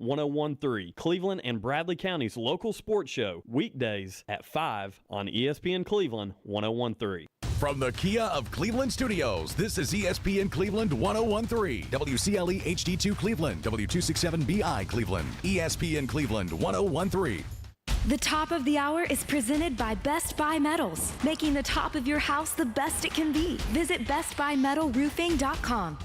1013, Cleveland and Bradley County's local sports show, weekdays at 5 on ESPN Cleveland 1013. From the Kia of Cleveland Studios, this is ESPN Cleveland 1013, WCLE HD2 Cleveland, W267BI Cleveland, ESPN Cleveland 1013. The top of the hour is presented by Best Buy Metals, making the top of your house the best it can be. Visit bestbuymetalroofing.com.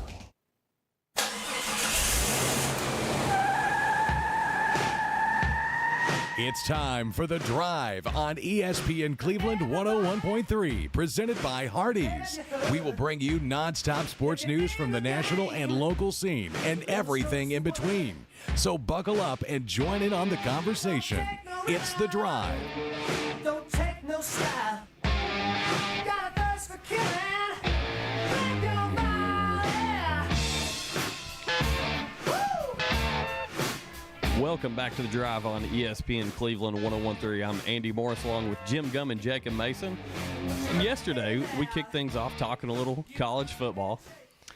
It's time for The Drive on ESPN Cleveland 101.3, presented by Hardees. We will bring you nonstop sports news from the national and local scene and everything in between. So buckle up and join in on the conversation. It's The Drive. Don't take no style. Got a thirst for killing. Think your body. Woo! Welcome back to The Drive on ESPN Cleveland 1013. I'm Andy Morris along with Jim Gum and Jacob Mason. And yesterday, we kicked things off talking a little college football.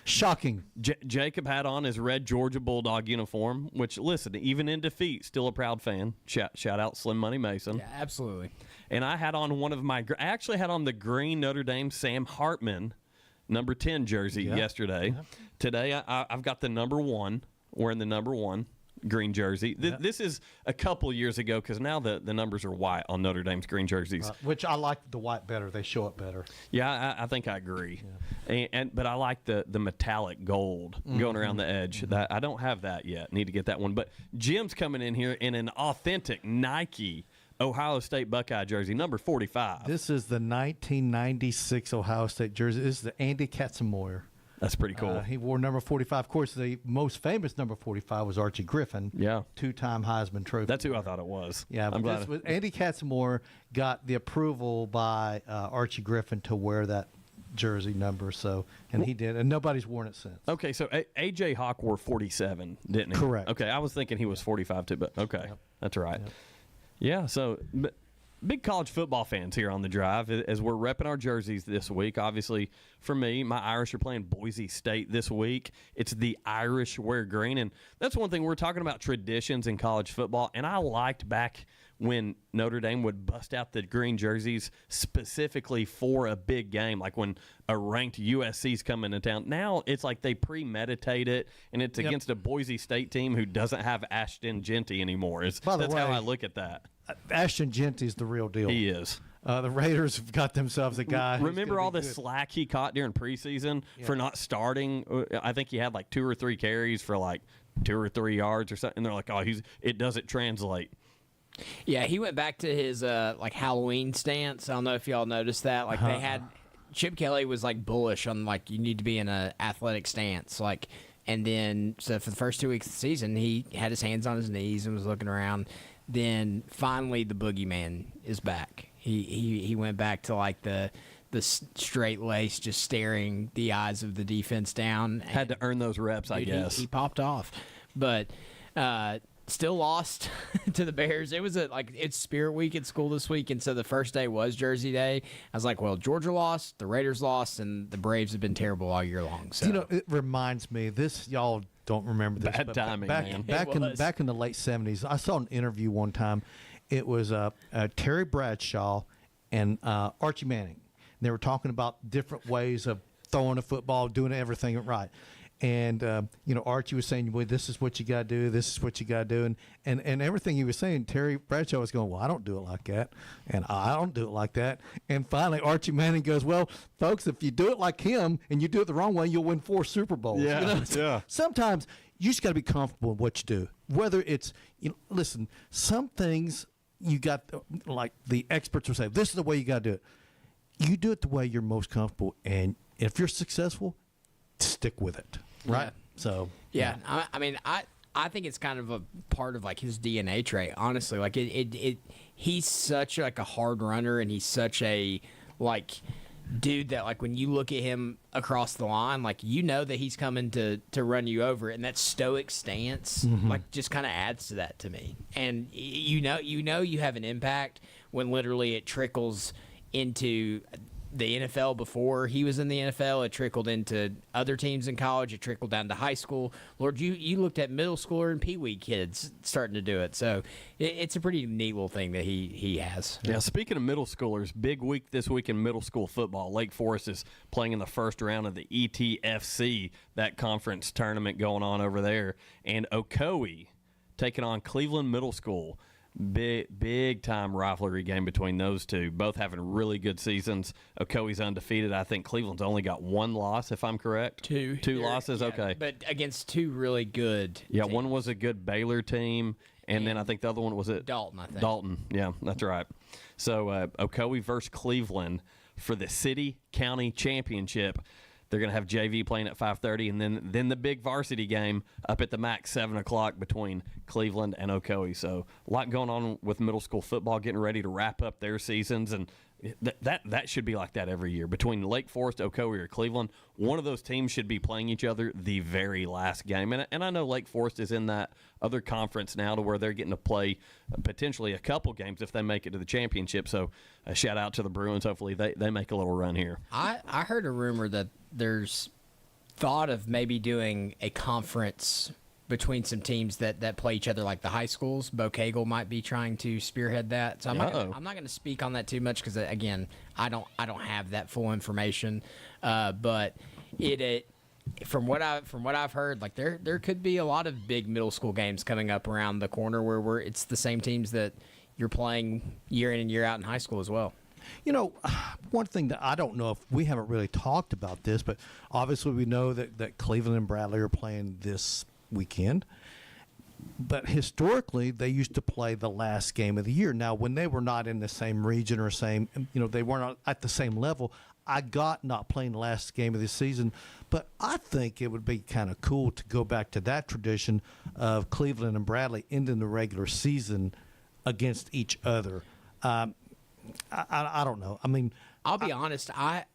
Shocking. Jacob had on his red Georgia Bulldog uniform, which, listen, even in defeat, still a proud fan. Shout out Slim Money Mason. Yeah, absolutely. And I had on I actually had on the green Notre Dame Sam Hartman number 10 jersey yesterday. Yep. Today, I've got the number 1, wearing the number 1 green jersey. This is a couple years ago because now the numbers are white on Notre Dame's green jerseys. Which I like the white better. They show up better. Yeah, I think I agree. Yeah. But I like the metallic gold going around the edge. That I don't have that yet. Need to get that one. But Jim's coming in here in an authentic Nike Ohio State Buckeye jersey, number 45. This is the 1996 Ohio State jersey. This is the Andy Katzenmoyer. That's pretty cool. He wore number 45. Of course, the most famous number 45 was Archie Griffin. Yeah. 2-time Heisman Trophy. That's who I thought it was. Yeah, I'm glad. Andy Katzenmoyer got the approval by Archie Griffin to wear that jersey number, and he did, and nobody's worn it since. Okay, so A.J. Hawk wore 47, didn't he? Correct. Okay, I was thinking he was 45 too, but okay, that's right. Yep. Yeah, so big college football fans here on The Drive as we're repping our jerseys this week. Obviously, for me, my Irish are playing Boise State this week. It's the Irish wear green, and that's one thing. We're talking about traditions in college football, and I liked back when Notre Dame would bust out the green jerseys specifically for a big game, like when a ranked USC's coming to town. Now it's like they premeditate it, and it's against a Boise State team who doesn't have Ashton Genty anymore. That's how I look at that. Ashton Genty's the real deal. He is. The Raiders have got themselves a guy. Remember all the slack he caught during preseason for not starting? I think he had like 2 or 3 carries for like 2 or 3 yards or something. And they're like, it doesn't translate. Yeah, he went back to his like Halloween stance. I don't know if y'all noticed that. Like they had Chip Kelly was like bullish on like you need to be in an athletic stance. Like, and then so for the first 2 weeks of the season, he had his hands on his knees and was looking around. Then finally, the boogeyman is back. He went back to like the straight lace, just staring the eyes of the defense down. Had to earn those reps, I guess. He popped off, but still lost to the Bears. It was it's Spirit Week at school this week, and so the first day was Jersey Day. I was like, well, Georgia lost, the Raiders lost, and the Braves have been terrible all year long. So it reminds me. This y'all don't remember this. Bad timing, man. Back in the late 70s, I saw an interview one time. It was Terry Bradshaw and Archie Manning. And they were talking about different ways of throwing a football, doing everything right. And Archie was saying, well, this is what you got to do, this is what you got to do. And everything he was saying, Terry Bradshaw was going, well, I don't do it like that, and I don't do it like that. And finally, Archie Manning goes, well, folks, if you do it like him and you do it the wrong way, you'll win 4 Super Bowls. Yeah. Sometimes you just got to be comfortable in what you do. Whether it's, listen, some things you got, like the experts will say, this is the way you got to do it. You do it the way you're most comfortable, and if you're successful, stick with it. Right. Yeah. So yeah. I mean, I think it's kind of a part of like his DNA trait. Honestly, like he's such like a hard runner, and he's such a like dude that like when you look at him across the line, like that he's coming to run you over, and that stoic stance like just kind of adds to that to me. And you have an impact when literally it trickles into the NFL before he was in the NFL. It trickled into other teams in college. It trickled down to high school. Lord, you looked at middle schooler and pee-wee kids starting to do it. So it's a pretty neat little thing that he has. Yeah, speaking of middle schoolers, big week this week in middle school football. Lake Forest is playing in the first round of the ETFC, that conference tournament going on over there. And Ocoee taking on Cleveland Middle School. Big time rivalry game between those two. Both having really good seasons. Ocoee's undefeated. I think Cleveland's only got one loss, if I'm correct. Two losses. Yeah, okay, but against two really good. Yeah, teams. one was a good Baylor team, and then I think the other one was it Dalton. I think Dalton. Yeah, that's right. So Ocoee versus Cleveland for the City County Championship. They're going to have JV playing at 5:30, and then the big varsity game up at the MAC 7 o'clock between Cleveland and Ocoee. So a lot going on with middle school football, getting ready to wrap up their seasons, and that should be like that every year. Between Lake Forest, Ocoee, or Cleveland, one of those teams should be playing each other the very last game. And I know Lake Forest is in that other conference now to where they're getting to play potentially a couple games if they make it to the championship. So a shout out to the Bruins. Hopefully they make a little run here. I heard a rumor that there's thought of maybe doing a conference between some teams that play each other, like the high schools. Bo Cagle might be trying to spearhead that. So I'm not going to speak on that too much because again, I don't have that full information. But from what I've heard, like there could be a lot of big middle school games coming up around the corner where it's the same teams that you're playing year in and year out in high school as well. You know, one thing that I don't know if we haven't really talked about this, but obviously we know that Cleveland and Bradley are playing this weekend. But historically, they used to play the last game of the year. Now, when they were not in the same region or they weren't at the same level, I got not playing the last game of the season. But I think it would be kind of cool to go back to that tradition of Cleveland and Bradley ending the regular season against each other. I don't know. I mean, I'll be honest. I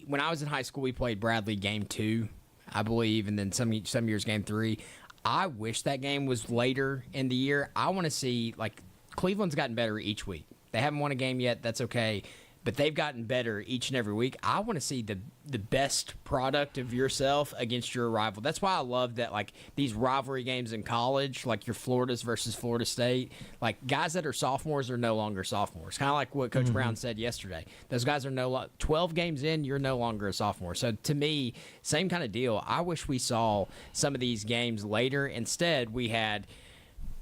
when I was in high school, we played Bradley game 2, I believe, and then some years game 3. I wish that game was later in the year. I want to see, like, Cleveland's gotten better each week. They haven't won a game yet. That's okay. But they've gotten better each and every week. I want to see the best product of yourself against your rival. That's why I love that, like, these rivalry games in college, like your Florida's versus Florida State. Like, guys that are sophomores are no longer sophomores. Kind of like what Coach Brown said yesterday. Those guys are 12 games in, you're no longer a sophomore. So, to me, same kind of deal. I wish we saw some of these games later. Instead, we had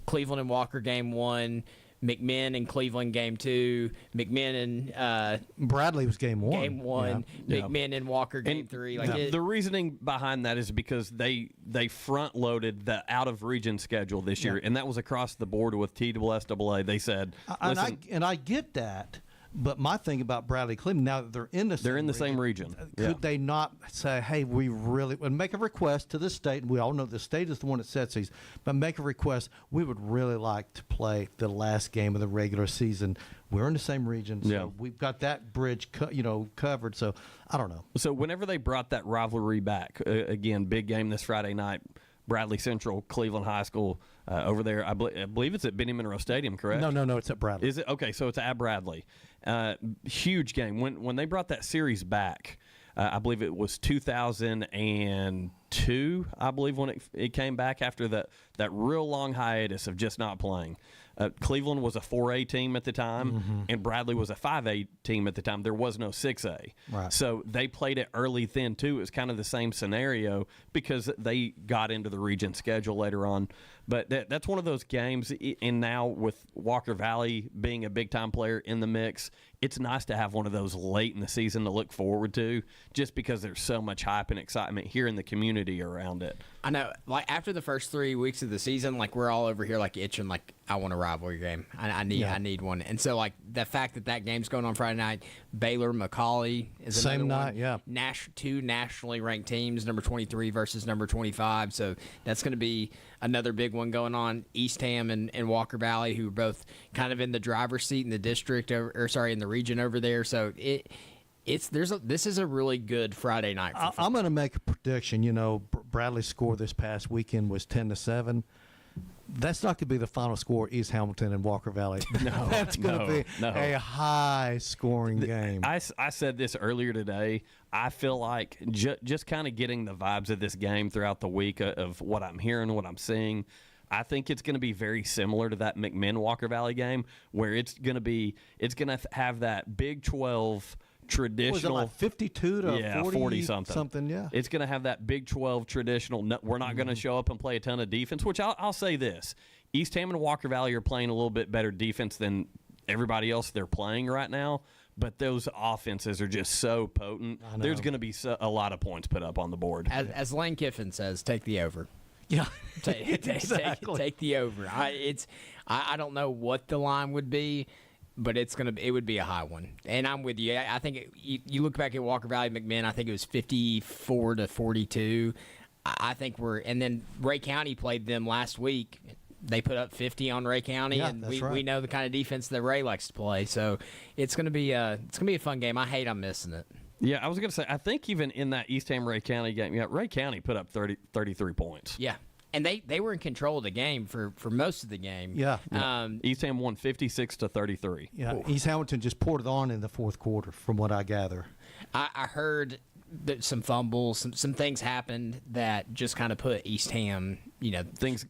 Cleveland and Walker game 1, McMinn and Cleveland game 2, McMinn and Bradley was game 1. Game 1, yeah. McMinn and Walker game 3. Like the reasoning behind that is because they front loaded the out of region schedule this year, and that was across the board with TSSAA. They said, and I get that. But my thing about Bradley Cleveland, now that they're in the same region, could they not say, hey, we really – and make a request to the state, and we all know the state is the one that sets these, but make a request, we would really like to play the last game of the regular season. We're in the same region, so we've got that bridge covered. So I don't know. So whenever they brought that rivalry back, again, big game this Friday night, Bradley Central, Cleveland High School over there. I believe it's at Benny Monroe Stadium, correct? No, it's at Bradley. Is it? Okay, so it's at Bradley. Huge game. When they brought that series back, I believe it was 2002, I believe, when it came back after that real long hiatus of just not playing. Cleveland was a 4A team at the time, and Bradley was a 5A team at the time. There was no 6A. Right. So they played it early then, too. It was kind of the same scenario because they got into the region schedule later on. But that's one of those games, and now with Walker Valley being a big-time player in the mix, it's nice to have one of those late in the season to look forward to just because there's so much hype and excitement here in the community around it. I know, like, after the first 3 weeks of the season, like, we're all over here, like, itching, like, I want a rivalry game. I need one. And so, like, the fact that game's going on Friday night, Baylor, McCallie is same another night, one. Two nationally ranked teams, number 23 versus number 25. So that's going to be another big one going on. Eastham and Walker Valley, who are both kind of in the driver's seat in the district, in the region over there. So this is a really good Friday night. I'm going to make a prediction. Bradley's score this past weekend was 10-7. That's not going to be the final score, East Hamilton and Walker Valley. No, That's going to be no. a high-scoring game. I said this earlier today. I feel like just kind of getting the vibes of this game throughout the week of what I'm hearing, what I'm seeing, I think it's going to be very similar to that McMinn-Walker Valley game where it's going to have that Big 12 traditional, like 52 to 40 something. Yeah, it's going to have that Big 12 traditional. We're not going to show up and play a ton of defense. Which I'll say this: East Ham and Walker Valley are playing a little bit better defense than everybody else they're playing right now. But those offenses are just so potent. There's going to be a lot of points put up on the board. As Lane Kiffin says, take the over. yeah, Exactly. Take the over. I don't know what the line would be, but it would be a high one. And I'm with you. I think you look back at Walker Valley McMinn. I think it was 54 to 42. I think and then Ray County played them last week. They put up 50 on Ray County, and we know the kind of defense that Ray likes to play. So it's gonna be a fun game. I hate I'm missing it. Yeah, I was going to say, I think even in that East Ham Ray County game, Ray County put up 33 points. Yeah. And they were in control of the game for most of the game. Yeah. East Ham won 56 to 33. yeah. East Hamilton just poured it on in the fourth quarter, from what I gather. I heard that some fumbles, some things happened that just kind of put East Ham, Things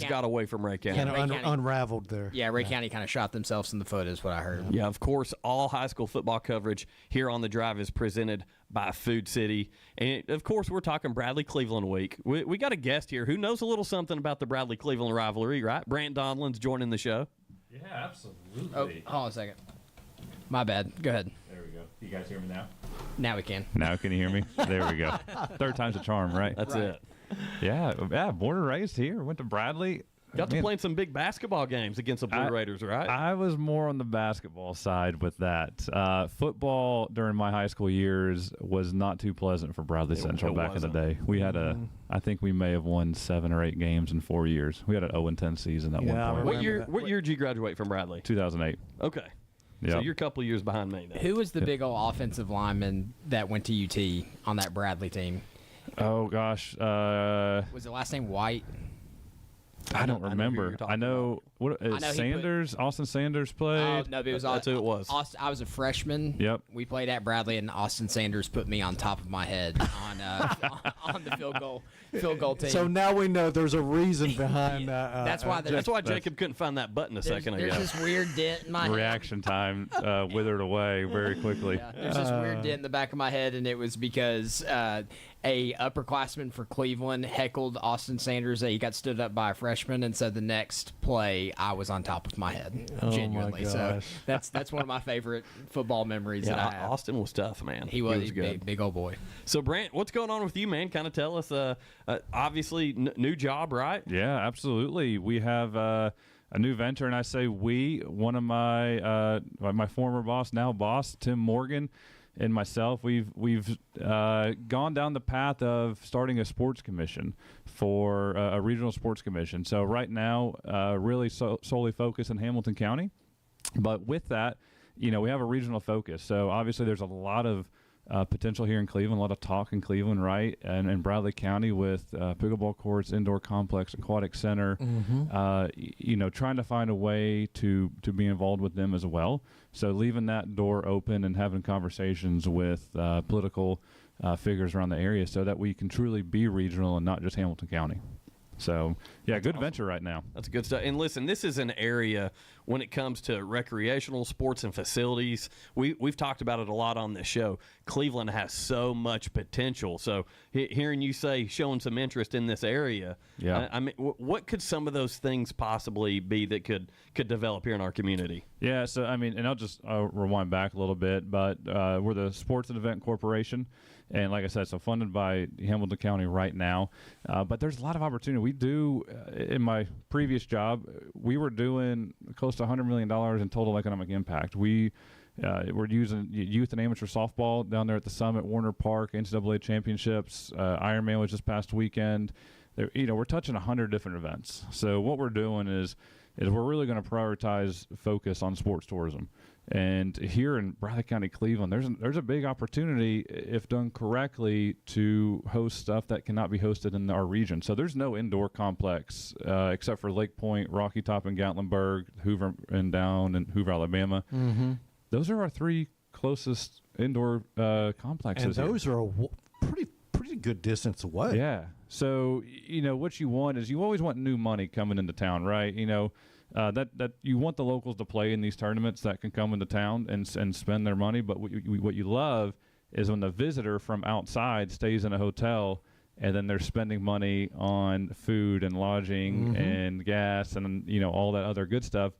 got away from Ray County. Kind of Ray County- unraveled there. Yeah, Ray County kind of shot themselves in the foot is what I heard. Yeah, of course, all high school football coverage here on The Drive is presented by Food City. And, of course, we're talking Bradley-Cleveland week. We got a guest here who knows a little something about the Bradley-Cleveland rivalry, right? Brant Donlin's joining the show. Yeah, absolutely. Oh, hold on a second. My bad. Go ahead. There we go. You guys hear me now? Now we can. Now can you hear me? There we go. Third time's a charm, right? That's it. Yeah, born and raised here. Went to Bradley. Got to play in some big basketball games against the Blue Raiders, right? I was more on the basketball side with that. Football during my high school years was not too pleasant for Bradley Central back in the day. We had I think we may have won 7 or 8 games in 4 years. We had an 0-10 season at one point. What year did you graduate from Bradley? 2008. Okay. Yep. So you're a couple of years behind me then. Who was the big old offensive lineman that went to UT on that Bradley team? Oh, gosh. Was it last name White? I don't remember. I know Sanders. Austin Sanders played. No, but it was That's who it was. I was a freshman. Yep. We played at Bradley, and Austin Sanders put me on top of my head on the field goal team. So now we know there's a reason behind That's why That's why Jacob couldn't find that button a second ago. There's this weird dent in my head. Reaction time withered away very quickly. Yeah, there's this weird dent in the back of my head, and it was because a upperclassman for Cleveland heckled Austin Sanders. He got stood up by a freshman, and so the next play, I was on top of my head, genuinely. So that's one of my favorite football memories that I have. Austin was tough, man. He was good. big old boy. So, Brant, what's going on with you, man? Kind of tell us. Obviously, new job, right? Yeah, absolutely. We have a new venture, and I say we. One of my former boss, now boss, Tim Morgan, and myself, we've gone down the path of starting a sports commission for a regional sports commission. So right now, really solely focused in Hamilton County. But with that, we have a regional focus. So obviously there's a lot of potential here in Cleveland, a lot of talk in Cleveland, right? And in Bradley County with pickleball courts, indoor complex, aquatic center, trying to find a way to be involved with them as well. So leaving that door open and having conversations with political figures around the area so that we can truly be regional and not just Hamilton County. So, yeah, good venture right now. That's good stuff. And listen, this is an area when it comes to recreational sports and facilities. We've talked about it a lot on this show. Cleveland has so much potential. So hearing you say showing some interest in this area, yeah. I mean, what could some of those things possibly be that could develop here in our community? Yeah, so, I mean, and I'll just rewind back a little bit, but we're the Sports and Event Corporation. And like I said, so funded by Hamilton County right now. But there's a lot of opportunity. We do, in my previous job, we were doing close to $100 million in total economic impact. We're using youth and amateur softball down there at the Summit, Warner Park, NCAA championships. Ironman was this past weekend. We're touching 100 different events. So what we're doing is is we're really going to prioritize focus on sports tourism. And here in Bradley County, Cleveland, there's a big opportunity, if done correctly, to host stuff that cannot be hosted in our region. So there's no indoor complex except for Lake Point, Rocky Top, and Gatlinburg, Hoover and Down, and Hoover, Alabama. Mm-hmm. Those are our three closest indoor complexes. And those are a pretty good distance away. Yeah. So, what you want is you always want new money coming into town, right? That you want the locals to play in these tournaments that can come into town and spend their money. But what you love is when the visitor from outside stays in a hotel and then they're spending money on food and lodging and gas and all that other good stuff.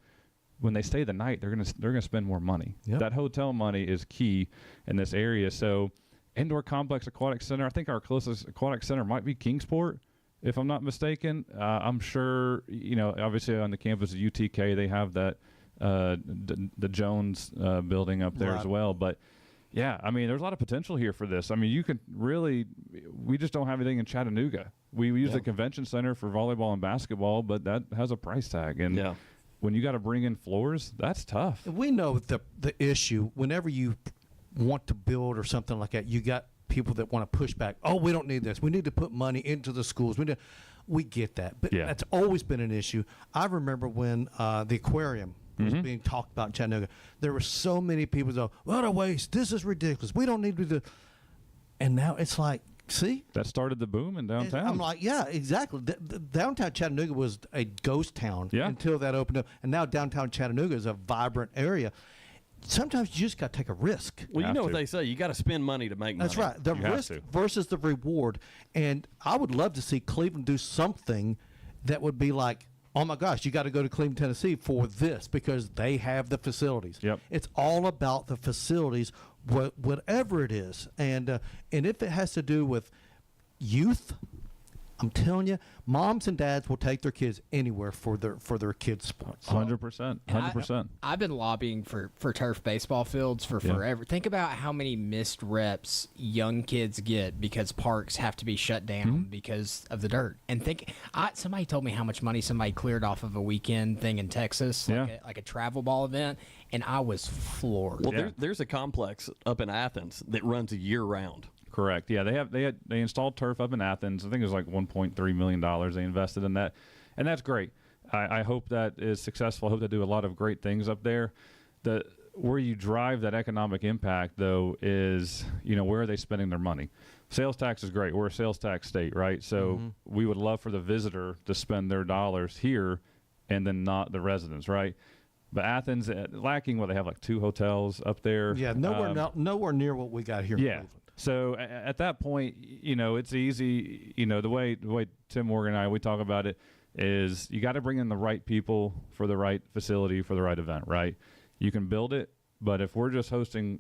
When they stay the night, they're gonna spend more money. Yep. That hotel money is key in this area. So, indoor complex aquatic center. I think our closest aquatic center might be Kingsport, if I'm not mistaken. I'm sure, obviously on the campus of UTK, they have that the Jones building up there as well. But, yeah, I mean, there's a lot of potential here for this. I mean, you could really – we just don't have anything in Chattanooga. We use the convention center for volleyball and basketball, but that has a price tag. And when you got to bring in floors, that's tough. We know the issue. Whenever you want to build or something like that, you got people that want to push back. Oh, we don't need this. We need to put money into the schools. We get that, but that's always been an issue. I remember when the aquarium was being talked about in Chattanooga. There were so many people that, what a waste. This is ridiculous. We don't need to do. And now it's like, see? That started the boom in downtown. I'm like, yeah, exactly. The downtown Chattanooga was a ghost town until that opened up. And now downtown Chattanooga is a vibrant area. Sometimes you just got to take a risk. Well, you know what they say. You got to spend money to make money. That's right. The risk versus the reward. And I would love to see Cleveland do something that would be like, oh, my gosh, you got to go to Cleveland, Tennessee for this because they have the facilities. Yep. It's all about the facilities, whatever it is. And if it has to do with youth, I'm telling you, moms and dads will take their kids anywhere for their kids' sports. 100%. 100%. I've been lobbying for turf baseball fields for forever. Think about how many missed reps young kids get because parks have to be shut down because of the dirt. And somebody told me how much money somebody cleared off of a weekend thing in Texas, like a travel ball event, and I was floored. Well, there's a complex up in Athens that runs year round. Correct. Yeah, they installed turf up in Athens. I think it was like $1.3 million they invested in that, and that's great. I hope that is successful. I hope they do a lot of great things up there. Where you drive that economic impact, though, is where are they spending their money? Sales tax is great. We're a sales tax state, right? So we would love for the visitor to spend their dollars here, and then not the residents, right? But Athens, lacking they have like 2 hotels up there. Yeah, nowhere near what we got here in Cleveland. So at that point, it's easy. The way Tim Morgan and I we talk about it is you got to bring in the right people for the right facility for the right event, right? You can build it, but if we're just hosting,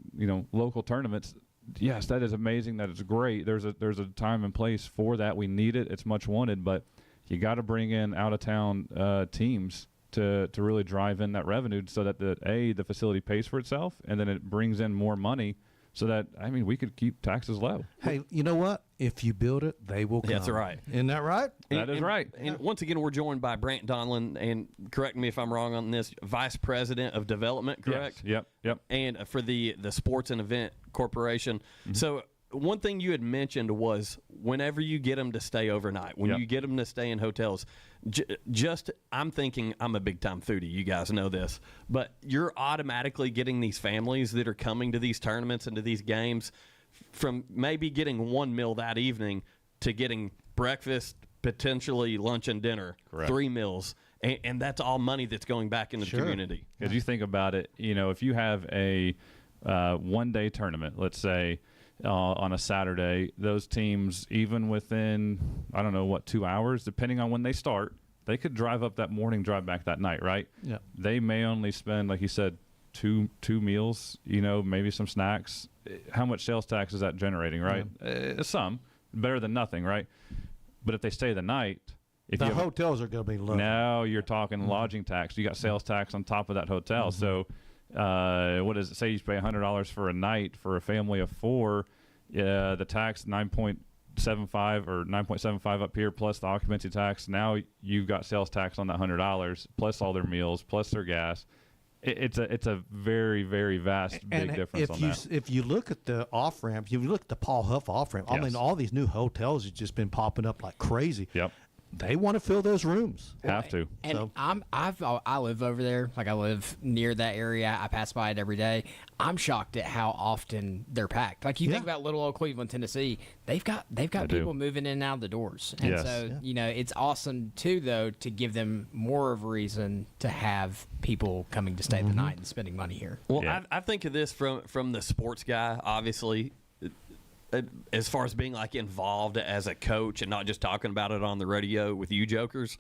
local tournaments, yes, that is amazing. That is great. There's a time and place for that. We need it. It's much wanted, but you got to bring in out of town teams to really drive in that revenue so that the facility pays for itself and then it brings in more money. So that, we could keep taxes low. Hey, you know what? If you build it, they will come. That's right. Isn't that right? That is right. And once again, we're joined by Brant Donlin, and correct me if I'm wrong on this, Vice President of Development, correct? Yes. Yep. And for the Sports and Event Corporation. So one thing you had mentioned was whenever you get them to stay overnight, when you get them to stay in hotels, I'm thinking, I'm a big-time foodie. You guys know this. But you're automatically getting these families that are coming to these tournaments and to these games from maybe getting one meal that evening to getting breakfast, potentially lunch and dinner, 3 meals. And that's all money that's going back into the community. Because you think about it, if you have a one-day tournament, let's say, on a Saturday, those teams, even within, 2 hours, depending on when they start, they could drive up that morning, drive back that night, right? Yeah. They may only spend, like you said, two meals, maybe some snacks. How much sales tax is that generating, right? Some. Better than nothing, right? But if they stay the night, the hotels are going to be low. Now you're talking lodging tax. You got sales tax on top of that hotel. So what does it say? You pay $100 for a night for a family of 4. The tax 9.2 9.75 or 9.75 up here plus the occupancy tax. Now you've got sales tax on that $100 plus all their meals plus their gas. It's a very, very vast big difference on that. If you look at the off ramp, if you look at the Paul Huff off ramp, I mean, all these new hotels have just been popping up like crazy. Yep. They want to fill those rooms. Have to. And So- I live over there. Like, I live near that area. I pass by it every day. I'm shocked at how often they're packed. Like, you think about little old Cleveland, Tennessee, they've got people moving in and out of the doors. And Yes. so, it's awesome too, though, to give them more of a reason to have people coming to stay the night and spending money here. Well, Yeah. I think of this from the sports guy, obviously, as far as being like involved as a coach and not just talking about it on the radio with you jokers.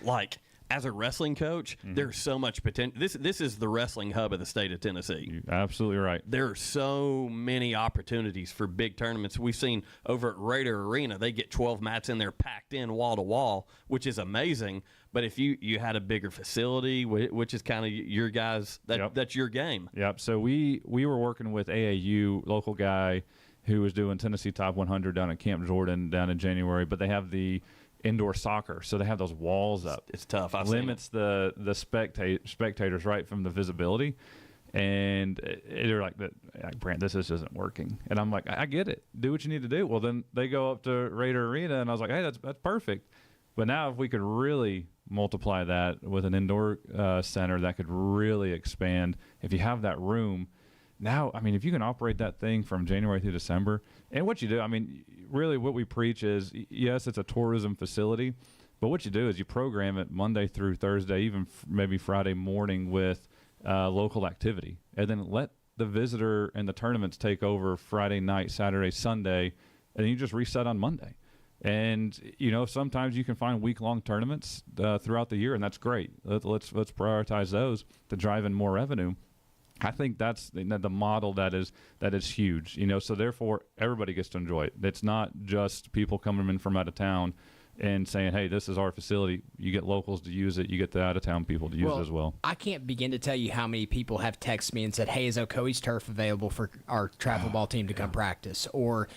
Like, as a wrestling coach, there's so much potential. This is the wrestling hub of the state of Tennessee. You're absolutely right. There are so many opportunities for big tournaments. We've seen over at Raider Arena, they get 12 mats in there packed in wall to wall, which is amazing. But if you had a bigger facility, which is kind of your guys, that's your game. Yep. So we were working with AAU, local guy who was doing Tennessee Top 100 down at Camp Jordan down in January, but they have the indoor soccer, so they have those walls up. It's tough. Limits the spectators right from the visibility, and they're like, Brant, this just isn't working. And I'm like, I get it. Do what you need to do. Well, then they go up to Raider Arena, and I was like, hey, that's perfect. But now if we could really multiply that with an indoor center that could really expand, if you have that room. Now, I mean, if you can operate that thing from January through December, and what you do, I mean, really what we preach is, yes, it's a tourism facility, but what you do is you program it Monday through Thursday, even maybe Friday morning with local activity, and then let the visitor and the tournaments take over Friday night, Saturday, Sunday, and then you just reset on Monday. And, sometimes you can find week-long tournaments throughout the year, and that's great. Let's prioritize those to drive in more revenue. I think that's the model that is huge, so therefore everybody gets to enjoy it. It's not just people coming in from out of town and saying, hey, this is our facility. You get locals to use it. You get the out-of-town people to use it as well. I can't begin to tell you how many people have texted me and said, hey, is Ocoee's turf available for our travel ball team to come practice? And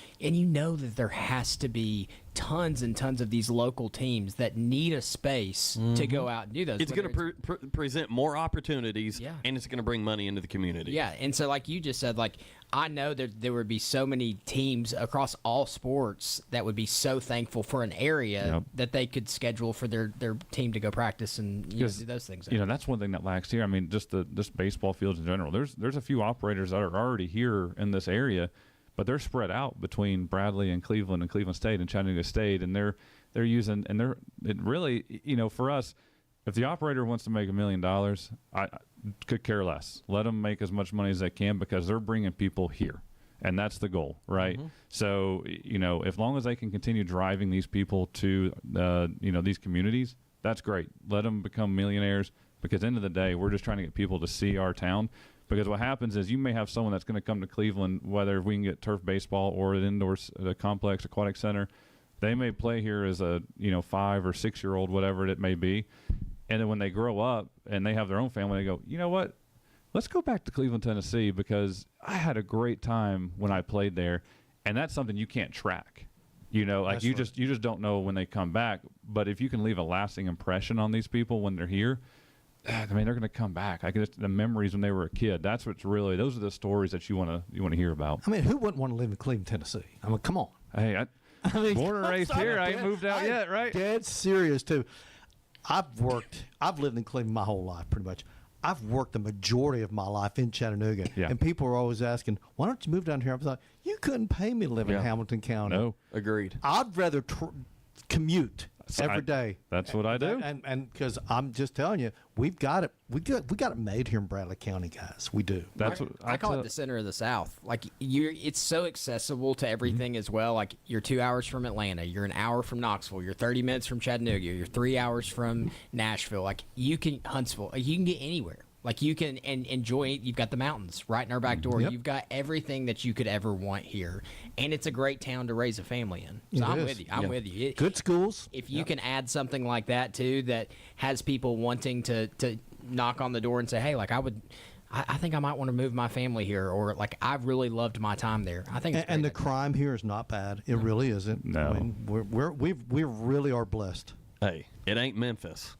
that there has to be tons and tons of these local teams that need a space to go out and do those. It's going to present more opportunities, and it's going to bring money into the community. Yeah, and so like you just said, like, I know that there would be so many teams across all sports that would be so thankful for an area that they could schedule for their team to go practice and do those things. That's one thing that lacks here. I mean, just baseball fields in general. There's a few operators that are already here in this area, but they're spread out between Bradley and Cleveland State and Chattanooga State, and they're using, and it really, for us, if the operator wants to make $1 million, I could care less. Let them make as much money as they can because they're bringing people here, and that's the goal, right? So, as long as they can continue driving these people to, these communities, that's great. Let them become millionaires because at the end of the day, we're just trying to get people to see our town. Because what happens is you may have someone that's going to come to Cleveland, whether we can get turf baseball or an indoor complex aquatic center. They may play here as a 5 or 6 year old, whatever it may be, and then when they grow up and they have their own family, they go, you know what? Let's go back to Cleveland, Tennessee, because I had a great time when I played there, and that's something you can't track. You just don't know when they come back. But if you can leave a lasting impression on these people when they're here. I mean, they're going to come back. The memories when they were a kid. That's what's really. Those are the stories that you want to hear about. I mean, who wouldn't want to live in Cleveland, Tennessee? I mean, come on. Hey, I mean, born and raised here. I ain't moved out yet, right? Dead serious too. I've lived in Cleveland my whole life, pretty much. I've worked the majority of my life in Chattanooga, and people are always asking, "Why don't you move down here?" I was like, "You couldn't pay me to live in Hamilton County." No, agreed. I'd rather commute every day. That's what I do. And because I'm just telling you, we got it made here in Bradley County, guys. We do. That's what I call it the center of the South. Like it's so accessible to everything as well. Like you're 2 hours from Atlanta, you're an hour from Knoxville, you're 30 minutes from Chattanooga, you're 3 hours from Nashville. Like you can Huntsville. You can get anywhere. Like you can enjoy it. You've got the mountains right in our back door. You've got everything that you could ever want here, and it's a great town to raise a family in. So I'm with you. I'm with you. Good schools. If you can add something like that too, that has people wanting to knock on the door and say, "Hey, like I I think I might want to move my family here, or like I've really loved my time there. I think, it's And the great. crime here is not bad. It really isn't. No. I mean, we really are blessed. Hey, it ain't Memphis.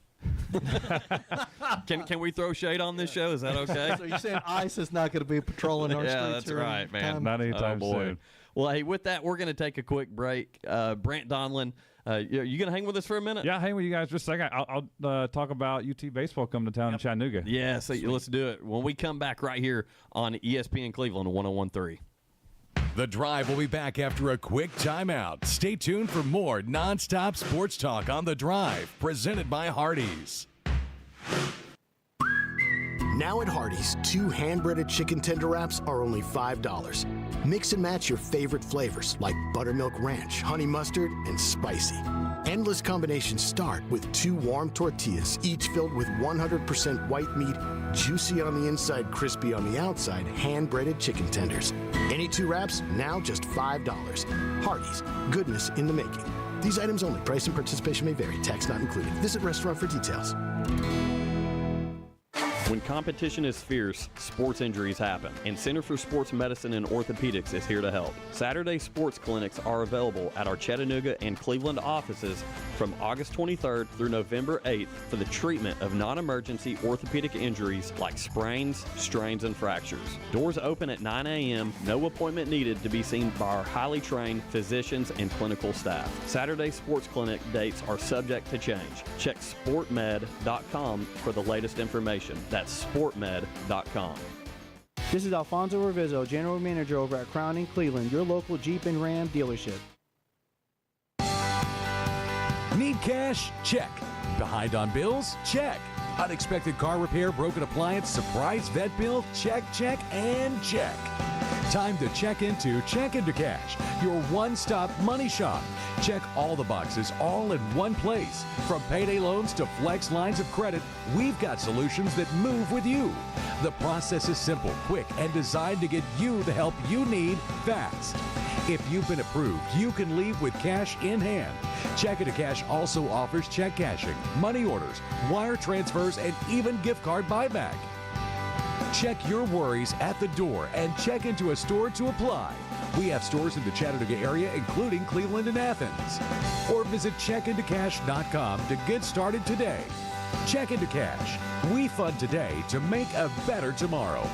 Can we throw shade on this show? Is that okay? So you're saying ICE is not going to be patrolling our streets? Yeah, that's here right, man. anytime? Not anytime soon. Well, hey, with that, we're going to take a quick break. Brant Donlin, you going to hang with us for a minute? Yeah, hang with you guys just a second. I'll talk about UT baseball coming to town in Chattanooga. Yeah, so let's do it. When we come back right here on ESPN Cleveland 101.3. The Drive will be back after a quick timeout. Stay tuned for more nonstop sports talk on The Drive, presented by Hardees. Now at Hardees, 2 hand-breaded chicken tender wraps are only $5. Mix and match your favorite flavors like buttermilk ranch, honey mustard, and spicy. Endless combinations start with 2 warm tortillas, each filled with 100% white meat, juicy on the inside, crispy on the outside, hand-breaded chicken tenders. Any 2 wraps, now just $5. Hardees, goodness in the making. These items only. Price and participation may vary. Tax not included. Visit restaurant for details. When competition is fierce, sports injuries happen, and Center for Sports Medicine and Orthopedics is here to help. Saturday sports clinics are available at our Chattanooga and Cleveland offices from August 23rd through November 8th for the treatment of non-emergency orthopedic injuries like sprains, strains, and fractures. Doors open at 9 a.m., no appointment needed to be seen by our highly trained physicians and clinical staff. Saturday sports clinic dates are subject to change. Check sportmed.com for the latest information. That's sportmed.com. This is Alfonso Reviso, General Manager over at Crown in Cleveland, your local Jeep and Ram dealership. Need cash? Check. Behind on bills? Check. Unexpected car repair, broken appliance, surprise vet bill? Check, check, and check. Time to check into Cash, your one-stop money shop. Check all the boxes all in one place. From payday loans to flex lines of credit, we've got solutions that move with you. The process is simple, quick, and designed to get you the help you need fast. If you've been approved, you can leave with cash in hand. Check Into Cash also offers check cashing, money orders, wire transfers, and even gift card buyback. Check your worries at the door and check into a store to apply. We have stores in the Chattanooga area, including Cleveland and Athens. Or visit checkintocash.com to get started today. Check Into Cash. We fund today to make a better tomorrow.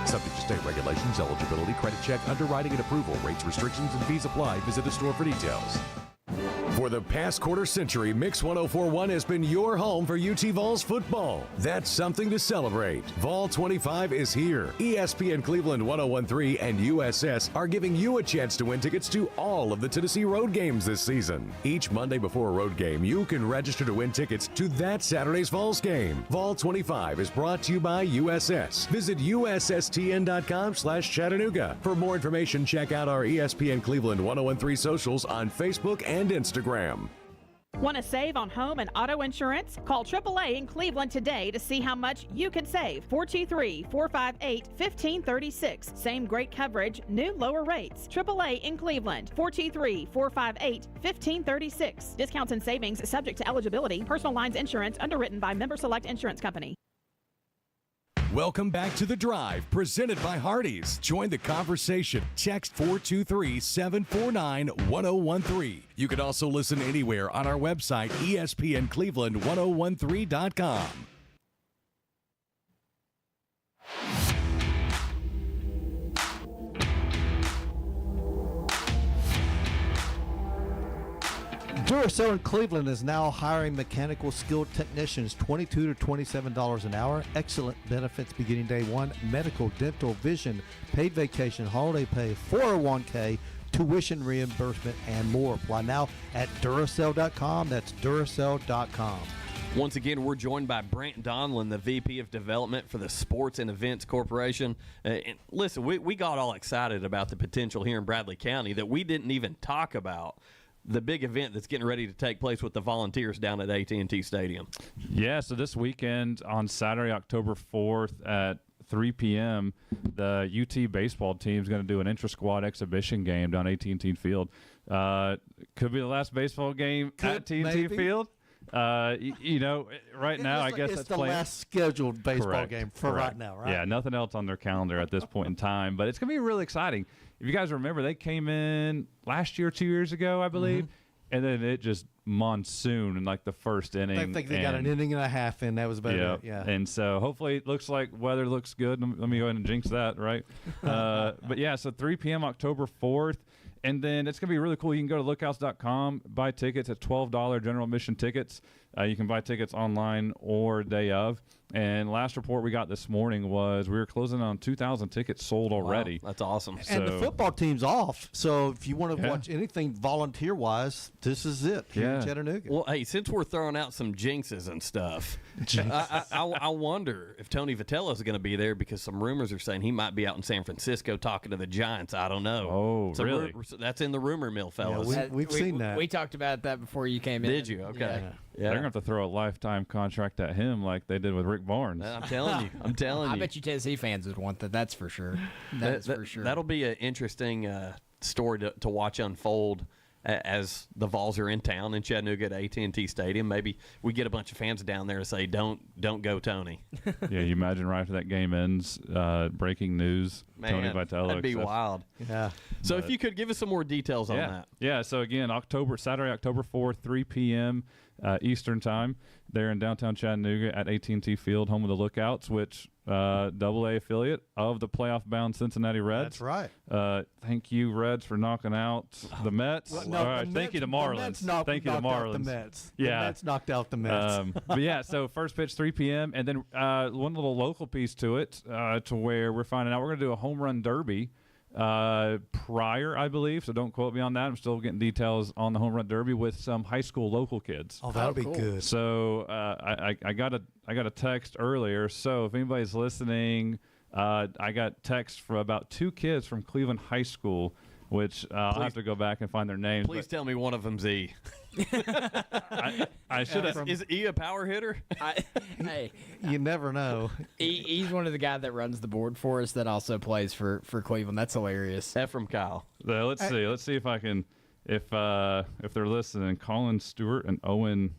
Subject to state regulations, eligibility, credit check, underwriting, and approval. Rates, restrictions, and fees apply. Visit the store for details. For the past quarter century, Mix 104.1 has been your home for UT Vols football. That's something to celebrate. Vol 25 is here. ESPN Cleveland 101.3 and USS are giving you a chance to win tickets to all of the Tennessee road games this season. Each Monday before a road game, you can register to win tickets to that Saturday's Vols game. Vol 25 is brought to you by USS. Visit USSTN.com/Chattanooga. For more information, check out our ESPN Cleveland 101.3 socials on Facebook and Instagram. Want to save on home and auto insurance? Call AAA in Cleveland today to see how much you could save. 423-458-1536. Same great coverage, new lower rates. AAA in Cleveland. 423-458-1536. Discounts and savings subject to eligibility. Personal lines insurance underwritten by Member Select Insurance Company. Welcome back to The Drive, presented by Hardees. Join the conversation. Text 423-749-1013. You can also listen anywhere on our website, ESPNCleveland1013.com. Duracell in Cleveland is now hiring mechanical skilled technicians, $22 to $27 an hour. Excellent benefits beginning day one: medical, dental, vision, paid vacation, holiday pay, 401k, tuition reimbursement, and more. Apply now at Duracell.com. That's Duracell.com. Once again, we're joined by Brant Donlin, the VP of Development for the Sports and Events Corporation. And listen, we got all excited about the potential here in Bradley County that we didn't even talk about. The big event that's getting ready to take place with the Volunteers down at AT&T Stadium. Yeah, so this weekend on Saturday, October 4th at 3 p.m., the UT baseball team is going to do an intra-squad exhibition game down at AT&T Field. Could be the last baseball game at AT&T Field. Right now, I guess it's that's the playing. last scheduled baseball Correct. game for Correct. right now, right? Yeah, nothing else on their calendar at this point in time. But it's going to be really exciting. If you guys remember, they came in last year, 2 years ago, I believe, and then it just monsoon in like the first inning. I think they got an inning and a half in. That was about it. Yeah. And so hopefully it looks like weather looks good. Let me go ahead and jinx that, right? But yeah, so 3 p.m. October 4th. And then it's going to be really cool. You can go to lookouts.com, buy tickets at $12 general admission tickets. You can buy tickets online or day of. And last report we got this morning was we were closing on 2,000 tickets sold already. Wow, that's awesome. And the football team's off. So if you want to watch anything volunteer-wise, this is it here in Chattanooga. Well, hey, since we're throwing out some jinxes and stuff, I wonder if Tony Vitello is going to be there because some rumors are saying he might be out in San Francisco talking to the Giants. I don't know. Oh, really? That's in the rumor mill, fellas. Yeah, we've seen that. We talked about that before you came in. Did you? Okay. They're going to have to throw a lifetime contract at him like they did with Rick Barnes. I'm telling you. I bet you Tennessee fans would want that. That's for sure. That's for sure. That'll be an interesting story to watch unfold as the Vols are in town in Chattanooga at AT&T Stadium. Maybe we get a bunch of fans down there to say, "Don't go, Tony." Yeah, you imagine right after that game ends, breaking news. Man, Tony Vitello. that'd be wild. Yeah. So if you could give us some more details on that. Yeah. So again, Saturday, October 4th, 3 p.m. Eastern time. There in downtown Chattanooga at AT&T Field, home of the Lookouts, which AA affiliate of the playoff-bound Cincinnati Reds. That's right. Thank you, Reds, for knocking out the Mets. Well, no, All the right, Mets, thank you to the Marlins. Mets Thank you to knocked out Marlins. the Mets. Yeah. The Mets knocked out the Mets. But yeah, so first pitch 3 p.m. and then one little local piece to it, to where we're finding out we're going to do a home run derby prior, I believe. So don't quote me on that. I'm still getting details on the home run derby with some high school local kids. Oh, that'll be good. So I got a text earlier. So if anybody's listening, I got text from about 2 kids from Cleveland High School, which I'll have to go back and find their names. Please tell me one of them's E. I should have. Is E a power hitter? Hey, You never know. he's one of the guys that runs the board for us that also plays for Cleveland. That's hilarious. Ephraim Kyle. Let's see. Let's see if I can. If they're listening, Colin Stewart and Owen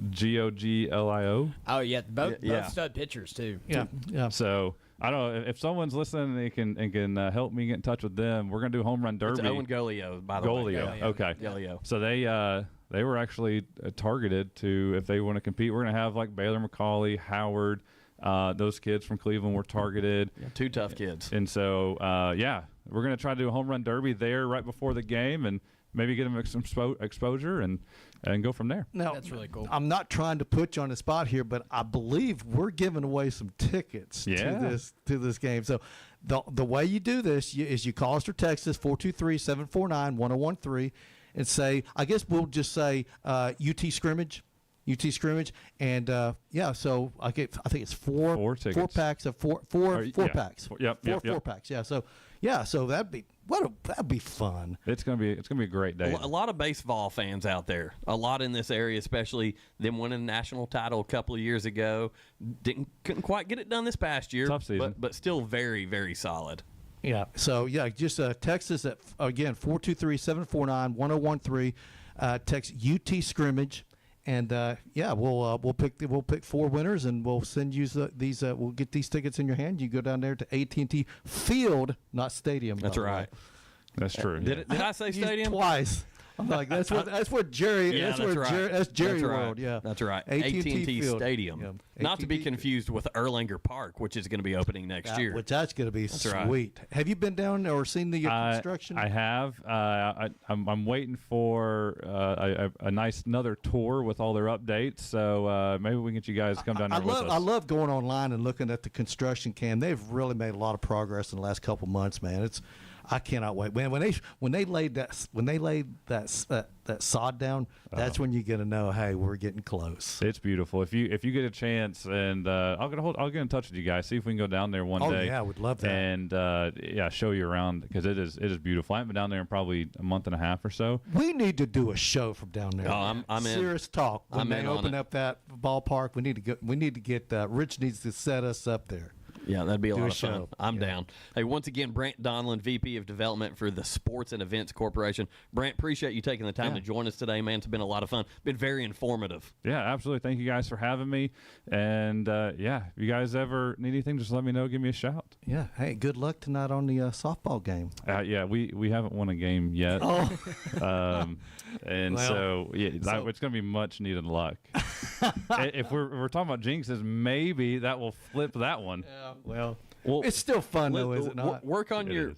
Goglio. Oh yeah, both Yeah. stud pitchers too. Yeah. So I don't know if someone's listening and can help me get in touch with them. We're gonna do home run derby. It's Owen Golio, by the way. Golio. Okay. Golio. So they were actually targeted to, if they want to compete. We're gonna have like Baylor McCauley, Howard. Those kids from Cleveland were targeted. Yeah, 2 tough kids. And so we're gonna try to do a home run derby there right before the game and maybe get them some exposure and go from there. Now, That's really cool. I'm not trying to put you on the spot here, but I believe we're giving away some tickets to this game. So the way you do this is you call us or text us 423-749-1013 and say, I guess we'll just say UT scrimmage, and so I think it's four tickets. 4 packs of four packs. Yep. Four packs. Yeah. So that'd be fun. It's gonna be a great day. A lot of baseball fans out there. A lot in this area, especially them winning the national title a couple of years ago. Couldn't quite get it done this past year. Tough season. but still very, very solid. Yeah. So just text us at again 423-749-1013. Text UT scrimmage, and we'll pick 4 winners, and we'll send you these. We'll get these tickets in your hand. You go down there to AT&T Field, not Stadium. That's right. That's true. Did I say stadium? Twice. I'm like that's what Jerry. Yeah, that's right. That's Jerry That's right. World. Yeah, That's right. AT&T Field. Stadium. Yeah. Not to be AT&T confused with Erlanger Park, which is going to be opening next year. Which that's going to be right. sweet. Have you been down or seen the construction? I have. I'm waiting for a nice another tour with all their updates. So maybe we can get you guys to come down there with us. I love going online and looking at the construction cam. They've really made a lot of progress in the last couple months, man. I cannot wait, man. When they laid that sod down, that's when you're gonna know, hey, we're getting close. It's beautiful. If you get a chance, and I'll get in touch with you guys. See if we can go down there one day. Oh yeah, I would love that. And show you around because it is beautiful. I haven't been down there in probably a month and a half or so. We need to do a show from down there. Oh, I'm in. Serious talk. When I'm they in on open it. up that ballpark, we need to get. Rich needs to set us up there. Yeah, that'd be a Do lot a of fun. show. I'm down. Hey, once again, Brant Donlin, VP of Development for the Sports and Events Corporation. Brant, appreciate you taking the time to join us today, man. It's been a lot of fun. Been very informative. Yeah, absolutely. Thank you guys for having me. And, if you guys ever need anything, just let me know. Give me a shout. Yeah. Hey, good luck tonight on the softball game. We haven't won a game yet. Oh. It's going to be much needed luck. If we're talking about jinxes, maybe that will flip that one. Well, Well, it's still fun though, is it not? Work on your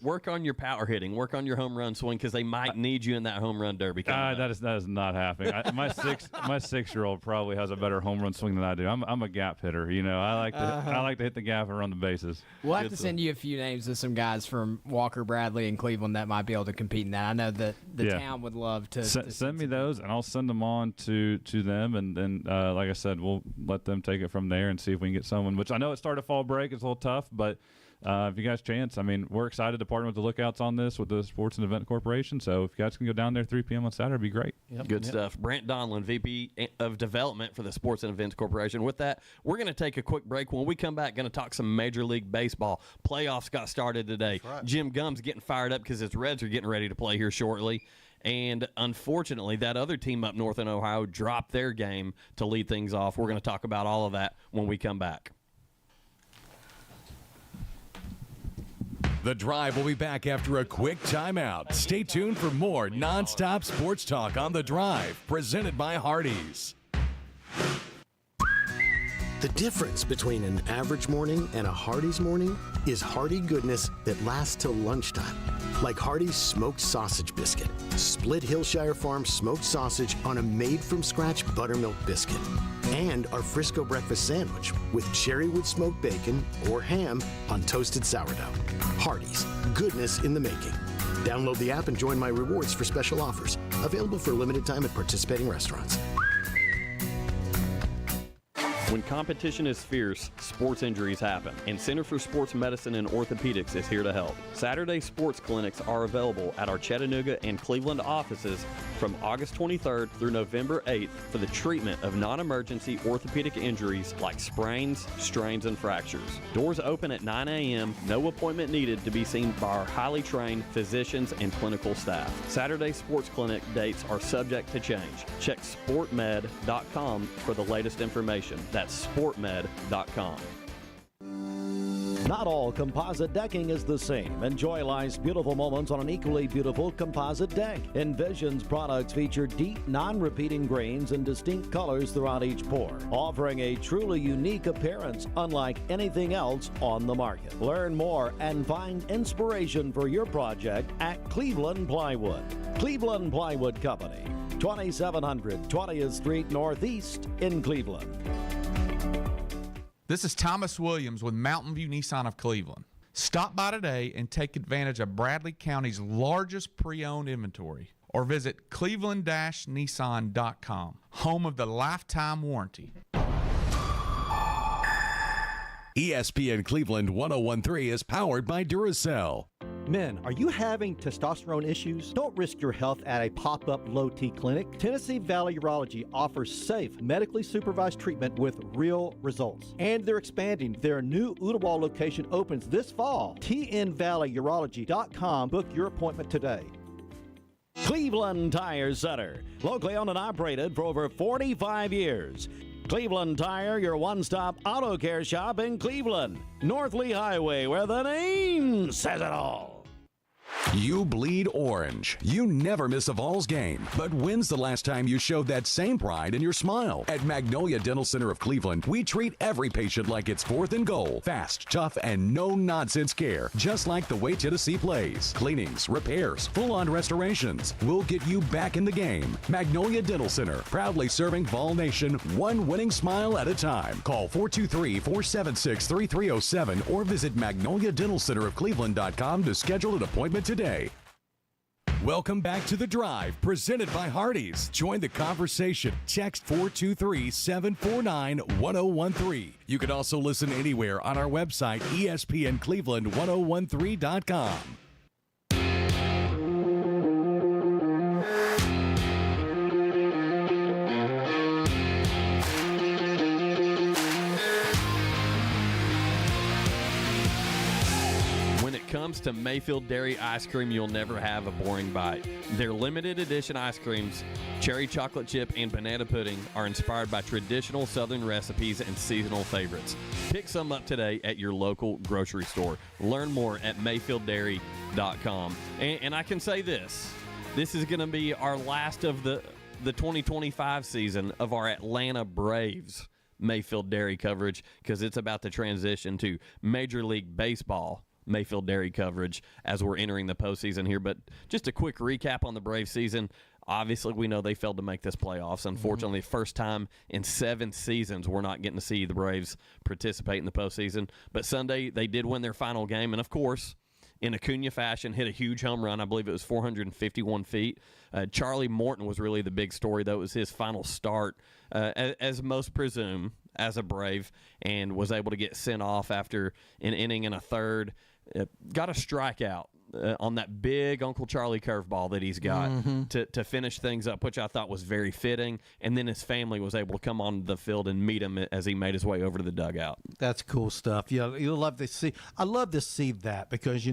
power hitting. Work on your home run swing because they might need you in that home run derby. That is not happening. My 6-year-old probably has a better home run swing than I do. I'm a gap hitter. I like to hit the gap and run the bases. We'll have to send you a few names of some guys from Walker, Bradley, and Cleveland that might be able to compete in that. I know that the town would love to. Send me those, and I'll send them on to them, and then, like I said, we'll let them take it from there and see if we can get someone. Which I know it started fall break; it's a little tough, but if you guys chance, we're excited to partner with the Lookouts on this with the Sports and Event Corporation. So if you guys can go down there 3 p.m. on Saturday, it'd be great. Good stuff. Brant Donlin, VP of Development for the Sports and Events Corporation. With that, we're going to take a quick break. When we come back, going to talk some Major League Baseball. Playoffs got started today. Right. Jim Gum's getting fired up because his Reds are getting ready to play here shortly. And unfortunately, that other team up north in Ohio dropped their game to lead things off. We're going to talk about all of that when we come back. The Drive will be back after a quick timeout. Stay tuned for more nonstop sports talk on The Drive, presented by Hardees. The difference between an average morning and a Hardee's morning is hearty goodness that lasts till lunchtime. Like Hardee's smoked sausage biscuit. Split Hillshire Farm smoked sausage on a made-from-scratch buttermilk biscuit. And our Frisco breakfast sandwich with cherrywood smoked bacon or ham on toasted sourdough. Hardee's, goodness in the making. Download the app and join my rewards for special offers. Available for a limited time at participating restaurants. When competition is fierce, sports injuries happen, and Center for Sports Medicine and Orthopedics is here to help. Saturday sports clinics are available at our Chattanooga and Cleveland offices from August 23rd through November 8th for the treatment of non-emergency orthopedic injuries like sprains, strains, and fractures. Doors open at 9 a.m., no appointment needed to be seen by our highly trained physicians and clinical staff. Saturday sports clinic dates are subject to change. Check sportmed.com for the latest information. That's sportmed.com. Not all composite decking is the same. Enjoy life's beautiful moments on an equally beautiful composite deck. Envision's products feature deep, non-repeating grains and distinct colors throughout each pour, offering a truly unique appearance unlike anything else on the market. Learn more and find inspiration for your project at Cleveland Plywood. Cleveland Plywood Company, 2700 20th Street Northeast in Cleveland. This is Thomas Williams with Mountain View Nissan of Cleveland. Stop by today and take advantage of Bradley County's largest pre-owned inventory, or visit cleveland-nissan.com, home of the lifetime warranty. ESPN Cleveland 1013 is powered by Duracell. Men, are you having testosterone issues? Don't risk your health at a pop-up low-T clinic. Tennessee Valley Urology offers safe, medically supervised treatment with real results. And they're expanding. Their new Ooltewah location opens this fall. TNValleyurology.com. Book your appointment today. Cleveland Tire Center, locally owned and operated for over 45 years. Cleveland Tire, your one-stop auto care shop in Cleveland. North Lee Highway, where the name says it all. You bleed orange. You never miss a Vols game. But when's the last time you showed that same pride in your smile? At Magnolia Dental Center of Cleveland, we treat every patient like it's 4th and goal. Fast, tough, and no-nonsense care. Just like the way Tennessee plays. Cleanings, repairs, full-on restorations. We'll get you back in the game. Magnolia Dental Center, proudly serving Vol Nation, one winning smile at a time. Call 423-476-3307 or visit magnoliadentalcenterofcleveland.com to schedule an appointment today. Welcome back to The Drive, presented by Hardees. Join the conversation. Text 423-749-1013. You can also listen anywhere on our website, ESPNCleveland1013.com. comes to Mayfield Dairy Ice Cream, you'll never have a boring bite. Their limited edition ice creams, cherry chocolate chip and banana pudding, are inspired by traditional Southern recipes and seasonal favorites. Pick some up today at your local grocery store. Learn more at mayfielddairy.com. And I can say this is going to be our last of the 2025 season of our Atlanta Braves Mayfield Dairy coverage, because it's about to transition to Major League Baseball Mayfield Dairy coverage as we're entering the postseason here. But just a quick recap on the Braves season. Obviously, we know they failed to make this playoffs. Unfortunately, first time in 7 seasons we're not getting to see the Braves participate in the postseason. But Sunday, they did win their final game, and of course, in Acuna fashion, hit a huge home run. I believe it was 451 feet. Charlie Morton was really the big story, though. It was his final start, as most presume, as a Brave, and was able to get sent off after an inning and a third. Got a strikeout on that big Uncle Charlie curveball that he's got to finish things up, which I thought was very fitting. And then his family was able to come on the field and meet him as he made his way over to the dugout. That's cool stuff. Yeah, you'll love to see. I love to see that because,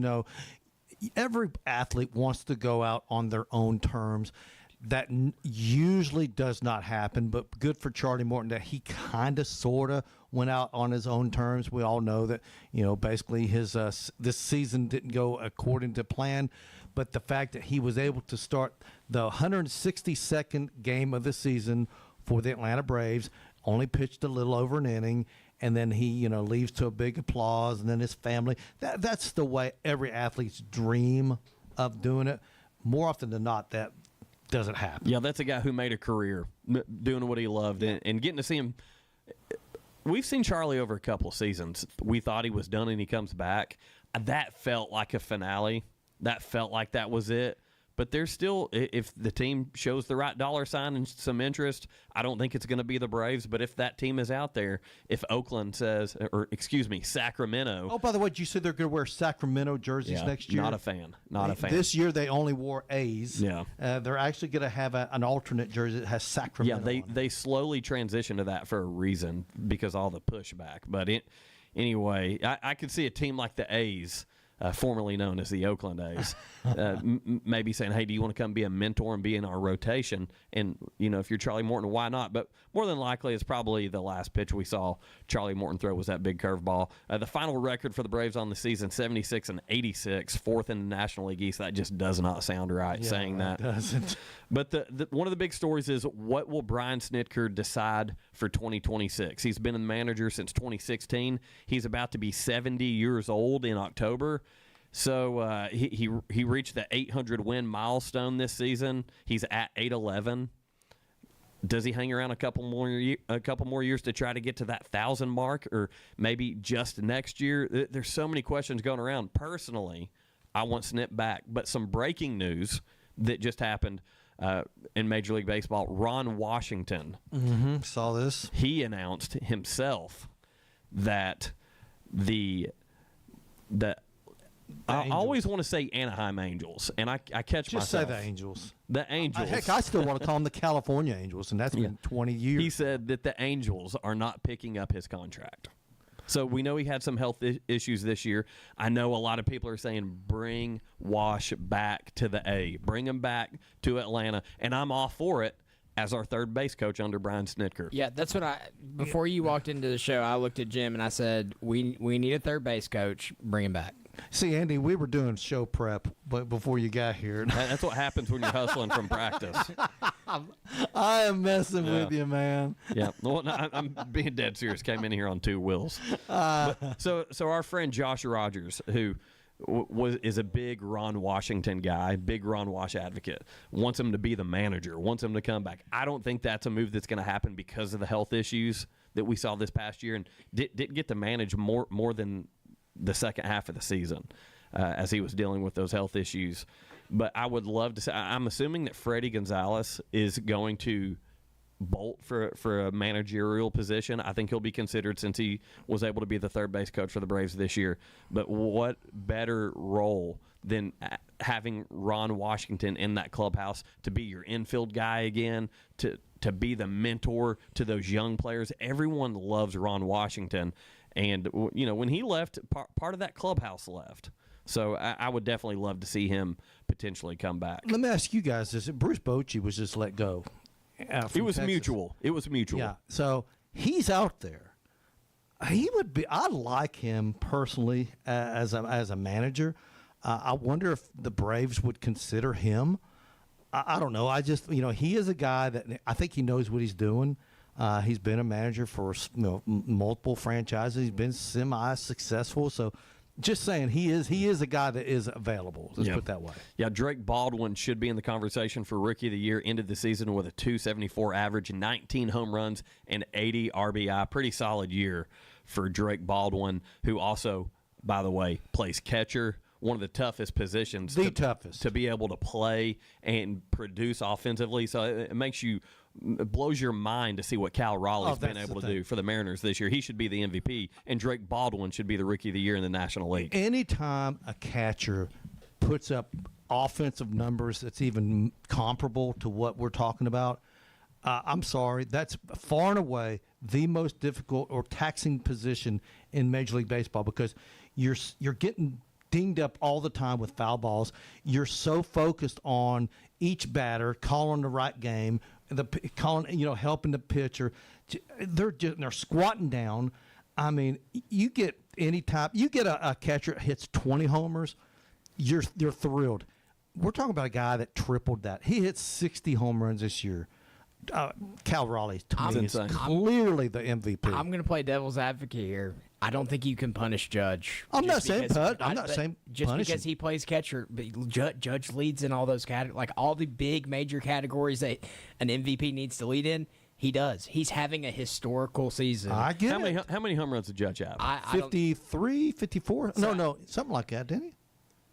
every athlete wants to go out on their own terms. That usually does not happen, but good for Charlie Morton that he kind of, sort of went out on his own terms. We all know that, basically his this season didn't go according to plan, but the fact that he was able to start the 162nd game of the season for the Atlanta Braves, only pitched a little over an inning, and then he, leaves to a big applause, and then his family. That's the way every athlete's dream of doing it. More often than not, that doesn't happen. Yeah, that's a guy who made a career doing what he loved and getting to see him. We've seen Charlie over a couple of seasons. We thought he was done and he comes back. That felt like a finale. That felt like that was it. But there's still, if the team shows the right dollar sign and some interest, I don't think it's going to be the Braves. But if that team is out there, if Oakland says, Sacramento. Oh, by the way, you said they're going to wear Sacramento jerseys next year? Not a fan. Not a fan. This year they only wore A's. Yeah. They're actually going to have an alternate jersey that has Sacramento. Yeah, they slowly transition to that for a reason because all the pushback. But anyway, I could see a team like the A's, formerly known as the Oakland A's, maybe saying, hey, do you want to come be a mentor and be in our rotation? And, if you're Charlie Morton, why not? But more than likely, it's probably the last pitch we saw Charlie Morton throw was that big curveball. The final record for the Braves on the season, 76-86, fourth in the National League East. That just does not sound right saying that. It doesn't. But one of the big stories is, what will Brian Snitker decide for 2026? He's been a manager since 2016. He's about to be 70 years old in October. So he reached the 800 win milestone this season. He's at 811. Does he hang around a couple more years to try to get to that 1,000 mark, or maybe just next year? There's so many questions going around. Personally, I want Snip back. But some breaking news that just happened in Major League Baseball: Ron Washington. Saw this. He announced himself that I always want to say Anaheim Angels, and I catch myself. Just say the Angels. The Angels. Heck, I still want to call them the California Angels, and that's been 20 years. He said that the Angels are not picking up his contract. So we know he had some health issues this year. I know a lot of people are saying bring Wash back to the A. Bring him back to Atlanta, and I'm all for it as our third base coach under Brian Snitker. Yeah, that's what before you walked into the show, I looked at Jim and I said, we need a third base coach. Bring him back. See, Andy, we were doing show prep before you got here. That's what happens when you're hustling from practice. I am messing with you, man. Yeah, well, no, I'm being dead serious. Came in here on 2 wheels. So our friend Josh Rogers, who is a big Ron Washington guy, big Ron Wash advocate, wants him to be the manager, wants him to come back. I don't think that's a move that's going to happen because of the health issues that we saw this past year, and didn't get to manage more than the second half of the season as he was dealing with those health issues. But I would love to say, I'm assuming that Freddie Gonzalez is going to bolt for a managerial position. I think he'll be considered since he was able to be the third base coach for the Braves this year. But what better role than having Ron Washington in that clubhouse to be your infield guy again, to be the mentor to those young players. Everyone loves Ron Washington. And, when he left, part of that clubhouse left. So I would definitely love to see him potentially come back. Let me ask you guys this. Bruce Bochy was just let go. It was mutual. It was mutual. Yeah. So he's out there. He would be. I like him personally as a manager. I wonder if the Braves would consider him. I don't know. I just he is a guy that I think he knows what he's doing. He's been a manager for multiple franchises. He's been semi-successful. So, just saying, he is a guy that is available. Let's put it that way. Yeah, Drake Baldwin should be in the conversation for Rookie of the Year. Ended the season with a .274 average, 19 home runs, and 80 RBI. Pretty solid year for Drake Baldwin, who also, by the way, plays catcher. One of the toughest positions. Toughest. To be able to play and produce offensively. So it blows your mind to see what Cal Raleigh's been able to do for the Mariners this year. He should be the MVP, and Drake Baldwin should be the Rookie of the Year in the National League. Anytime a catcher puts up offensive numbers that's even comparable to what we're talking about, I'm sorry, that's far and away the most difficult or taxing position in Major League Baseball because you're getting dinged up all the time with foul balls. You're so focused on each batter calling the right game, helping the pitcher. They're squatting down. I mean, you get a catcher that hits 20 homers, you're thrilled. We're talking about a guy that tripled that. He hit 60 home runs this year. Cal Raleigh to me is clearly the MVP. I'm going to play devil's advocate here. I don't think you can punish Judge. I'm not saying just punishing. because he plays catcher. But Judge leads in all those categories, like all the big major categories that an MVP needs to lead in. He does. He's having a historical season. I get How many home runs did Judge have? 53, 54? No, something like that, didn't he?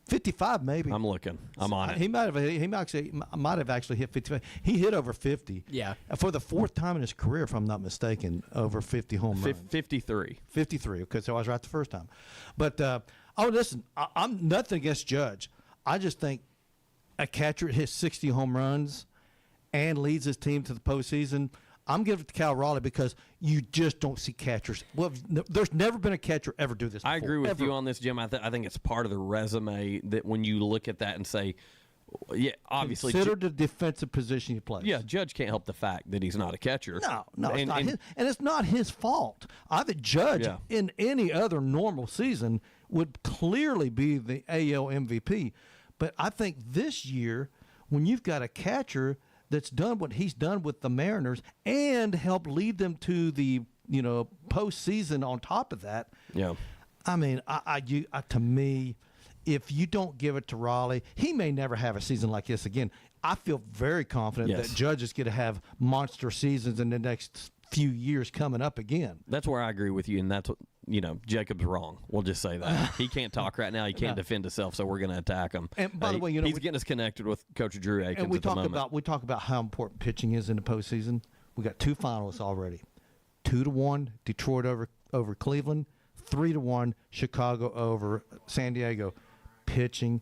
55 maybe. I'm looking. I'm on it. He might have actually hit 55. He hit over 50. Yeah. For the fourth time in his career, if I'm not mistaken, over 50 home runs. 53. 53. Okay, so I was right the first time. But listen, I'm nothing against Judge. I just think a catcher hits 60 home runs and leads his team to the postseason. I'm giving it to Cal Raleigh because you just don't see catchers. Well, there's never been a catcher ever do this before. I agree with you on this, Jim. I think it's part of the resume that when you look at that and say, yeah, obviously. Consider the defensive position he plays. Yeah, Judge can't help the fact that he's not a catcher. No, it's not his, and it's not his fault. I think Judge in any other normal season would clearly be the AL MVP. But I think this year, when you've got a catcher that's done what he's done with the Mariners and helped lead them to the postseason on top of that. Yeah, I mean, to me, if you don't give it to Raleigh, he may never have a season like this again. I feel very confident that Judge is going to have monster seasons in the next few years coming up again. That's where I agree with you, and that's what Jacob's wrong. We'll just say that he can't talk right now. He can't defend himself, so we're going to attack him. And by the way, he's getting us connected with Coach Drew Akins. And we talk about how important pitching is in the postseason. We got 2 finalists already: 2-1 Detroit over Cleveland, 3-1 Chicago over San Diego. Pitching.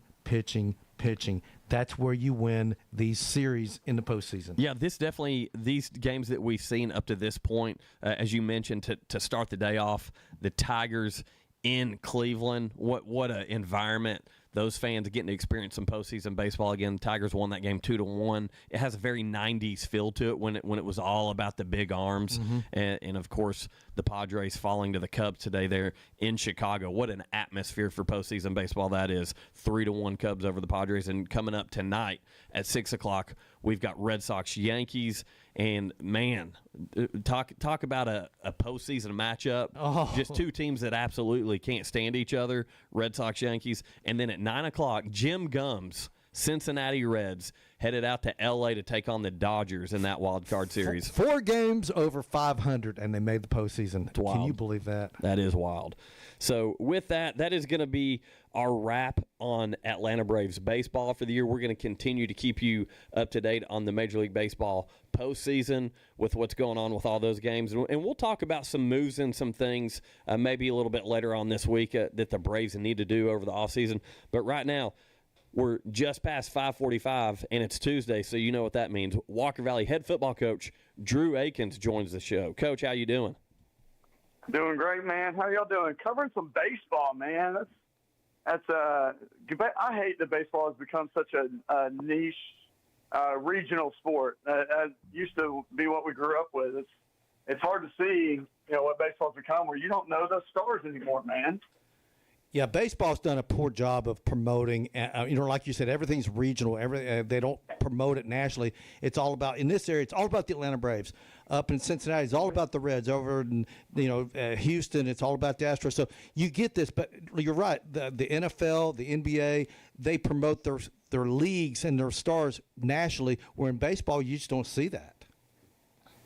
That's where you win these series in the postseason. Yeah, these games that we've seen up to this point, as you mentioned, to start the day off, the Tigers in Cleveland, what an environment. Those fans getting to experience some postseason baseball again. The Tigers won that game 2-1. It has a very 90s feel to it when it was all about the big arms. Mm-hmm. And of course, the Padres falling to the Cubs today there in Chicago. What an atmosphere for postseason baseball that is. 3-1 Cubs over the Padres. And coming up tonight at 6 o'clock, we've got Red Sox Yankees. And, man, talk about a postseason matchup. Oh. Just two teams that absolutely can't stand each other, Red Sox Yankees. And then at 9 o'clock, Jim Gums, Cincinnati Reds, headed out to L.A. to take on the Dodgers in that wild card series. 4 games over 500, and they made the postseason. It's wild. Can you believe that? That is wild. So with that is going to be our wrap on Atlanta Braves baseball for the year. We're going to continue to keep you up to date on the Major League Baseball postseason with what's going on with all those games. And we'll talk about some moves and some things maybe a little bit later on this week that the Braves need to do over the offseason. But right now, we're just past 5:45, and it's Tuesday, so you know what that means. Walker Valley head football coach Drew Akins joins the show. Coach, how you doing? Doing great, man. How y'all doing? Covering some baseball, man. That's I hate that baseball has become such a niche regional sport. That used to be what we grew up with. It's hard to see, what baseball's become, where you don't know those stars anymore, man. Yeah, baseball's done a poor job of promoting. Like you said, everything's regional. They don't promote it nationally. It's all about, in this area, it's all about the Atlanta Braves. Up in Cincinnati, it's all about the Reds. Over in Houston, it's all about the Astros. So you get this, but you're right. The NFL, the NBA, they promote their leagues and their stars nationally. Where in baseball, you just don't see that.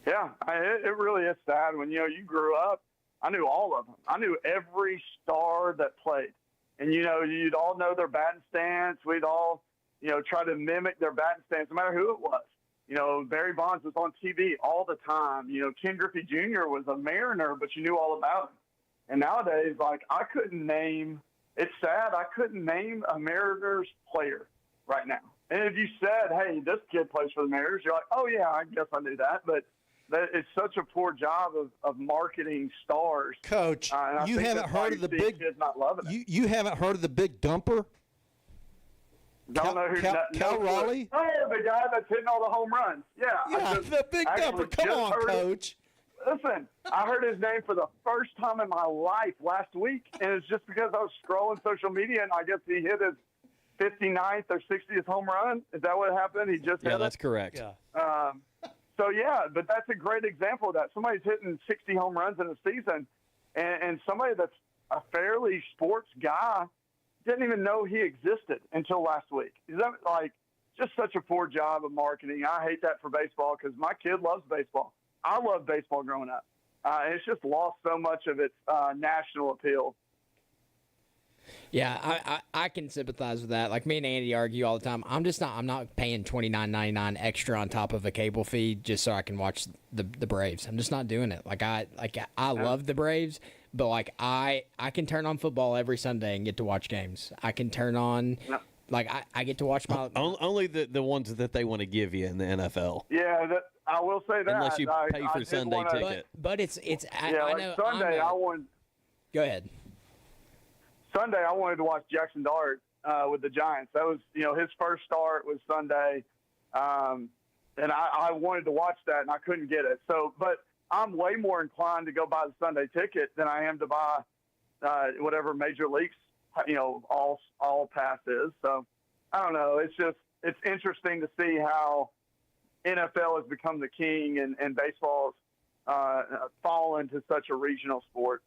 Yeah, it really is sad. When you grew up, I knew all of them. I knew every star that played. And, you'd all know their batting stance. We'd all, try to mimic their batting stance, no matter who it was. Barry Bonds was on TV all the time. Ken Griffey Jr. was a Mariner, but you knew all about him. And nowadays, I couldn't name – it's sad. I couldn't name a Mariners player right now. And if you said, hey, this kid plays for the Mariners, you're like, oh, yeah, I guess I knew that. But it's such a poor job of marketing stars. Coach, you haven't heard of the big kids not loving it. You haven't heard of the big dumper? Don't know who Cal Raleigh? Oh, the guy that's hitting all the home runs. Yeah, the big dumper. Come on, Coach. Listen, I heard his name for the first time in my life last week, and it's just because I was scrolling social media, and I guess he hit his 59th or 60th home run. Is that what happened? He just hit it? That's correct. Yeah. So, yeah, but that's a great example of that. Somebody's hitting 60 home runs in a season, and somebody that's a fairly sports guy didn't even know he existed until last week. Is that just such a poor job of marketing? I hate that for baseball because my kid loves baseball. I loved baseball growing up. And it's just lost so much of its national appeal. Yeah, I can sympathize with that. Like me and Andy argue all the time. I'm not paying $29.99 extra on top of a cable feed just so I can watch the Braves. I'm just not doing it. I love the Braves, but I can turn on football every Sunday and get to watch games. I can turn on I get to watch my only the ones that they want to give you in the NFL. Yeah, I will say that unless you pay for Sunday ticket. But it's I know Sunday I wanted. Go ahead. Sunday, I wanted to watch Jackson Dart with the Giants. That was, his first start was Sunday, and I wanted to watch that, and I couldn't get it. So, but I'm way more inclined to go buy the Sunday ticket than I am to buy whatever Major League's, all pass is. So, I don't know. It's interesting to see how NFL has become the king and baseball's fallen to such a regional sport.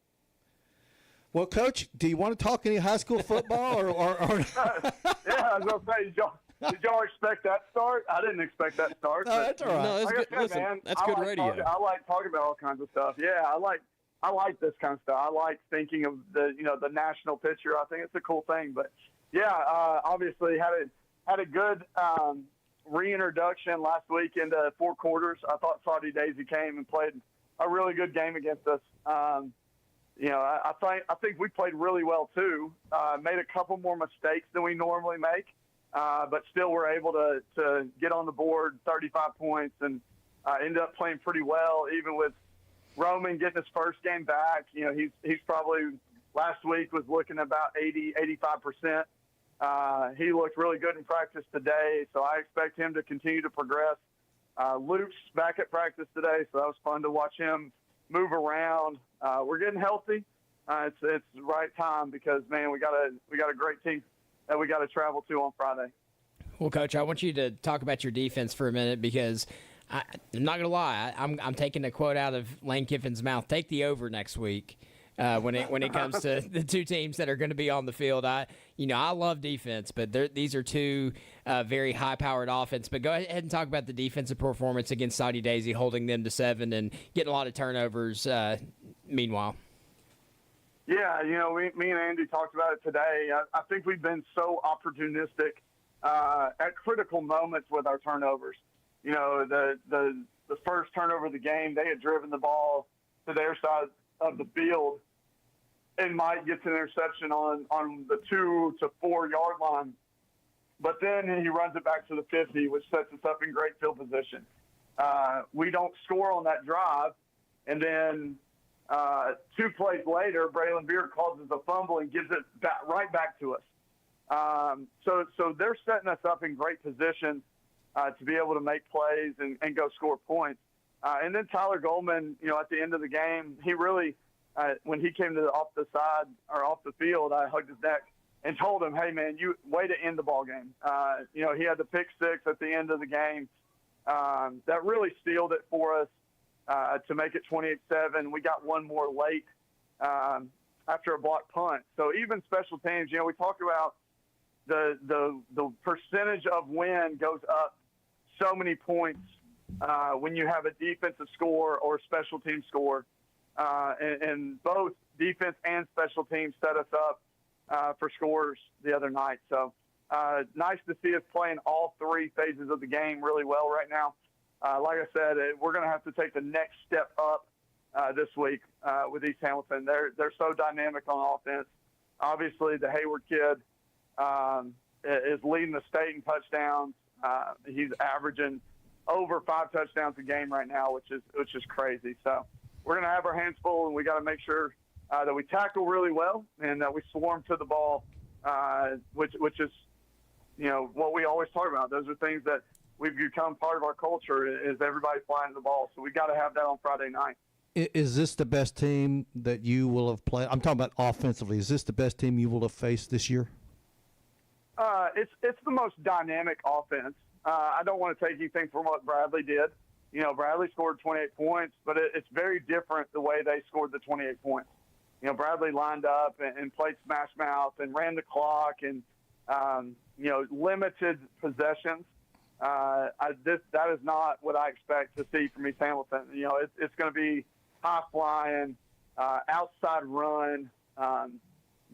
Well, Coach, do you want to talk any high school football or? Yeah, I was gonna say, did y'all expect that start? I didn't expect that start. No, that's all right. No, that's good. Listen, man, that's good radio. I like talking about all kinds of stuff. Yeah, I like this kind of stuff. I like thinking of the national picture. I think it's a cool thing. But yeah, obviously had a good reintroduction last week into 4 quarters. I thought Saudi Daisy came and played a really good game against us. I think we played really well too. Made a couple more mistakes than we normally make, but still were able to get on the board 35 points and ended up playing pretty well. Even with Roman getting his first game back, he's probably last week was looking about 85%. He looked really good in practice today, so I expect him to continue to progress. Luke's back at practice today, so that was fun to watch him move around. We're getting healthy. It's the right time because, man, we got a great team that we got to travel to on Friday. Well, Coach, I want you to talk about your defense for a minute because I'm not gonna lie. I'm taking a quote out of Lane Kiffin's mouth. Take the over next week. When it comes to the two teams that are going to be on the field. I love defense, but these are two very high-powered offense. But go ahead and talk about the defensive performance against Saudi Daisy, holding them to 7 and getting a lot of turnovers meanwhile. Yeah, me and Andy talked about it today. I think we've been so opportunistic at critical moments with our turnovers. The first turnover of the game, they had driven the ball to their side of the field, and Mike gets an interception on the 2 to 4 yard line. But then he runs it back to the 50, which sets us up in great field position. We don't score on that drive, and then 2 plays later, Braylon Beard causes a fumble and gives it right back to us. So they're setting us up in great position to be able to make plays and go score points. And then Tyler Goldman, at the end of the game, he really, when he came off the side or off the field, I hugged his neck and told him, hey, man, way to end the ball game. He had the pick six at the end of the game. That really sealed it for us to make it 28-7. We got one more late after a blocked punt. So even special teams, we talk about the percentage of win goes up so many points when you have a defensive score or a special team score. And both defense and special teams set us up for scores the other night. So nice to see us playing all 3 phases of the game really well right now. Like I said, we're going to have to take the next step up this week with East Hamilton. They're so dynamic on offense. Obviously, the Hayward kid is leading the state in touchdowns. He's averaging over 5 touchdowns a game right now, which is crazy. So we're going to have our hands full, and we got to make sure that we tackle really well and that we swarm to the ball, which is, what we always talk about. Those are things that we've become part of our culture is everybody flying the ball. So we got to have that on Friday night. Is this the best team that you will have played? I'm talking about offensively. Is this the best team you will have faced this year? It's the most dynamic offense. I don't want to take anything from what Bradley did. Bradley scored 28 points, but it's very different the way they scored the 28 points. Bradley lined up and played smash mouth and ran the clock and, limited possessions. That is not what I expect to see from East Hamilton. It's going to be high flying, outside run,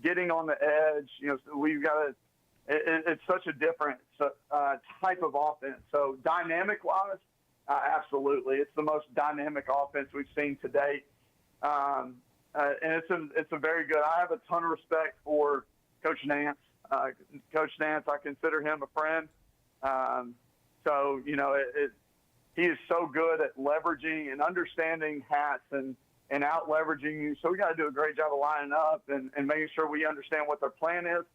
getting on the edge. We've got to. It's such a different type of offense. So dynamic-wise, absolutely, it's the most dynamic offense we've seen to date, and it's a very good. I have a ton of respect for Coach Nance. Coach Nance, I consider him a friend. So he is so good at leveraging and understanding hats and out leveraging you. So we got to do a great job of lining up and making sure we understand what their plan is.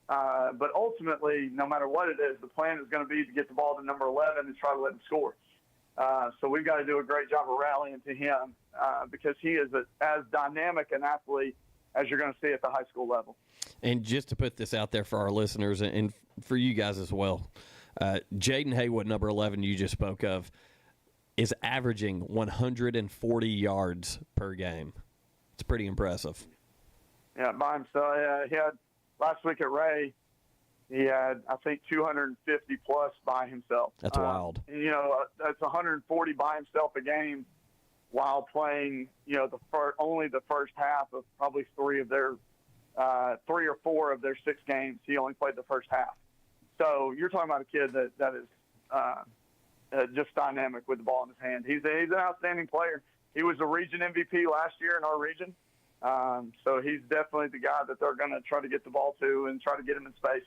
But ultimately, no matter what it is, the plan is going to be to get the ball to number 11 and try to let him score. So we've got to do a great job of rallying to him because he is as dynamic an athlete as you're going to see at the high school level. And just to put this out there for our listeners and for you guys as well, Jaden Haywood, number 11 you just spoke of, is averaging 140 yards per game. It's pretty impressive. Yeah, by himself. He had last week at Ray, he had, I think, 250 plus by himself. That's wild. That's 140 by himself a game while playing, only the first half of probably 3 or 4 of their 6 games. He only played the first half. So you're talking about a kid that is just dynamic with the ball in his hand. He's an outstanding player. He was a region MVP last year in our region. So he's definitely the guy that they're going to try to get the ball to and try to get him in space.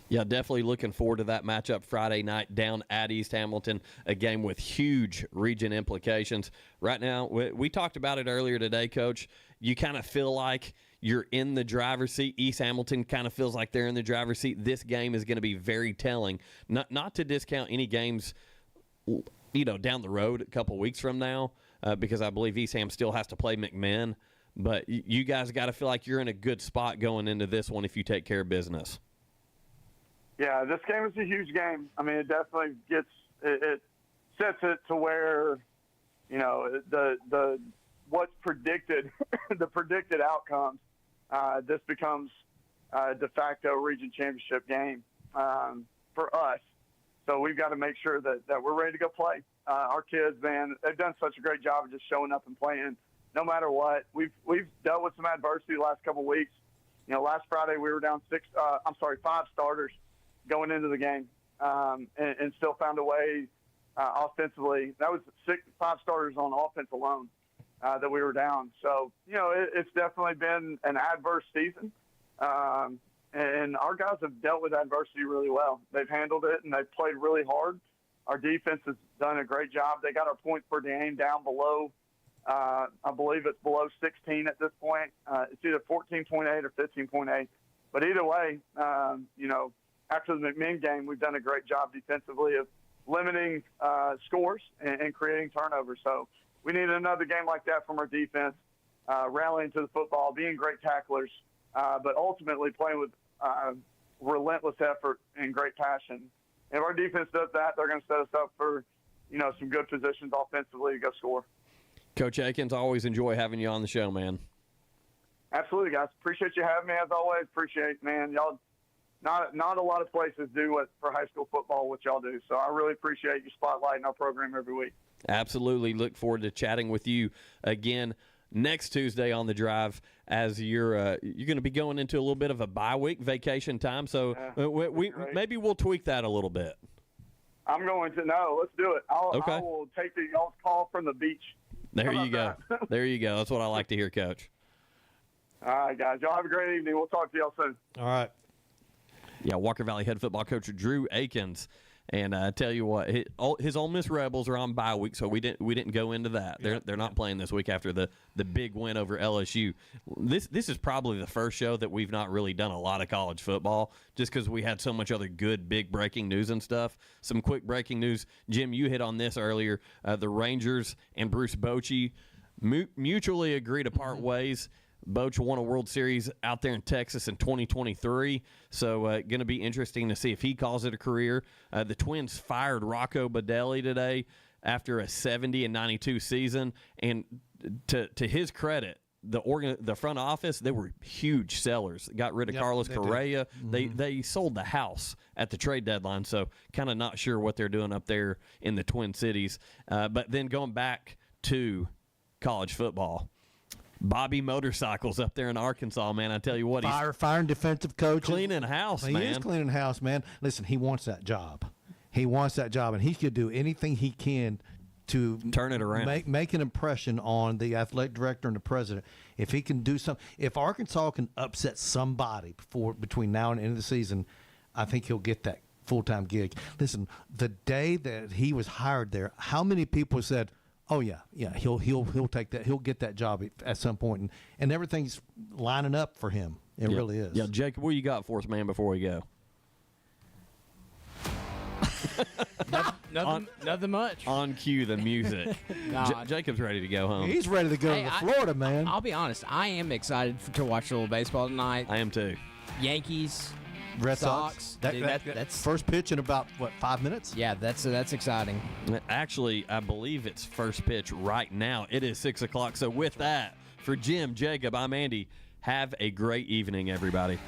Yeah, definitely looking forward to that matchup Friday night down at East Hamilton, a game with huge region implications. Right now, we talked about it earlier today, Coach. You kind of feel like you're in the driver's seat. East Hamilton kind of feels like they're in the driver's seat. This game is going to be very telling. Not to discount any games, down the road a couple weeks from now, because I believe East Ham still has to play McMinn. But you guys got to feel like you're in a good spot going into this one if you take care of business. Yeah, this game is a huge game. I mean, it definitely it sets it to where, the what's predicted, the predicted outcomes. This becomes a de facto region championship game for us. So we've got to make sure that we're ready to go play. Our kids, man, they've done such a great job of just showing up and playing. No matter what, we've dealt with some adversity the last couple of weeks. Last Friday we were down 5 starters going into the game, and still found a way offensively. That was 5 starters on offense alone that we were down. So it's definitely been an adverse season, and our guys have dealt with adversity really well. They've handled it and they've played really hard. Our defense has done a great job. They got our points per game down below I believe it's below 16 at this point. It's either 14.8 or 15.8. But either way, after the McMinn game, we've done a great job defensively of limiting scores and creating turnovers. So we need another game like that from our defense, rallying to the football, being great tacklers, but ultimately playing with relentless effort and great passion. And if our defense does that, they're going to set us up for, some good positions offensively to go score. Coach Akins, always enjoy having you on the show, man. Absolutely, guys. Appreciate you having me as always. Appreciate, man. Y'all, not a lot of places do what for high school football what y'all do. So I really appreciate you spotlighting our program every week. Absolutely. Look forward to chatting with you again next Tuesday on The Drive as you're going to be going into a little bit of a bye week, vacation time. So maybe we'll tweak that a little bit. I'm going to. No, let's do it. Okay. I will take y'all's call from the beach. There you go. There you go. That's what I like to hear, Coach. All right, guys. Y'all have a great evening. We'll talk to y'all soon. All right. Yeah, Walker Valley head football coach Drew Akins. And I tell you what, his Ole Miss Rebels are on bye week, so we didn't go into that. They're not playing this week after the big win over LSU. This is probably the first show that we've not really done a lot of college football, just because we had so much other good big breaking news and stuff. Some quick breaking news, Jim, you hit on this earlier. The Rangers and Bruce Bochy mutually agreed to part ways. Boch won a World Series out there in Texas in 2023, so going to be interesting to see if he calls it a career. The Twins fired Rocco Baldelli today after a 70-92 season, and to his credit, the front office, they were huge sellers. Got rid of Carlos Correa. They sold the house at the trade deadline, so kind of not sure what they're doing up there in the Twin Cities. But then going back to college football, Bobby Motorcycles up there in Arkansas, man. I tell you what, he's firing defensive coach, cleaning house, man. He is cleaning house, man. Listen, he wants that job. He wants that job, and he could do anything he can to turn it around, make an impression on the athletic director and the president. If he can do something, if Arkansas can upset somebody between now and the end of the season, I think he'll get that full-time gig. Listen, the day that he was hired there, how many people said, "Oh yeah, he'll take that. He'll get that job at some point," and everything's lining up for him. It really is. Yeah, Jacob, what you got for us, man? Before we go, nothing much. On cue, the music. Jacob's ready to go home. He's ready to go to Florida, man. I'll be honest. I am excited to watch a little baseball tonight. I am too. Yankees. Red Sox. That's first pitch in about 5 minutes. Yeah, that's exciting. Actually, I believe it's first pitch right now. It is 6 o'clock. So with that, for Jim, Jacob, I'm Andy. Have a great evening, everybody.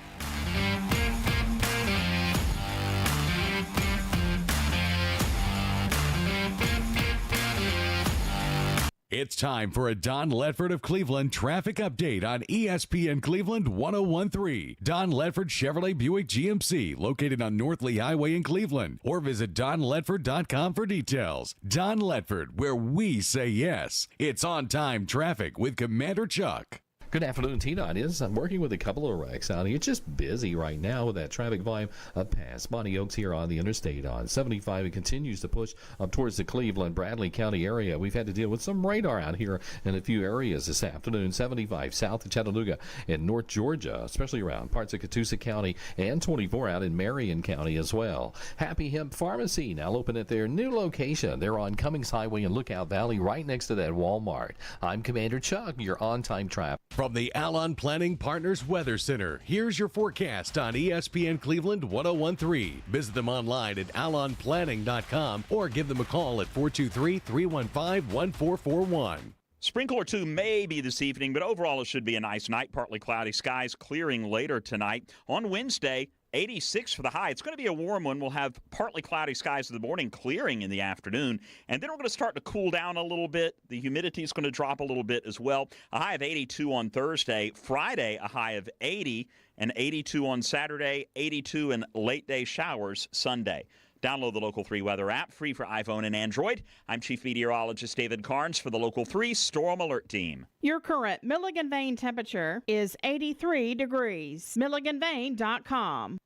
It's time for a Don Ledford of Cleveland traffic update on ESPN Cleveland 101.3. Don Ledford Chevrolet Buick GMC, located on North Lee Highway in Cleveland. Or visit donledford.com for details. Don Ledford, where we say yes. It's on-time traffic with Commander Chuck. Good afternoon, T-Dot is. I'm working with a couple of wrecks out here. It's just busy right now with that traffic volume up past Bonnie Oaks here on the interstate on 75. It continues to push up towards the Cleveland, Bradley County area. We've had to deal with some radar out here in a few areas this afternoon. 75 south of Chattanooga in North Georgia, especially around parts of Catoosa County, and 24 out in Marion County as well. Happy Hemp Pharmacy now open at their new location. They're on Cummings Highway in Lookout Valley right next to that Walmart. I'm Commander Chuck, your on-time traffic. From the Alon Planning Partners Weather Center, here's your forecast on ESPN Cleveland 101.3. Visit them online at alonplanning.com or give them a call at 423-315-1441. Sprinkle or two may be this evening, but overall it should be a nice night. Partly cloudy skies clearing later tonight. On Wednesday, 86 for the high. It's going to be a warm one. We'll have partly cloudy skies in the morning, clearing in the afternoon. And then we're going to start to cool down a little bit. The humidity is going to drop a little bit as well. A high of 82 on Thursday. Friday, a high of 80 and 82 on Saturday, 82 and late day showers Sunday. Download the Local 3 weather app, free for iPhone and Android. I'm Chief Meteorologist David Carnes for the Local 3 Storm Alert Team. Your current Milligan Vane temperature is 83 degrees. MilliganVane.com.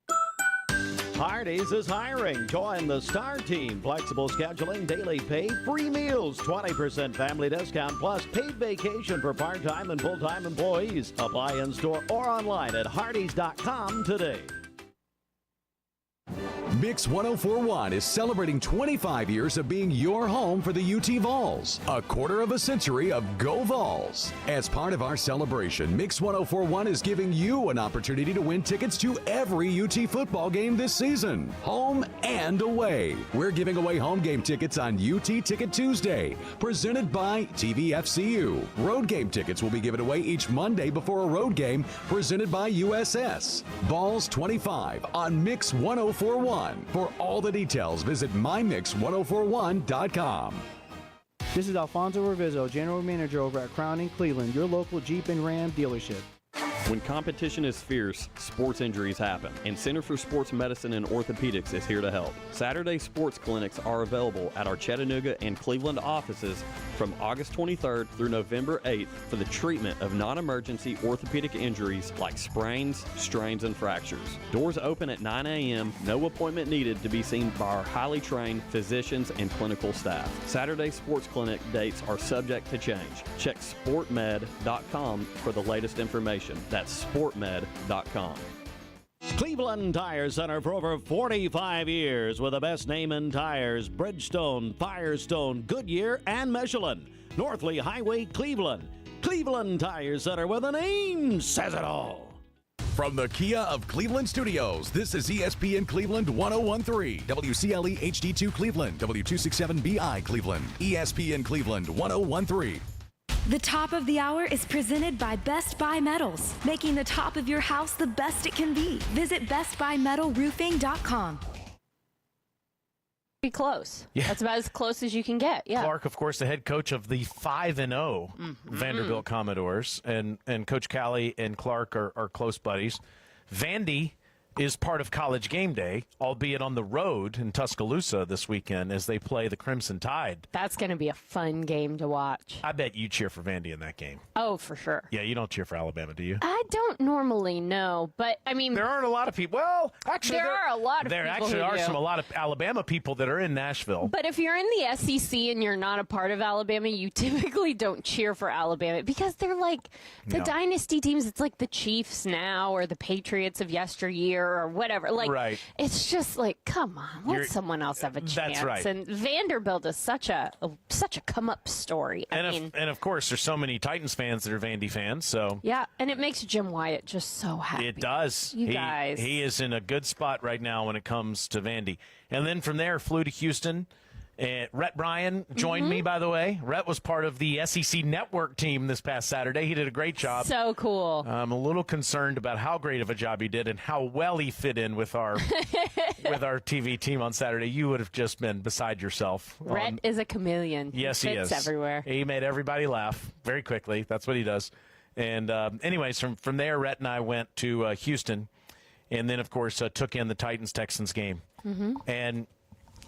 Hardees is hiring. Join the Star Team. Flexible scheduling, daily pay, free meals, 20% family discount, plus paid vacation for part-time and full-time employees. Apply in-store or online at hardees.com today. Mix 1041 is celebrating 25 years of being your home for the UT Vols. A quarter of a century of Go Vols. As part of our celebration, Mix 1041 is giving you an opportunity to win tickets to every UT football game this season, home and away. We're giving away home game tickets on UT Ticket Tuesday, presented by TVFCU. Road game tickets will be given away each Monday before a road game, presented by USS. Vols 25 on Mix 1041. For all the details, visit mymix1041.com. This is Alfonso Revizzo, General Manager over at Crown in Cleveland, your local Jeep and Ram dealership. When competition is fierce, sports injuries happen, and Center for Sports Medicine and Orthopedics is here to help. Saturday sports clinics are available at our Chattanooga and Cleveland offices from August 23rd through November 8th for the treatment of non-emergency orthopedic injuries like sprains, strains, and fractures. Doors open at 9 a.m., no appointment needed to be seen by our highly trained physicians and clinical staff. Saturday sports clinic dates are subject to change. Check sportmed.com for the latest information. That's sportmed.com. Cleveland Tire Center for over 45 years with the best name in tires: Bridgestone, Firestone, Goodyear, and Michelin. Northley Highway, Cleveland. Cleveland Tire Center, with a name says it all. From the Kia of Cleveland Studios, this is ESPN Cleveland 1013, WCLE HD2 Cleveland, W267BI Cleveland, ESPN Cleveland 1013. The top of the hour is presented by Best Buy Metals, making the top of your house the best it can be. Visit bestbuymetalroofing.com. Pretty close. Yeah. That's about as close as you can get. Yeah. Clark, of course, the head coach of the 5-0 Vanderbilt Commodores, and Coach Callie and Clark are close buddies. Vandy is part of College Game Day, albeit on the road in Tuscaloosa this weekend as they play the Crimson Tide. That's going to be a fun game to watch. I bet you cheer for Vandy in that game. Oh, for sure. Yeah, you don't cheer for Alabama, do you? I don't normally know, but I mean, there aren't a lot of people. Well, actually, there are a lot of there people actually who are do. a lot of Alabama people that are in Nashville. But if you're in the SEC and you're not a part of Alabama, you typically don't cheer for Alabama because they're like the dynasty teams. It's like the Chiefs now or the Patriots of yesteryear or whatever. Like, right. It's just like, come on, let someone else have a chance. That's right. And Vanderbilt is such a come up story. And of course, there's so many Titans fans that are Vandy fans. So yeah, and it makes Jim Wyatt just so happy. It does. You guys. He is in a good spot right now when it comes to Vandy. And then from there, flew to Houston. Rhett Bryan joined me, by the way. Rhett was part of the SEC Network team this past Saturday. He did a great job. So cool. I'm a little concerned about how great of a job he did and how well he fit in with our TV team on Saturday. You would have just been beside yourself. Rhett is a chameleon. Yes, he is. fits everywhere. He made everybody laugh very quickly. That's what he does. And anyways, from there, Rhett and I went to Houston, and then, of course, took in the Titans-Texans game. And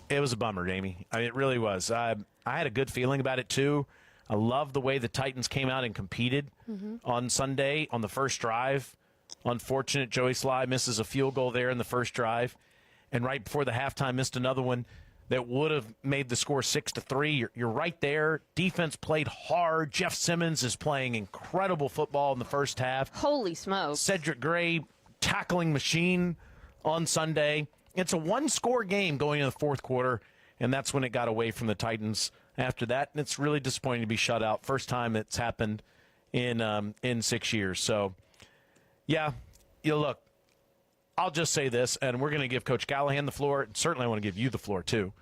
it was a bummer, Jamie. I mean, it really was. I had a good feeling about it, too. I love the way the Titans came out and competed on Sunday on the first drive. Unfortunate, Joey Sly misses a field goal there in the first drive. And right before the halftime, missed another one that would have made the score 6-3. You're right there. Defense played hard. Jeff Simmons is playing incredible football in the first half. Holy smokes. Cedric Gray, tackling machine on Sunday. It's a one-score game going into the fourth quarter, and that's when it got away from the Titans after that. And it's really disappointing to be shut out. First time it's happened in 6 years. So, yeah, look, I'll just say this, and we're going to give Coach Callahan the floor. And certainly I want to give you the floor, too.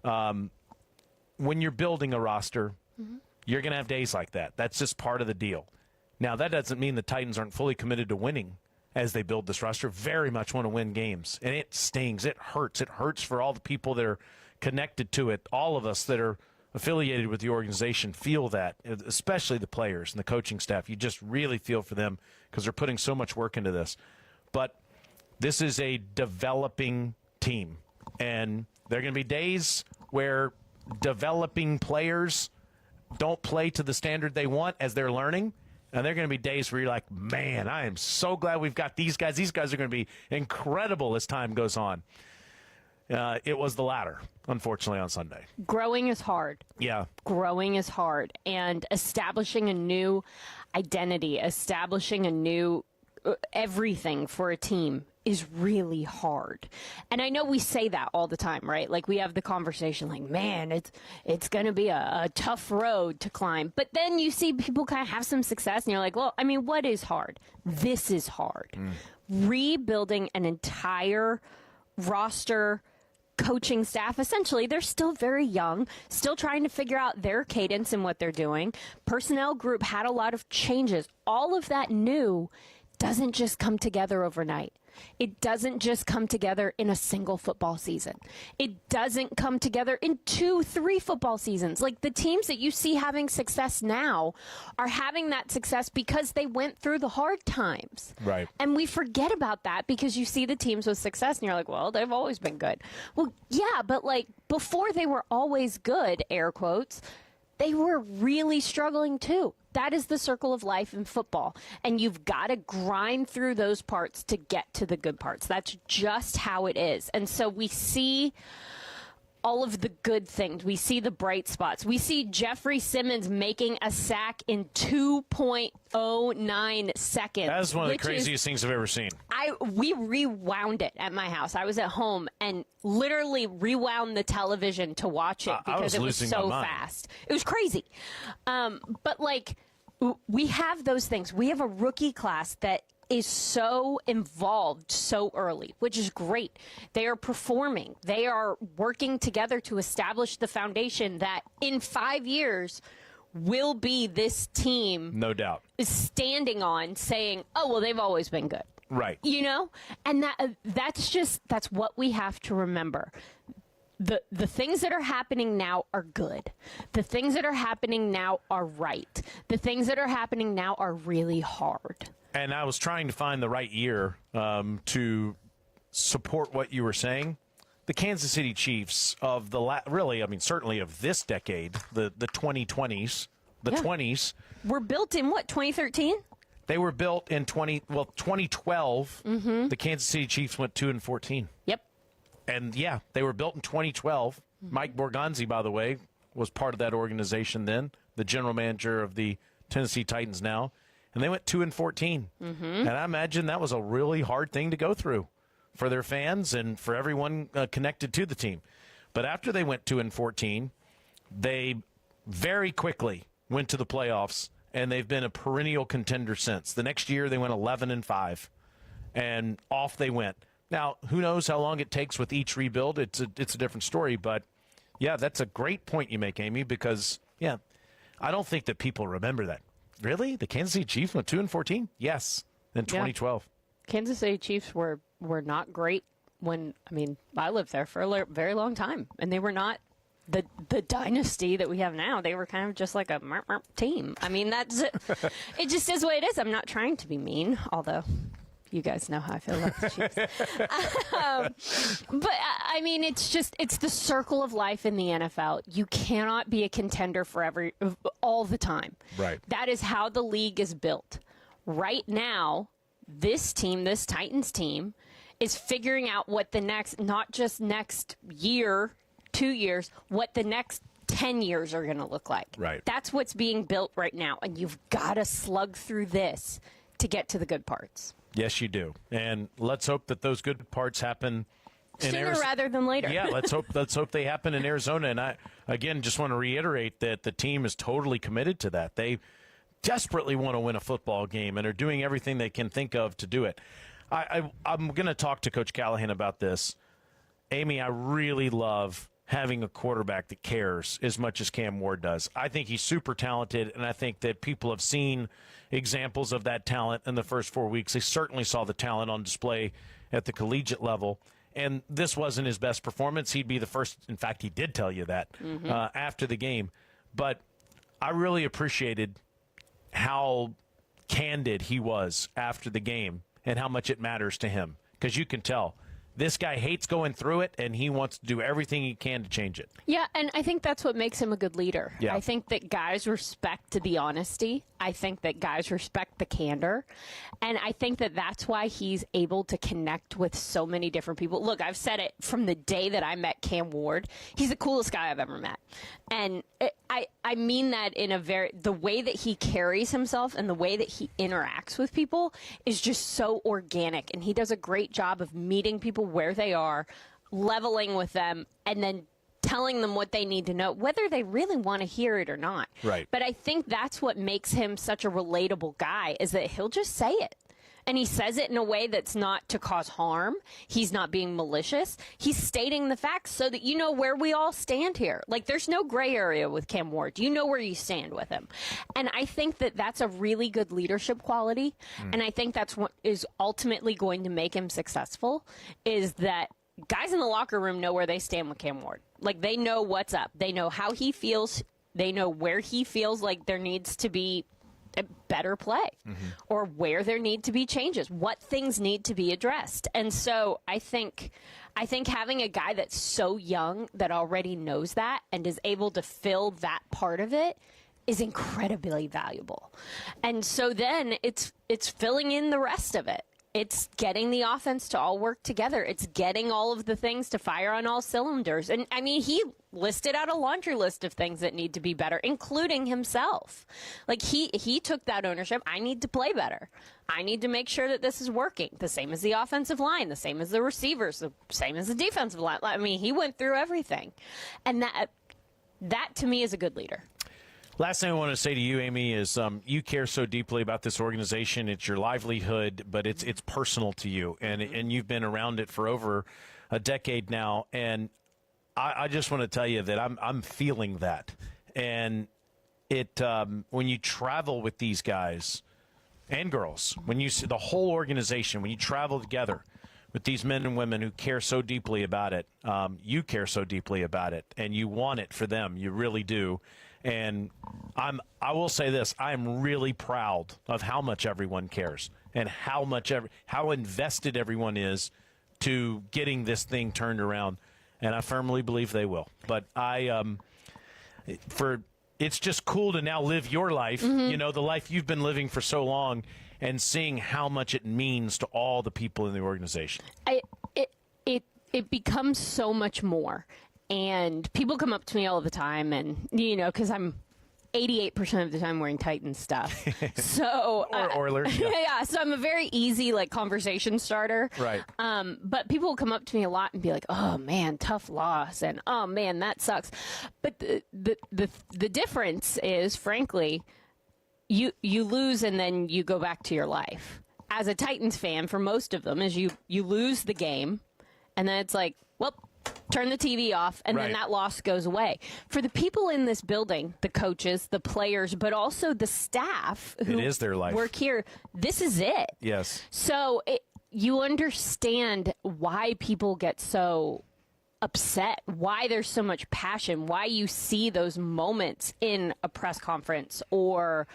When you're building a roster, you're going to have days like that. That's just part of the deal. Now, that doesn't mean the Titans aren't fully committed to winning as they build this roster. Very much want to win games, and it stings. It hurts. It hurts for all the people that are connected to it. All of us that are affiliated with the organization feel that, especially the players and the coaching staff. You just really feel for them because they're putting so much work into this. But this is a developing team, and there are going to be days where developing players don't play to the standard they want as they're learning. And there are going to be days where you're like, man, I am so glad we've got these guys. These guys are going to be incredible as time goes on. It was the latter, unfortunately, on Sunday. Growing is hard. Yeah. Growing is hard. And establishing a new identity, establishing a new everything for a team is really hard. And I know we say that all the time, right? Like we have the conversation like, man, it's going to be a tough road to climb. But then you see people kind of have some success and you're like, well, I mean, what is hard? This is hard. Rebuilding an entire roster, coaching staff, essentially, they're still very young, still trying to figure out their cadence and what they're doing. Personnel group had a lot of changes. All of that new doesn't just come together overnight. It doesn't just come together in a single football season. It doesn't come together in 2-3 football seasons. Like the teams that you see having success now are having that success because they went through the hard times. Right. And we forget about that because you see the teams with success and you're like, well, they've always been good. Well, yeah, but like before they were always good, air quotes, they were really struggling too. That is the circle of life in football. And you've got to grind through those parts to get to the good parts. That's just how it is. And so we see all of the good things. We see the bright spots. We see Jeffrey Simmons making a sack in 2.09 seconds. That is one of the craziest things I've ever seen. We rewound it at my house. I was at home and literally rewound the television to watch it because it was so fast. It was crazy. But like, we have those things. We have a rookie class that is so involved so early, which is great. They are performing. They are working together to establish the foundation that in 5 years will be this team. No doubt. Is standing on saying, oh, well, they've always been good. Right. You know? And that's what we have to remember. The things that are happening now are good. The things that are happening now are right. The things that are happening now are really hard. And I was trying to find the right year to support what you were saying. The Kansas City Chiefs of certainly of this decade, the 2020s, the 20s. Were built in what, 2013? They were built in 2012. Mm-hmm. The Kansas City Chiefs went 2-14. Yep. And yeah, they were built in 2012. Mm-hmm. Mike Borgonzi, by the way, was part of that organization then, the general manager of the Tennessee Titans now. And they went 2-14. Mm-hmm. And I imagine that was a really hard thing to go through for their fans and for everyone connected to the team. But after they went 2-14, they very quickly went to the playoffs, and they've been a perennial contender since. The next year, they went 11-5, and off they went. Now, who knows how long it takes with each rebuild? It's a different story, but yeah, that's a great point you make, Amy, because yeah, I don't think that people remember that. Really? The Kansas City Chiefs went 2-14? Yes, in 2012. Kansas City Chiefs were not great when, I lived there for a very long time, and they were not the dynasty that we have now. They were kind of just like a team. That's it. It just is what it is. I'm not trying to be mean, although you guys know how I feel about the Chiefs. But it's the circle of life in the NFL. You cannot be a contender all the time. Right. That is how the league is built. Right now, this Titans team, is figuring out what the next, not just next year, 2 years, what the next 10 years are going to look like. Right. That's what's being built right now, and you've got to slug through this to get to the good parts. Yes, you do. And let's hope that those good parts happen sooner rather than later. Yeah, let's hope they happen in Arizona. And I, again, just want to reiterate that the team is totally committed to that. They desperately want to win a football game and are doing everything they can think of to do it. I'm going to talk to Coach Callahan about this. Amy, I really love having a quarterback that cares as much as Cam Ward does. I think he's super talented, and I think that people have seen examples of that talent in the first 4 weeks. They certainly saw the talent on display at the collegiate level, and this wasn't his best performance. He'd be the first. In fact, he did tell you that after the game. But I really appreciated how candid he was after the game and how much it matters to him, because you can tell. This guy hates going through it, and he wants to do everything he can to change it. Yeah, and I think that's what makes him a good leader. Yeah. I think that guys respect the honesty. I think that guys respect the candor. And I think that that's why he's able to connect with so many different people. Look, I've said it from the day that I met Cam Ward. He's the coolest guy I've ever met. And I mean that in the way that he carries himself and the way that he interacts with people is just so organic. And he does a great job of meeting people where they are, leveling with them, and then telling them what they need to know, whether they really want to hear it or not. Right. But I think that's what makes him such a relatable guy, is that he'll just say it. And he says it in a way that's not to cause harm. He's not being malicious. He's stating the facts so that you know where we all stand here. Like, there's no gray area with Cam Ward. You know where you stand with him. And I think that that's a really good leadership quality. And I think that's what is ultimately going to make him successful, is that guys in the locker room know where they stand with Cam Ward. Like, they know what's up. They know how he feels. They know where he feels like there needs to be a better play or where there need to be changes, what things need to be addressed. And so I think having a guy that's so young that already knows that and is able to fill that part of it is incredibly valuable. And so then it's filling in the rest of it. It's getting the offense to all work together. It's getting all of the things to fire on all cylinders. And, I mean, he listed out a laundry list of things that need to be better, including himself. Like, he took that ownership. I need to play better. I need to make sure that this is working. The same as the offensive line, the same as the receivers, the same as the defensive line. I mean, he went through everything. And that to me, is a good leader. Last thing I want to say to you, Amy, is you care so deeply about this organization. It's your livelihood, but it's personal to you, and you've been around it for over a decade now. And I just want to tell you that I'm feeling that. And it when you travel with these guys and girls, when you see the whole organization, when you travel together with these men and women who care so deeply about it, you care so deeply about it, and you want it for them. You really do. And I will say this: I am really proud of how much everyone cares and how invested everyone is to getting this thing turned around. And I firmly believe they will. But it's just cool to now live your life, you know, the life you've been living for so long, and seeing how much it means to all the people in the organization. It becomes so much more. And people come up to me all the time, and, you know, because I'm 88% of the time wearing Titans stuff. So or Oilers. Yeah, so I'm a very easy, like, conversation starter. Right. But people will come up to me a lot and be like, "Oh man, tough loss," and "Oh man, that sucks." But the difference is, frankly, you lose and then you go back to your life. As a Titans fan, for most of them, is you lose the game, and then it's like, well, turn the TV off, and then that loss goes away. For the people in this building, the coaches, the players, but also the staff who it is their life. Work here, this is it. Yes. So you understand why people get so upset, why there's so much passion, why you see those moments in a press conference or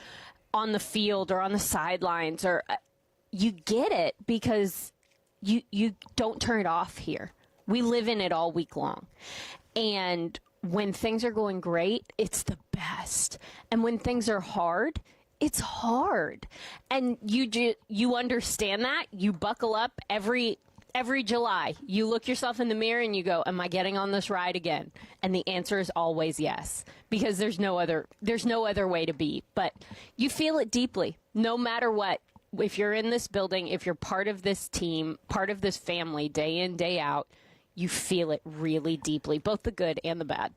on the field or on the sidelines, or you get it because you don't turn it off here. We live in it all week long. And when things are going great, it's the best. And when things are hard, it's hard. And you understand that. You buckle up every July. You look yourself in the mirror and you go, am I getting on this ride again? And the answer is always yes, because there's no other way to be. But you feel it deeply, no matter what. If you're in this building, if you're part of this team, part of this family, day in, day out, you feel it really deeply, both the good and the bad.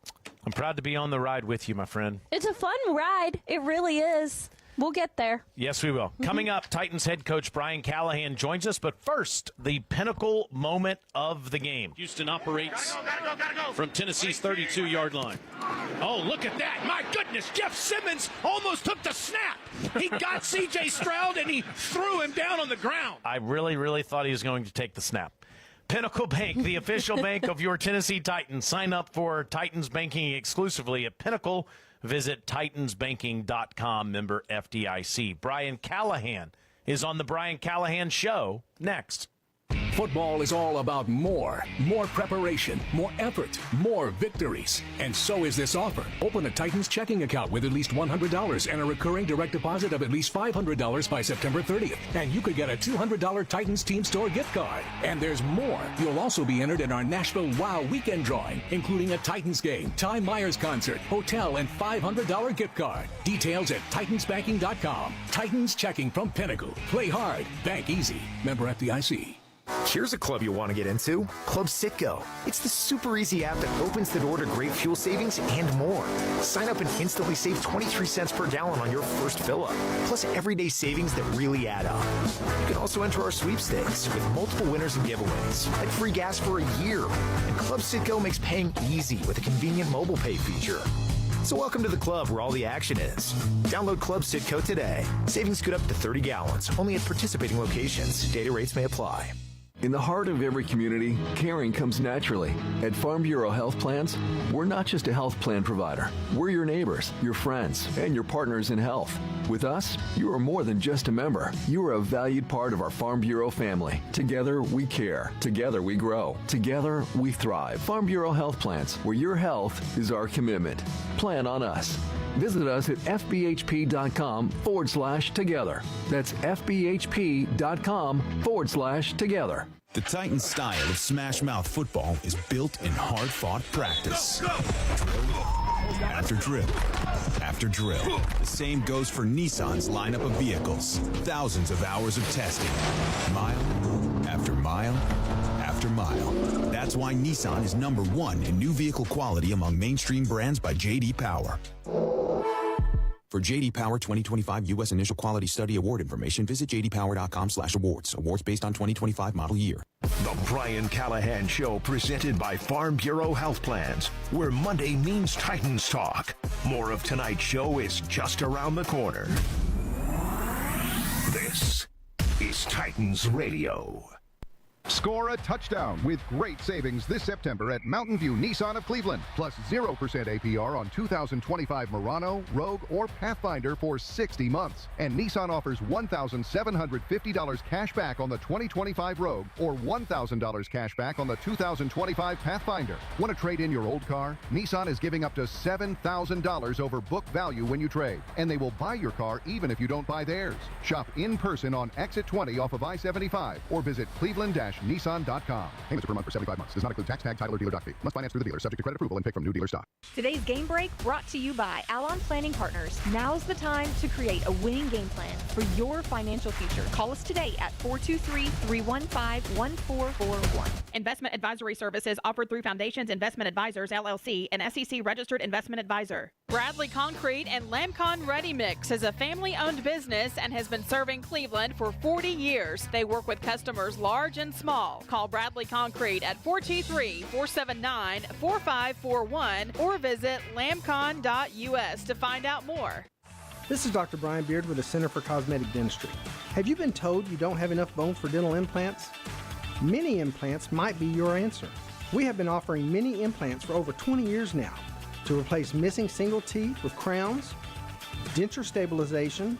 I'm proud to be on the ride with you, my friend. It's a fun ride. It really is. We'll get there. Yes, we will. Coming up, Titans head coach Brian Callahan joins us. But first, the pinnacle moment of the game. Houston operates from Tennessee's 32-yard line. Oh, look at that. My goodness, Jeff Simmons almost took the snap. He got C.J. Stroud, and he threw him down on the ground. I really, really thought he was going to take the snap. Pinnacle Bank, the official bank of your Tennessee Titans. Sign up for Titans banking exclusively at Pinnacle. Visit titansbanking.com, member FDIC. Brian Callahan is on the Brian Callahan Show next. Football is all about more preparation, more effort, more victories. And so is this offer. Open a Titans checking account with at least $100 and a recurring direct deposit of at least $500 by September 30th. And you could get a $200 Titans Team Store gift card. And there's more. You'll also be entered in our Nashville Wow Weekend drawing, including a Titans game, Ty Myers concert, hotel, and $500 gift card. Details at TitansBanking.com. Titans checking from Pinnacle. Play hard. Bank easy. Member FDIC. Here's a club you'll want to get into, Club Citgo. It's the super easy app that opens the door to great fuel savings and more. Sign up and instantly save 23 cents per gallon on your first fill-up, plus everyday savings that really add up. You can also enter our sweepstakes with multiple winners and giveaways, like free gas for a year. And Club Citgo makes paying easy with a convenient mobile pay feature. So welcome to the club where all the action is. Download Club Citgo today. Savings could up to 30 gallons, only at participating locations. Data rates may apply. In the heart of every community, caring comes naturally. At Farm Bureau Health Plans, we're not just a health plan provider. We're your neighbors, your friends, and your partners in health. With us, you are more than just a member. You are a valued part of our Farm Bureau family. Together, we care. Together, we grow. Together, we thrive. Farm Bureau Health Plans, where your health is our commitment. Plan on us. Visit us at fbhp.com/together. That's fbhp.com/together. The Titan style of smash mouth football is built in hard-fought practice. Drill after drill after drill. The same goes for Nissan's lineup of vehicles. Thousands of hours of testing. Mile after mile after mile. That's why Nissan is #1 in new vehicle quality among mainstream brands by J.D. Power. For J.D. Power 2025 U.S. Initial Quality Study Award information, visit jdpower.com/awards. Awards based on 2025 model year. The Brian Callahan Show, presented by Farm Bureau Health Plans, where Monday means Titans talk. More of tonight's show is just around the corner. This is Titans Radio. Score a touchdown with great savings this September at Mountain View Nissan of Cleveland. Plus 0% APR on 2025 Murano, Rogue, or Pathfinder for 60 months. And Nissan offers $1,750 cash back on the 2025 Rogue or $1,000 cash back on the 2025 Pathfinder. Want to trade in your old car? Nissan is giving up to $7,000 over book value when you trade. And they will buy your car even if you don't buy theirs. Shop in person on Exit 20 off of I-75 or visit Cleveland-Nissan.com. Payments per month for 75 months. Does not include tax, tag, title, or dealer doc fee. Must finance through the dealer. Subject to credit approval and pick from new dealer stock. Today's Game Break brought to you by Alon Planning Partners. Now's the time to create a winning game plan for your financial future. Call us today at 423-315-1441. Investment advisory services offered through Foundations Investment Advisors, LLC, an SEC-registered investment advisor. Bradley Concrete and Lamcon Ready Mix is a family-owned business and has been serving Cleveland for 40 years. They work with customers large and small. Call Bradley Concrete at 423-479-4541 or visit lamcon.us to find out more. This is Dr. Brian Beard with the Center for Cosmetic Dentistry. Have you been told you don't have enough bone for dental implants? Mini implants might be your answer. We have been offering mini implants for over 20 years now to replace missing single teeth with crowns, denture stabilization,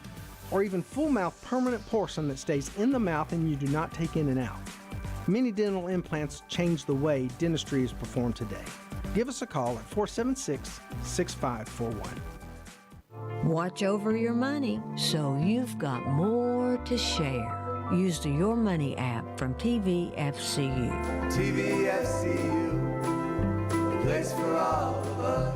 or even full mouth permanent porcelain that stays in the mouth and you do not take in and out. Mini dental implants change the way dentistry is performed today. Give us a call at 476-6541. Watch over your money so you've got more to share. Use the Your Money app from TVFCU. TVFCU, a place for all of us.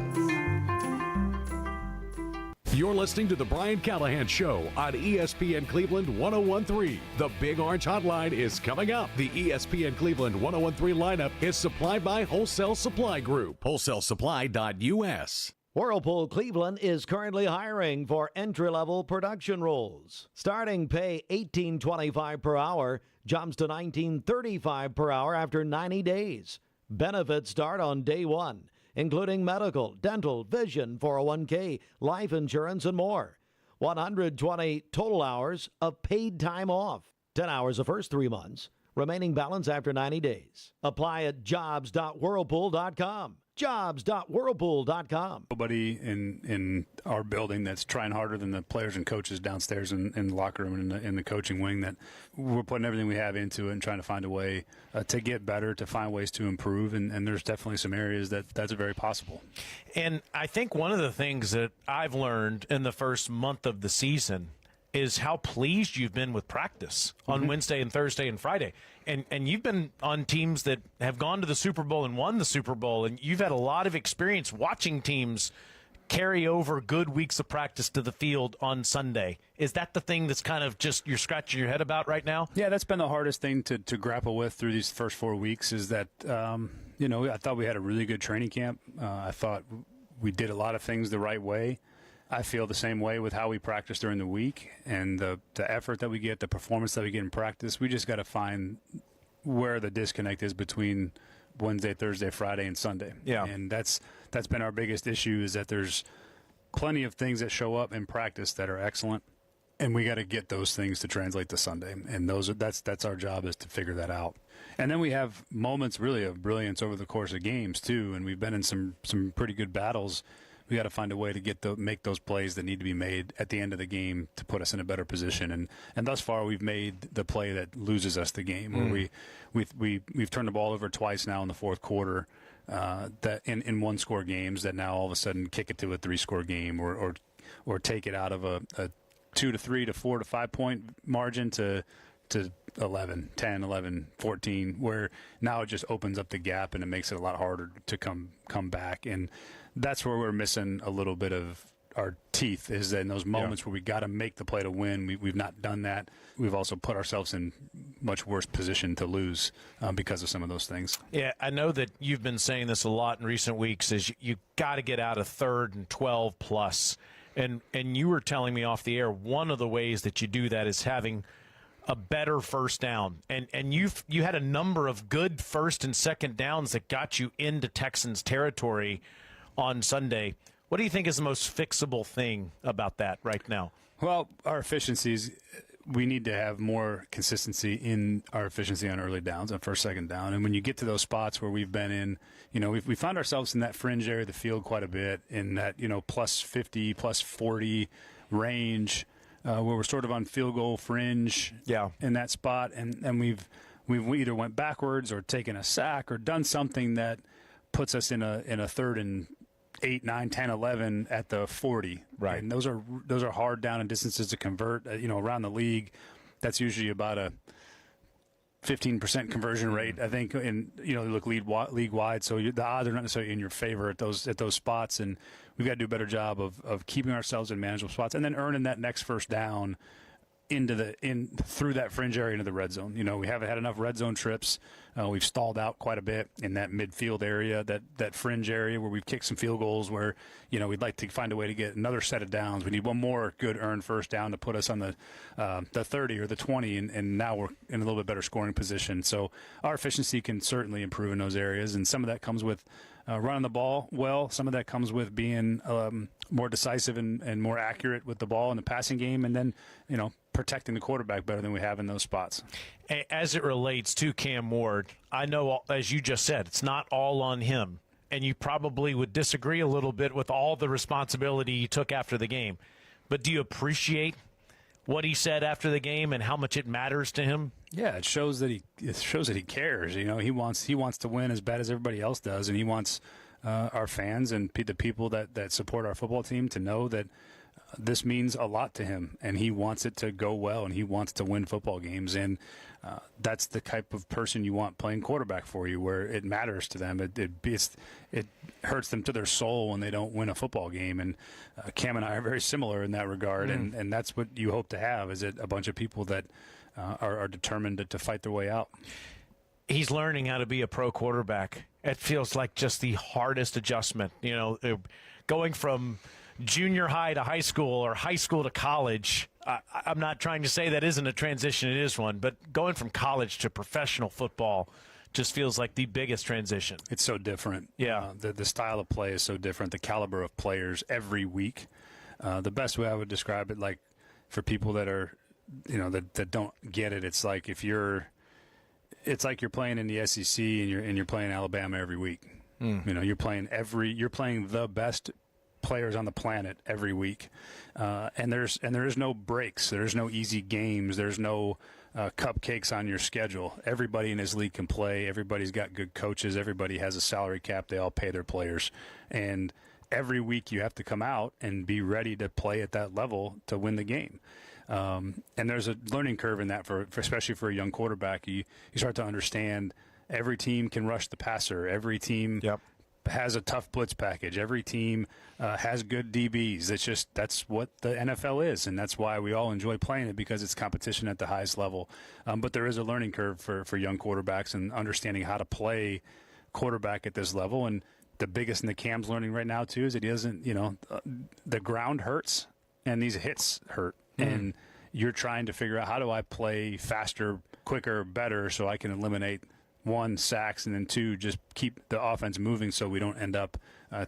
You're listening to The Brian Callahan Show on ESPN Cleveland 101.3. The Big Orange Hotline is coming up. The ESPN Cleveland 101.3 lineup is supplied by Wholesale Supply Group, wholesalepsupply.us. Whirlpool Cleveland is currently hiring for entry-level production roles. Starting pay $18.25 per hour, jumps to $19.35 per hour after 90 days. Benefits start on day one, including medical, dental, vision, 401k, life insurance, and more. 120 total hours of paid time off. 10 hours the first 3 months. Remaining balance after 90 days. Apply at jobs.whirlpool.com. jobs.whirlpool.com. Nobody in our building that's trying harder than the players and coaches downstairs in the locker room and in the coaching wing, that we're putting everything we have into it and trying to find a way to get better, to find ways to improve. And there's definitely some areas that's very possible. And I think one of the things that I've learned in the first month of the season is how pleased you've been with practice on Wednesday and Thursday and Friday. And you've been on teams that have gone to the Super Bowl and won the Super Bowl, and you've had a lot of experience watching teams carry over good weeks of practice to the field on Sunday. Is that the thing that's kind of just you're scratching your head about right now? Yeah, that's been the hardest thing to grapple with through these first 4 weeks is that, I thought we had a really good training camp. I thought we did a lot of things the right way. I feel the same way with how we practice during the week and the effort that we get, the performance that we get in practice. We just got to find where the disconnect is between Wednesday, Thursday, Friday, and Sunday. Yeah. And that's been our biggest issue, is that there's plenty of things that show up in practice that are excellent, and we got to get those things to translate to Sunday. And that's our job, is to figure that out. And then we have moments really of brilliance over the course of games too, and we've been in some pretty good battles. We got to find a way to make those plays that need to be made at the end of the game to put us in a better position. And thus far, we've made the play that loses us the game, where we've turned the ball over twice now in the fourth quarter, that in one-score games that now all of a sudden kick it to a 3-score game, or take it out of a 2 to 3 to 4 to 5 point margin to 11, 10, 11, 14, where now it just opens up the gap and it makes it a lot harder to come back. And that's where we're missing a little bit of our teeth, is in those moments where we got to make the play to win. We've not done that. We've also put ourselves in much worse position to lose because of some of those things. Yeah, I know that you've been saying this a lot in recent weeks, is you got to get out of 3rd and 12 plus. And you were telling me off the air, one of the ways that you do that is having a better first down. And you had a number of good first and second downs that got you into Texans territory on Sunday. What do you think is the most fixable thing about that right now? Well, our efficiencies, we need to have more consistency in our efficiency on early downs, on first, second down. And when you get to those spots where we've been in, we found ourselves in that fringe area of the field quite a bit, in that, plus 50, plus 40 range, where we're sort of on field goal fringe in that spot. And we've either went backwards or taken a sack or done something that puts us in a 3rd and 8, 9, 10, 11 at the 40. Right. And those are hard down and distances to convert. Around the league, that's usually about a 15% conversion rate, I think. And they look league wide, so the odds are not necessarily in your favor at those spots. And we've got to do a better job of keeping ourselves in manageable spots and then earning that next first down through that fringe area into the red zone. We haven't had enough red zone trips. We've stalled out quite a bit in that midfield area, that fringe area where we've kicked some field goals where, we'd like to find a way to get another set of downs. We need one more good earned first down to put us on the 30 or the 20, and now we're in a little bit better scoring position. So our efficiency can certainly improve in those areas, and some of that comes with running the ball well. Some of that comes with being more decisive and more accurate with the ball in the passing game, and then, protecting the quarterback better than we have in those spots. As it relates to Cam Ward, I know, as you just said, it's not all on him, and you probably would disagree a little bit with all the responsibility he took after the game. But do you appreciate what he said after the game and how much it matters to him? Yeah, it shows that he cares. He wants to win as bad as everybody else does, and he wants our fans and the people that support our football team to know that this means a lot to him, and he wants it to go well, and he wants to win football games. And that's the type of person you want playing quarterback for you, where it matters to them. It hurts them to their soul when they don't win a football game. And Cam and I are very similar in that regard, and that's what you hope to have, is a bunch of people that are determined to fight their way out. He's learning how to be a pro quarterback. It feels like just the hardest adjustment, going from junior high to high school or high school to college. I'm not trying to say that isn't a transition. It is one. But going from college to professional football just feels like the biggest transition. It's so different. Yeah. The style of play is so different. The caliber of players every week. The best way I would describe it, like for people that are, that don't get it, it's like you're playing in the SEC and you're playing Alabama every week. You know, you're playing the best players on the planet every week, and there is no breaks. There's no easy games. There's no cupcakes on your schedule. Everybody in this league can play. Everybody's got good coaches. Everybody has a salary cap. They all pay their players, and every week you have to come out and be ready to play at that level to win the game. And there's a learning curve in that for especially for a young quarterback. You start to understand every team can rush the passer. Every team has a tough blitz package. Every team has good DBs. That's what the NFL is, and that's why we all enjoy playing it, because it's competition at the highest level. But there is a learning curve for young quarterbacks and understanding how to play quarterback at this level. And the biggest thing that Cam's learning right now too is that he doesn't, the ground hurts and these hits hurt, and you're trying to figure out, how do I play faster, quicker, better, so I can eliminate 1, sacks, and then 2, just keep the offense moving so we don't end up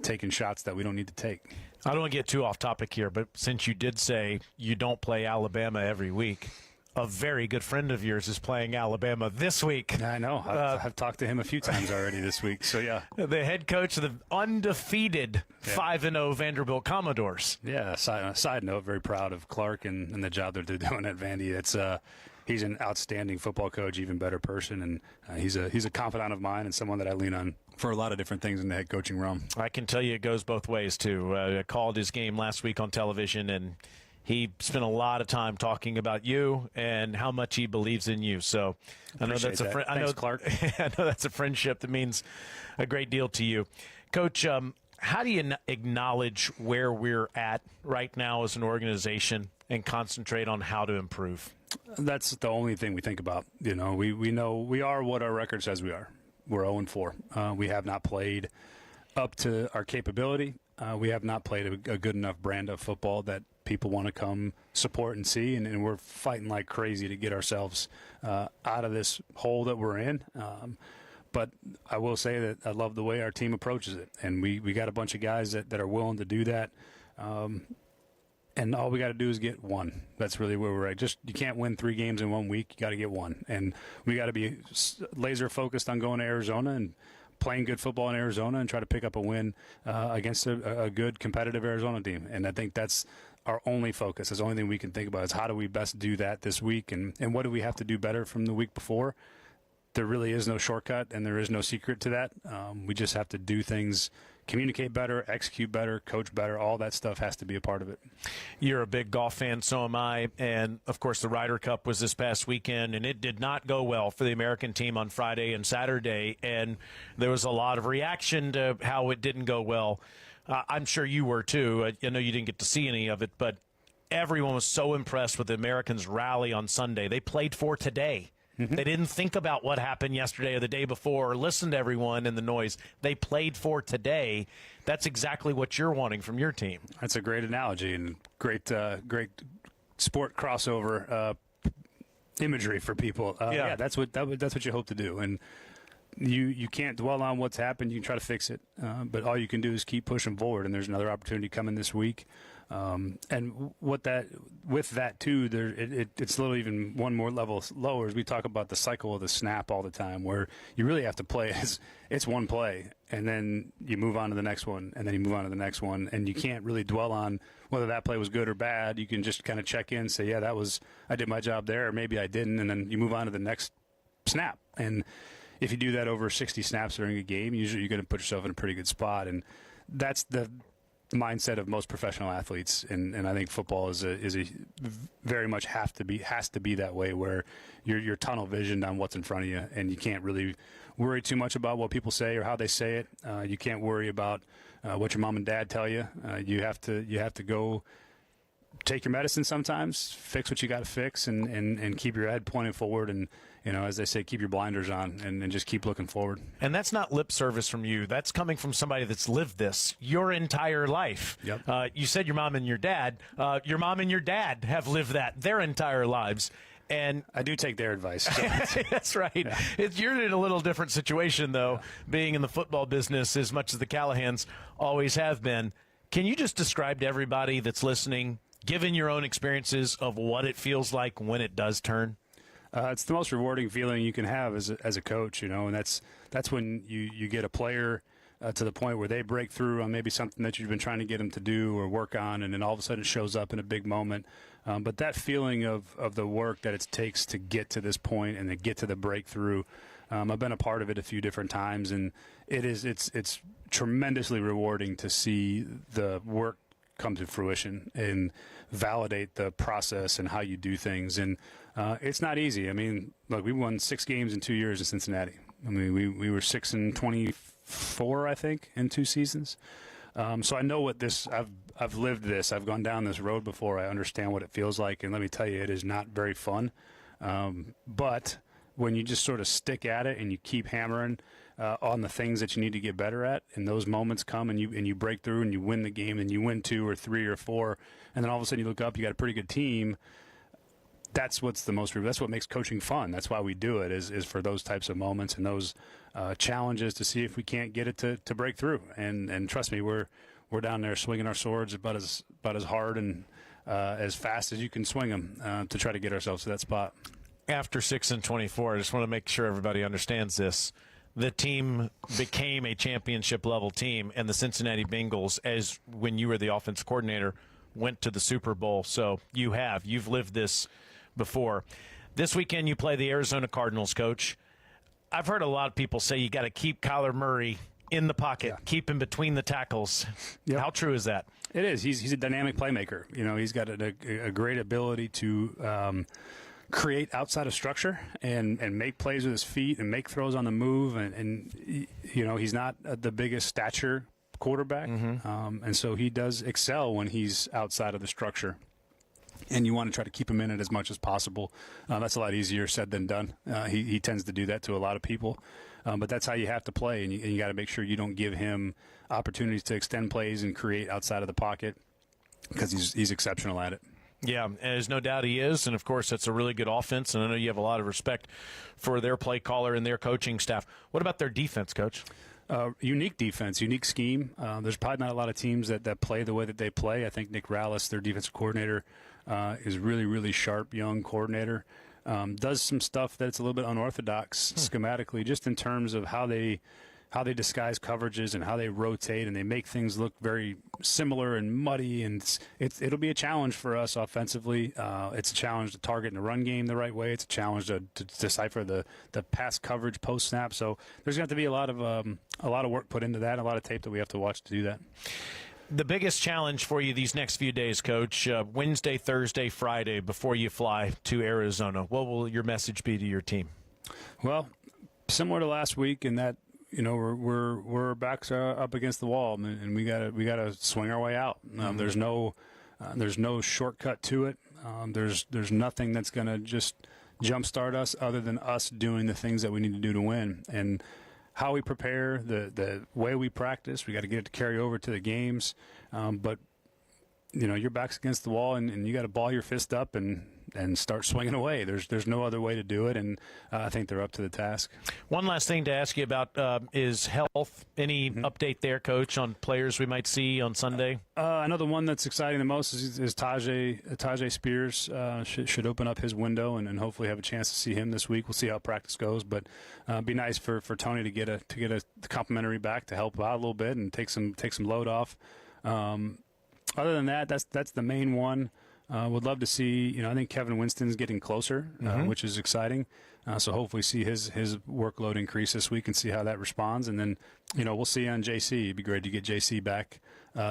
taking shots that we don't need to take. I don't want to get too off topic here, but since you did say you don't play Alabama every week, a very good friend of yours is playing Alabama this week. I know. I've talked to him a few times already this week. So, yeah. The head coach of the undefeated 5-0 Vanderbilt Commodores. Yeah, side note, very proud of Clark and the job that they're doing at Vandy. He's an outstanding football coach, even better person, and he's a confidant of mine and someone that I lean on for a lot of different things in the head coaching realm. I can tell you it goes both ways, too. I called his game last week on television, and he spent a lot of time talking about you and how much he believes in you. So I know that's that. Thanks, Clark. I know that's a friendship that means a great deal to you. Coach, how do you acknowledge where we're at right now as an organization and concentrate on how to improve? That's the only thing we think about. We know we are what our record says we are. We're 0-4. We have not played up to our capability. We have not played a good enough brand of football that people want to come support and see, and we're fighting like crazy to get ourselves out of this hole that we're in. But I will say that I love the way our team approaches it, and we got a bunch of guys that are willing to do that. And all we got to do is get one. That's really where we're at. You can't win 3 games in 1 week. You got to get one. And we got to be laser focused on going to Arizona and playing good football in Arizona and try to pick up a win against a good competitive Arizona team. And I think that's our only focus. That's the only thing we can think about is how do we best do that this week, and what do we have to do better from the week before. There really is no shortcut, and there is no secret to that. We just have to do things, communicate better, execute better, coach better. All that stuff has to be a part of it. You're a big golf fan, so am I. And, of course, the Ryder Cup was this past weekend, and it did not go well for the American team on Friday and Saturday. And there was a lot of reaction to how it didn't go well. I'm sure you were, too. I know you didn't get to see any of it, but everyone was so impressed with the Americans' rally on Sunday. They played for today. They didn't think about what happened yesterday or the day before or listen to everyone and the noise. They played for today. That's exactly what you're wanting from your team. That's a great analogy and great sport crossover imagery for people. Yeah, that's what you hope to do. And you can't dwell on what's happened. You can try to fix it, but all you can do is keep pushing forward. And there's another opportunity coming this week. And with that too, it's a little even one more level lower. As we talk about the cycle of the snap all the time, where you really have to play it's one play, and then you move on to the next one, and then you move on to the next one, and you can't really dwell on whether that play was good or bad. You can just kind of check in, say, yeah, I did my job there, or maybe I didn't, and then you move on to the next snap. And if you do that over 60 snaps during a game, usually you're going to put yourself in a pretty good spot, and that's the mindset of most professional athletes, and I think football is a very much has to be that way, where you're tunnel visioned on what's in front of you, and you can't really worry too much about what people say or how they say it. You can't worry about what your mom and dad tell you. You have to go take your medicine sometimes, fix what you got to fix, and keep your head pointed forward, and as they say, keep your blinders on and just keep looking forward. And that's not lip service from you. That's coming from somebody that's lived this your entire life. Yep. You said your mom and your dad. Your mom and your dad have lived that their entire lives. And I do take their advice. So. That's right. Yeah. You're in a little different situation, though, being in the football business as much as the Callahans always have been. Can you just describe to everybody that's listening, given your own experiences, of what it feels like when it does turn? It's the most rewarding feeling you can have as a coach, and that's when you get a player to the point where they break through on maybe something that you've been trying to get them to do or work on, and then all of a sudden it shows up in a big moment. But that feeling of the work that it takes to get to this point and to get to the breakthrough, I've been a part of it a few different times, and it's tremendously rewarding to see the work come to fruition and validate the process and how you do things. And it's not easy. I mean, look, we won 6 games in 2 years in Cincinnati. I mean, we were 6-24, I think, in 2 seasons. So I know what this. I've lived this. I've gone down this road before. I understand what it feels like, and let me tell you, it is not very fun. But when you just sort of stick at it and you keep hammering on the things that you need to get better at, and those moments come, and you break through and you win the game, and you win 2 or 3 or 4, and then all of a sudden you look up, you got a pretty good team. That's what's the most. That's what makes coaching fun. That's why we do it. Is for those types of moments and those challenges to see if we can't get it to break through. And trust me, we're down there swinging our swords about as hard and as fast as you can swing them to try to get ourselves to that spot. After 6-24, I just want to make sure everybody understands this. The team became a championship level team, and the Cincinnati Bengals, as when you were the offensive coordinator, went to the Super Bowl. So you've lived this before. This weekend you play the Arizona Cardinals, Coach. I've heard a lot of people say you got to keep Kyler Murray in the pocket, keep him between the tackles. Yep. How true is that? It is. He's a dynamic playmaker. You know, he's got a great ability to create outside of structure and make plays with his feet and make throws on the move. And you know, he's not the biggest stature quarterback, and so he does excel when he's outside of the structure. And you want to try to keep him in it as much as possible. That's a lot easier said than done. He tends to do that to a lot of people. But that's how you have to play, and you got to make sure you don't give him opportunities to extend plays and create outside of the pocket, because he's exceptional at it. Yeah, and there's no doubt he is, and of course that's a really good offense, and I know you have a lot of respect for their play caller and their coaching staff. What about their defense, Coach? Unique defense, unique scheme. There's probably not a lot of teams that play the way that they play. I think Nick Rallis, their defensive coordinator, is really, really sharp, young coordinator. Does some stuff that's a little bit unorthodox schematically, just in terms of how they disguise coverages and how they rotate, and they make things look very similar and muddy. And it'll be a challenge for us offensively. It's a challenge to target in the run game the right way. It's a challenge to decipher the pass coverage post snap. So there's going to have to be a lot of work put into that, a lot of tape that we have to watch to do that. The biggest challenge for you these next few days, Coach, Wednesday, Thursday, Friday, before you fly to Arizona, what will your message be to your team? Well, similar to last week in that, you know, we're backs up against the wall, and we gotta swing our way out. There's no shortcut to it. There's nothing that's gonna just jumpstart us other than us doing the things that we need to do to win. And how we prepare, the way we practice, we got to get it to carry over to the games. But you know, your back's against the wall, and you got to ball your fist up and start swinging away. There's no other way to do it, and I think they're up to the task. One last thing to ask you about is health. Any update there, Coach, on players we might see on Sunday? I know the one that's exciting the most is Tajay Spears. Should open up his window and hopefully have a chance to see him this week. We'll see how practice goes, but it'd be nice for Tony to get a complimentary back to help out a little bit and take some load off. Other than that, that's the main one. Would love to see, you know, I think Kevin Winston's getting closer, which is exciting. So hopefully see his workload increase this week and see how that responds. And then, you know, we'll see on JC. It'd be great to get JC back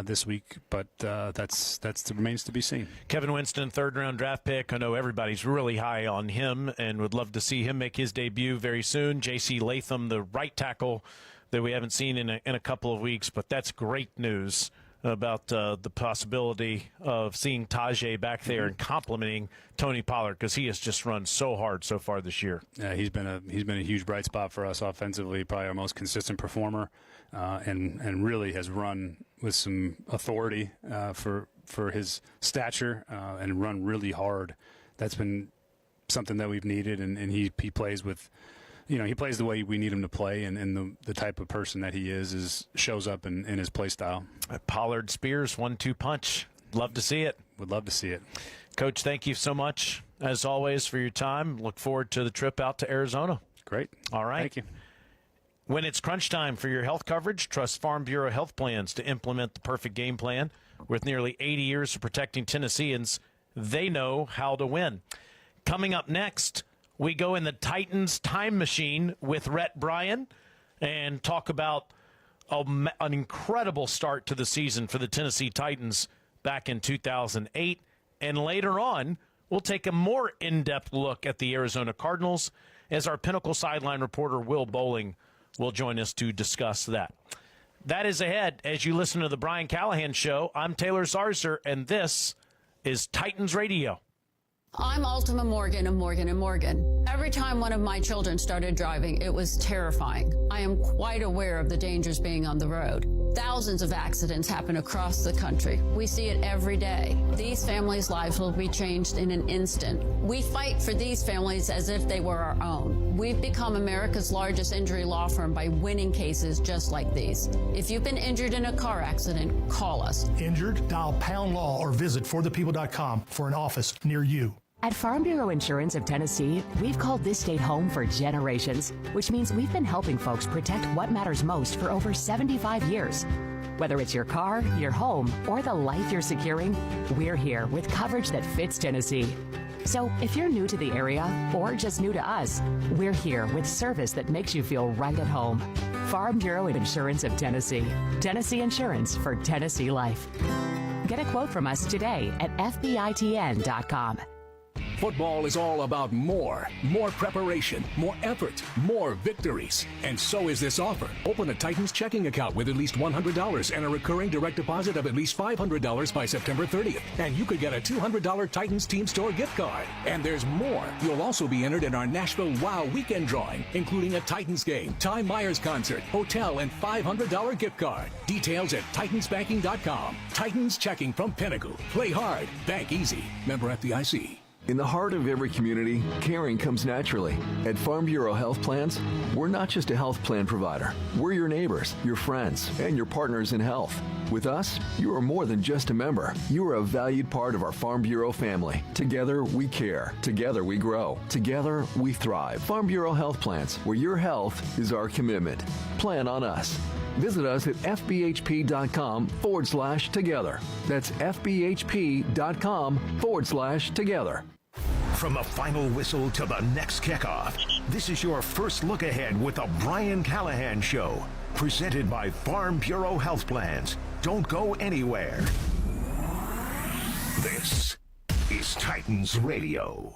this week, but that remains to be seen. Kevin Winston, third-round draft pick. I know everybody's really high on him and would love to see him make his debut very soon. JC Latham, the right tackle that we haven't seen in a couple of weeks, but that's great news about the possibility of seeing Tajay back there and complimenting Tony Pollard, because he has just run so hard so far this year. Yeah, he's been a huge bright spot for us offensively, probably our most consistent performer, and really has run with some authority for his stature and run really hard. That's been something that we've needed, and he plays with. You know, he plays the way we need him to play, and the type of person that he shows up in his play style. Pollard Spears, 1-2 punch. Love to see it. Would love to see it. Coach, thank you so much, as always, for your time. Look forward to the trip out to Arizona. Great. All right. Thank you. When it's crunch time for your health coverage, trust Farm Bureau Health Plans to implement the perfect game plan. With nearly 80 years of protecting Tennesseans, they know how to win. Coming up next, we go in the Titans time machine with Rhett Bryan and talk about an incredible start to the season for the Tennessee Titans back in 2008. And later on, we'll take a more in-depth look at the Arizona Cardinals as our Pinnacle sideline reporter Will Bowling will join us to discuss that. That is ahead as you listen to the Brian Callahan Show. I'm Taylor Zarzer, and this is Titans Radio. I'm Ultima Morgan of Morgan & Morgan. Every time one of my children started driving, it was terrifying. I am quite aware of the dangers being on the road. Thousands of accidents happen across the country. We see it every day. These families' lives will be changed in an instant. We fight for these families as if they were our own. We've become America's largest injury law firm by winning cases just like these. If you've been injured in a car accident, call us. Injured? Dial pound law or visit forthepeople.com for an office near you. At Farm Bureau Insurance of Tennessee, we've called this state home for generations, which means we've been helping folks protect what matters most for over 75 years. Whether it's your car, your home, or the life you're securing, we're here with coverage that fits Tennessee. So if you're new to the area or just new to us, we're here with service that makes you feel right at home. Farm Bureau Insurance of Tennessee. Tennessee Insurance for Tennessee life. Get a quote from us today at FBITN.com. Football is all about more preparation, more effort, more victories. And so is this offer. Open a Titans checking account with at least $100 and a recurring direct deposit of at least $500 by September 30th. And you could get a $200 Titans Team Store gift card. And there's more. You'll also be entered in our Nashville Wow Weekend drawing, including a Titans game, Ty Myers concert, hotel, and $500 gift card. Details at TitansBanking.com. Titans checking from Pinnacle. Play hard, bank easy. Member FDIC. In the heart of every community, caring comes naturally. At Farm Bureau Health Plans, we're not just a health plan provider. We're your neighbors, your friends, and your partners in health. With us, you are more than just a member. You are a valued part of our Farm Bureau family. Together, we care. Together, we grow. Together, we thrive. Farm Bureau Health Plans, where your health is our commitment. Plan on us. Visit us at fbhp.com/together. That's fbhp.com/together. From the final whistle to the next kickoff, this is your first look ahead with the Brian Callahan Show, presented by Farm Bureau Health Plans. Don't go anywhere. This is Titans Radio.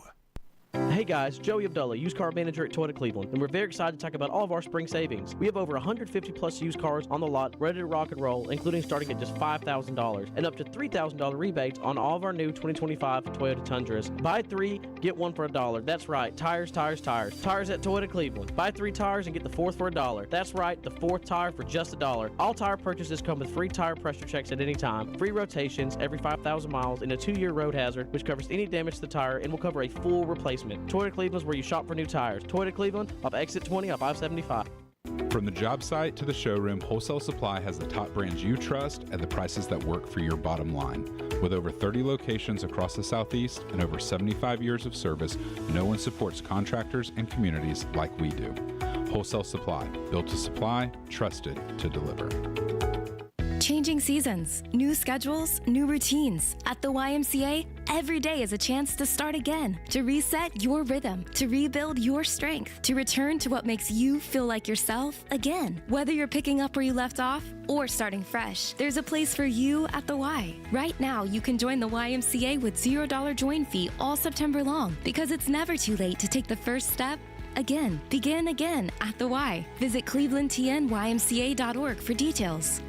Hey guys, Joey Abdullah, used car manager at Toyota Cleveland, and we're very excited to talk about all of our spring savings. We have over 150 plus used cars on the lot ready to rock and roll, including starting at just $5,000 and up to $3,000 rebates on all of our new 2025 Toyota Tundras. Buy 3, get 1 for $1. That's right, tires, tires, tires. Tires at Toyota Cleveland. Buy 3 tires and get the 4th for $1. That's right, the 4th tire for just $1. All tire purchases come with free tire pressure checks at any time, free rotations every 5,000 miles, and a 2-year road hazard, which covers any damage to the tire and will cover a full replacement. Toyota Cleveland is where you shop for new tires. Toyota Cleveland, off exit 20 off I-75. From the job site to the showroom, Wholesale Supply has the top brands you trust at the prices that work for your bottom line. With over 30 locations across the Southeast and over 75 years of service, no one supports contractors and communities like we do. Wholesale Supply, built to supply, trusted to deliver. Changing seasons, new schedules, new routines. At the YMCA, every day is a chance to start again, to reset your rhythm, to rebuild your strength, to return to what makes you feel like yourself again. Whether you're picking up where you left off or starting fresh, there's a place for you at the Y. Right now, you can join the YMCA with $0 join fee all September long, because it's never too late to take the first step. Again, begin again at the Y. Visit clevelandtnymca.org for details.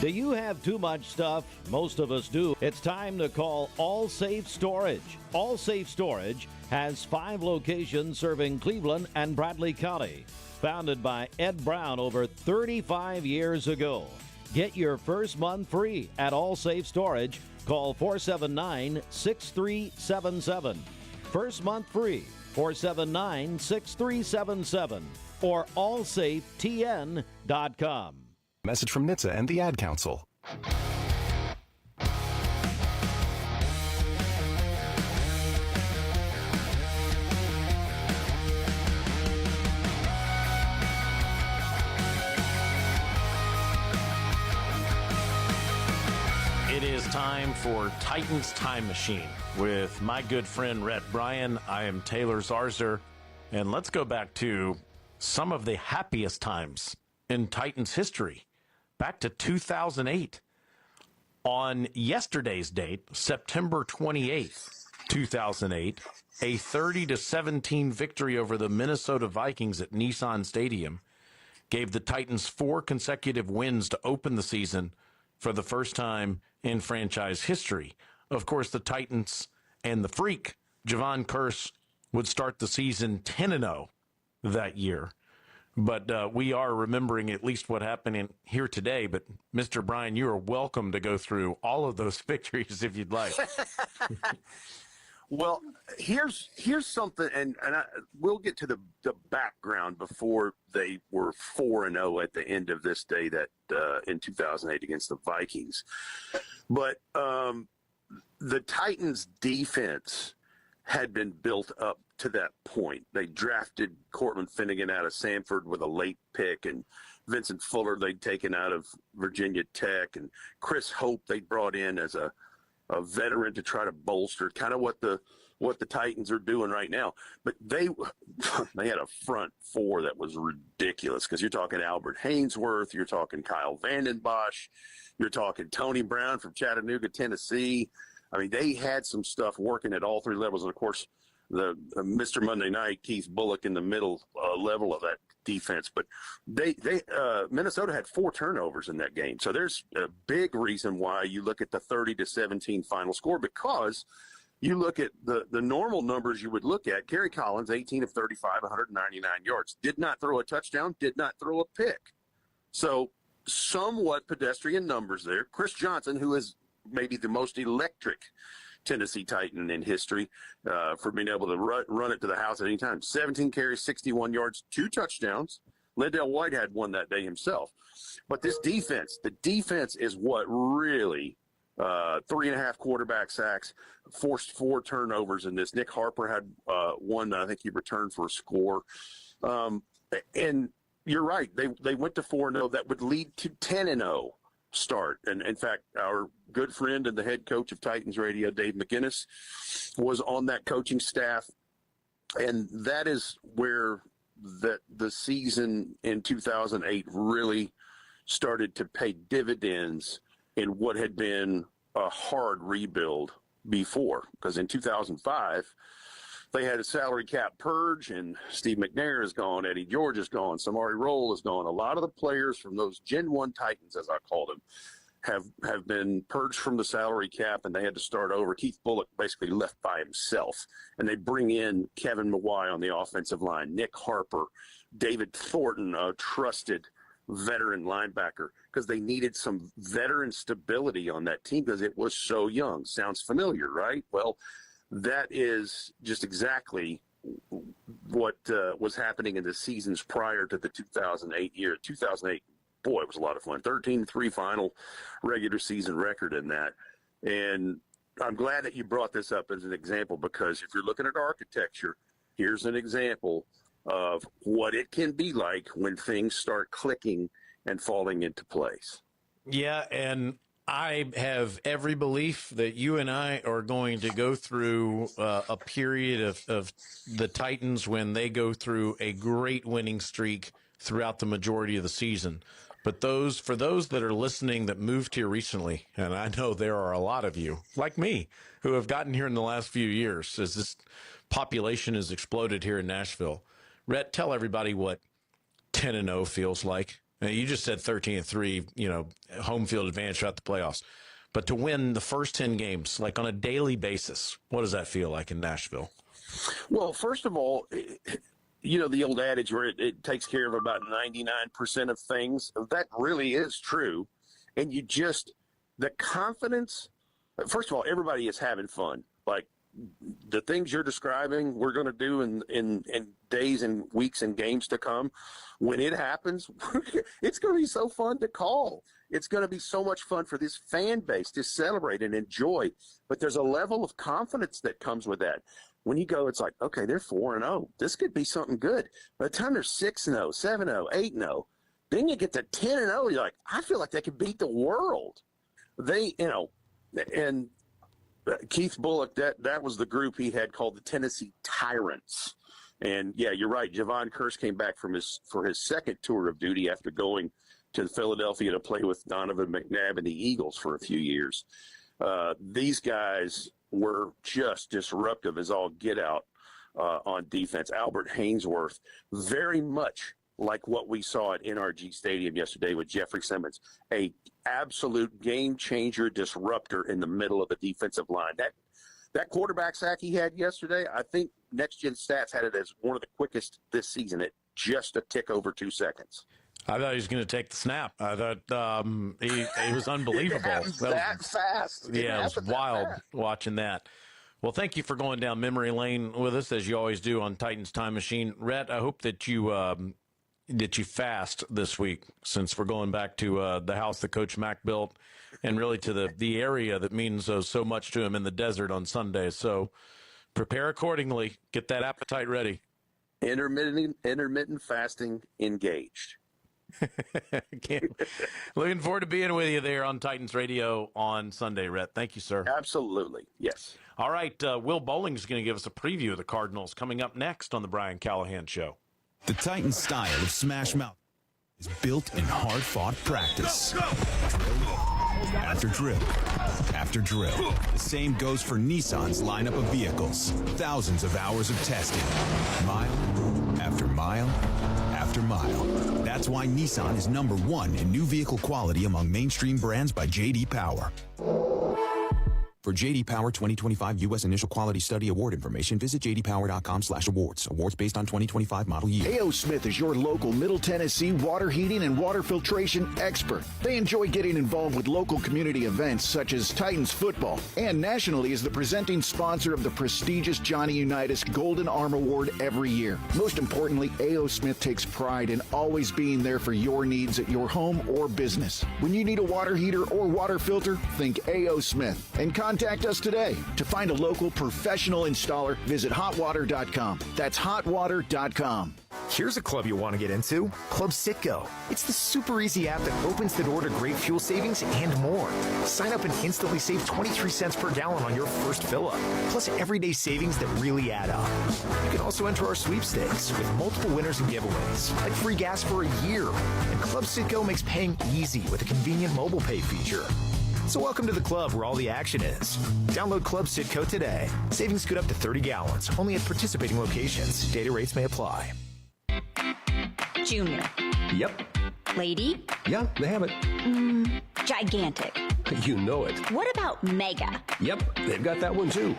Do you have too much stuff? Most of us do. It's time to call All Safe Storage. All Safe Storage has 5 locations serving Cleveland and Bradley County. Founded by Ed Brown over 35 years ago. Get your first month free at All Safe Storage. Call 479-6377. First month free, 479-6377. Or allsafetn.com. Message from NHTSA and the Ad Council. time for Titans Time Machine with my good friend Rhett Bryan. I am Taylor Zarzer, and let's go back to some of the happiest times in Titans history, back to 2008. On yesterday's date, September 28th, 2008, a 30-17 victory over the Minnesota Vikings at Nissan Stadium gave the Titans 4 consecutive wins to open the season for the first time in franchise history. Of course, the Titans and the Freak, Javon Curse, would start the season 10-0 that year. But we are remembering at least what happened in here today. But, Mr. Bryan, you are welcome to go through all of those victories if you'd like. Well, here's something, and we'll get to the background before they were 4-0 at the end of this day that in 2008 against the Vikings. But the Titans' defense had been built up to that point. They drafted Cortland Finnegan out of Samford with a late pick, and Vincent Fuller they'd taken out of Virginia Tech, and Chris Hope they brought in as a veteran to try to bolster kind of what the Titans are doing right now. But they had a front four that was ridiculous, because you're talking Albert Haynesworth, you're talking Kyle Vanden Bosch, you're talking Tony Brown from Chattanooga, Tennessee. I mean, they had some stuff working at all three levels. And, of course, the Mr. Monday Night, Keith Bulluck in the middle level of that defense. But Minnesota had 4 turnovers in that game. So there's a big reason why you look at the 30-17 final score, because you look at the normal numbers you would look at. Kerry Collins, 18 of 35, 199 yards. Did not throw a touchdown, did not throw a pick. So somewhat pedestrian numbers there. Chris Johnson, who is maybe the most electric Tennessee Titan in history for being able to run it to the house at any time. 17 carries, 61 yards, 2 touchdowns. Lindell White had one that day himself. But this defense, the defense is what really 3.5 quarterback sacks, forced 4 turnovers in this. Nick Harper had one that I think he returned for a score. And you're right. They went to 4-0. That would lead to 10-0 start. And in fact, our good friend and the head coach of Titans Radio, Dave McGinnis, was on that coaching staff. And that is where the season in 2008 really started to pay dividends in what had been a hard rebuild before. Because in 2005, they had a salary cap purge, and Steve McNair is gone, Eddie George is gone, Samari Rolle is gone. A lot of the players from those Gen 1 Titans, as I called them, have been purged from the salary cap, and they had to start over. Keith Bulluck basically left by himself, and they bring in Kevin Mawai on the offensive line, Nick Harper, David Thornton, a trusted veteran linebacker, because they needed some veteran stability on that team because it was so young. Sounds familiar, right? Well, that is just exactly what was happening in the seasons prior to the 2008 year. 2008, boy, it was a lot of fun. 13-3 final regular season record in that. And I'm glad that you brought this up as an example, because if you're looking at architecture, here's an example of what it can be like when things start clicking and falling into place. Yeah, and I have every belief that you and I are going to go through a period of the Titans when they go through a great winning streak throughout the majority of the season. But for those that are listening that moved here recently, and I know there are a lot of you, like me, who have gotten here in the last few years as this population has exploded here in Nashville. Rhett, tell everybody what 10-0 feels like. Now, you just said 13-3, home field advantage throughout the playoffs. But to win the first 10 games, like on a daily basis, what does that feel like in Nashville? Well, first of all, the old adage where it takes care of about 99% of things, that really is true. And the confidence, first of all, everybody is having fun. Like, the things you're describing we're going to do in days and weeks and games to come, when it happens, it's going to be so fun to call. It's going to be so much fun for this fan base to celebrate and enjoy. But there's a level of confidence that comes with that. When you go, it's like, okay, they're 4-0. This could be something good. By the time they're 6-0, 7-0, 8-0, then you get to 10-0, you're like, I feel like they could beat the world. And Keith Bullock, that was the group he had called the Tennessee Tyrants. And yeah, you're right. Javon Curse came back for his second tour of duty after going to Philadelphia to play with Donovan McNabb and the Eagles for a few years. These guys were just disruptive as all get out on defense. Albert Haynesworth, very much like what we saw at NRG Stadium yesterday with Jeffrey Simmons, a absolute game changer disruptor in the middle of the defensive line. That quarterback sack he had yesterday, I think Next Gen Stats had it as one of the quickest this season at just a tick over 2 seconds. I thought he was going to take the snap. I thought he was unbelievable. that fast. Yeah, it was wild watching that. Well, thank you for going down memory lane with us, as you always do on Titans Time Machine. Rhett, I hope that you fast this week, since we're going back to the house that Coach Mack built, and really to the area that means so much to him in the desert on Sunday. So prepare accordingly. Get that appetite ready. Intermittent fasting engaged. Looking forward to being with you there on Titans Radio on Sunday, Rhett. Thank you, sir. Absolutely. Yes. All right. Will Bowling is going to give us a preview of the Cardinals coming up next on the Brian Callahan Show. The Titans style of smash mouth is built in hard-fought practice. After drill, after drill. The same goes for Nissan's lineup of vehicles. Thousands of hours of testing. Mile after mile after mile. That's why Nissan is #1 in new vehicle quality among mainstream brands by J.D. Power. For J.D. Power 2025 U.S. Initial Quality Study Award information, visit jdpower.com/awards. Awards based on 2025 model year. A.O. Smith is your local Middle Tennessee water heating and water filtration expert. They enjoy getting involved with local community events such as Titans football, and nationally is the presenting sponsor of the prestigious Johnny Unitas Golden Arm Award every year. Most importantly, A.O. Smith takes pride in always being there for your needs at your home or business. When you need a water heater or water filter, think A.O. Smith and contact us today. To find a local professional installer, visit hotwater.com. That's hotwater.com. Here's a club you'll want to get into, Club Citgo. It's the super easy app that opens the door to great fuel savings and more. Sign up and instantly save 23 cents per gallon on your first fill-up, plus everyday savings that really add up. You can also enter our sweepstakes with multiple winners and giveaways, like free gas for a year. And Club Citgo makes paying easy with a convenient mobile pay feature. So welcome to the club where all the action is. Download Club Citgo today. Savings good up to 30 gallons, only at participating locations. Data rates may apply. Junior. Yep. Lady. Yeah, they have it. Gigantic. You know it. What about mega? Yep, they've got that one too.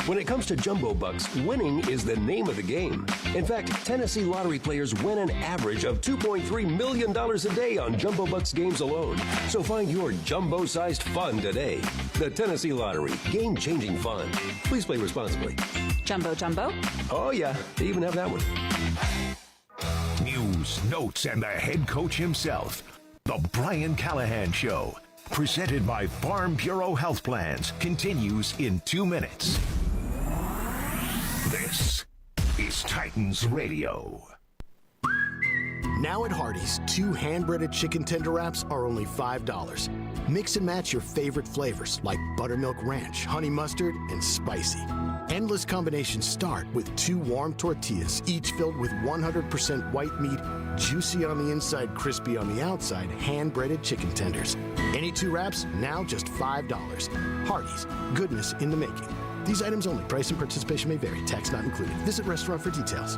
When it comes to Jumbo Bucks, winning is the name of the game. In fact, Tennessee lottery players win an average of $2.3 million a day on Jumbo Bucks games alone. So find your jumbo-sized fun today. The Tennessee Lottery, game-changing fun. Please play responsibly. Jumbo Jumbo? Oh yeah, they even have that one. News, notes, and the head coach himself. The Brian Callahan Show, presented by Farm Bureau Health Plans, continues in 2 minutes. This is Titans Radio. Now at Hardees, 2 hand-breaded chicken tender wraps are only $5. Mix and match your favorite flavors like buttermilk ranch, honey mustard, and spicy. Endless combinations start with 2 warm tortillas, each filled with 100% white meat, juicy on the inside, crispy on the outside, hand-breaded chicken tenders. Any 2 wraps, now just $5. Hardees, goodness in the making. These items only. Price and participation may vary. Tax not included. Visit restaurant for details.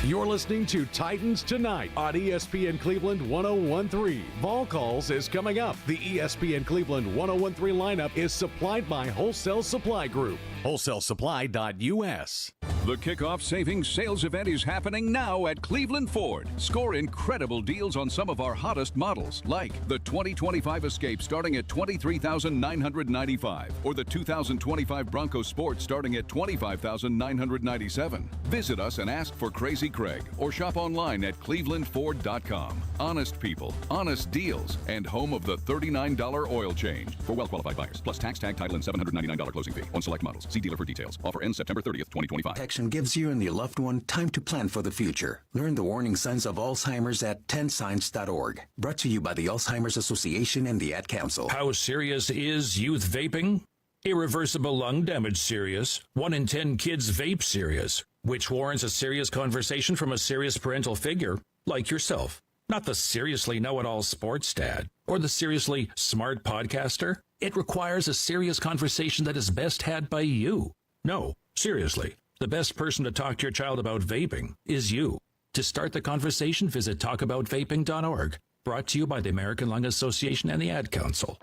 You're listening to Titans Tonight on ESPN Cleveland 101.3. Vol Calls is coming up. The ESPN Cleveland 101.3 lineup is supplied by Wholesale Supply Group. WholesaleSupply.us. The kickoff savings sales event is happening now at Cleveland Ford. Score incredible deals on some of our hottest models, like the 2025 Escape starting at $23,995, or the 2025 Bronco Sport starting at $25,997. Visit us and ask for Crazy Craig, or shop online at clevelandford.com. Honest people, honest deals, and home of the $39 oil change for well-qualified buyers, plus tax, tag, title, and $799 closing fee on select models. See dealer for details. Offer ends September 30th, 2025. Protection gives you and your loved one time to plan for the future. Learn the warning signs of Alzheimer's at 10signs.org. Brought to you by the Alzheimer's Association and the Ad Council. How serious is youth vaping? Irreversible lung damage serious. 1 in 10 kids vape serious, which warrants a serious conversation from a serious parental figure like yourself. Not the seriously know-it-all sports dad or the seriously smart podcaster. It requires a serious conversation that is best had by you. No, seriously, the best person to talk to your child about vaping is you. To start the conversation, visit talkaboutvaping.org. Brought to you by the American Lung Association and the Ad Council.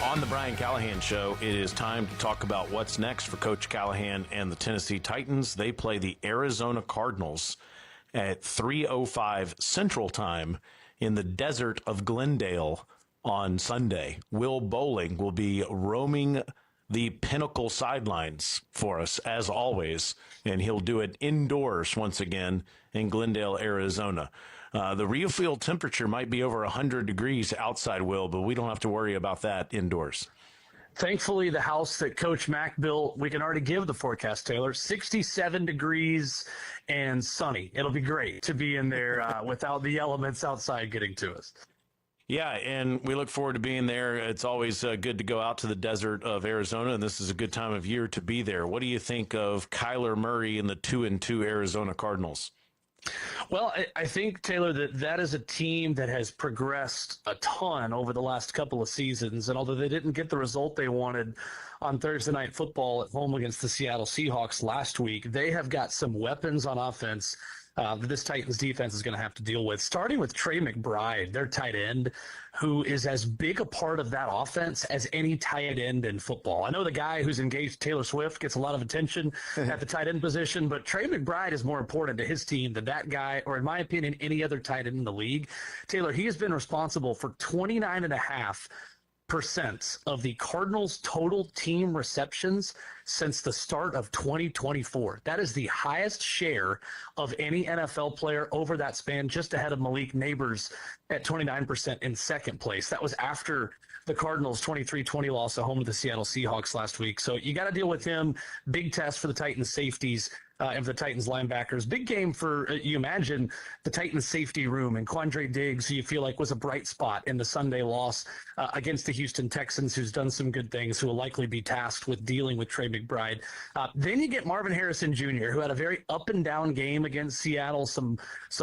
On the Brian Callahan Show, it is time to talk about what's next for Coach Callahan and the Tennessee Titans. They play the Arizona Cardinals at 3:05 Central Time in the desert of Glendale on Sunday. Will Bowling will be roaming the Pinnacle sidelines for us, as always, and he'll do it indoors once again in Glendale, Arizona. The real field temperature might be over 100 degrees outside, Will, but we don't have to worry about that indoors. Thankfully, the house that Coach Mack built, we can already give the forecast, Taylor. 67 degrees and sunny. It'll be great to be in there without the elements outside getting to us. Yeah, and we look forward to being there. It's always good to go out to the desert of Arizona, and this is a good time of year to be there. What do you think of Kyler Murray and the 2-2 Arizona Cardinals? Well, I think, Taylor, that is a team that has progressed a ton over the last couple of seasons. And although they didn't get the result they wanted on Thursday Night Football at home against the Seattle Seahawks last week, they have got some weapons on offense that this Titans defense is going to have to deal with, starting with Trey McBride, their tight end, who is as big a part of that offense as any tight end in football. I know the guy who's engaged Taylor Swift gets a lot of attention at the tight end position, but Trey McBride is more important to his team than that guy, or in my opinion, any other tight end in the league. Taylor, he has been responsible for 29.5% of the Cardinals' total team receptions since the start of 2024. That is the highest share of any NFL player over that span, just ahead of Malik Neighbors at 29% in second place. That was after the Cardinals' 23-20 loss at home to the Seattle Seahawks last week. So you got to deal with him. Big test for the Titans safeties and for the Titans linebackers. Big game for, you imagine, the Titans safety room, and Quandre Diggs, who you feel like was a bright spot in the Sunday loss against the Houston Texans, who's done some good things, who will likely be tasked with dealing with Trey McBride. Then you get Marvin Harrison Jr., who had a very up and down game against Seattle, some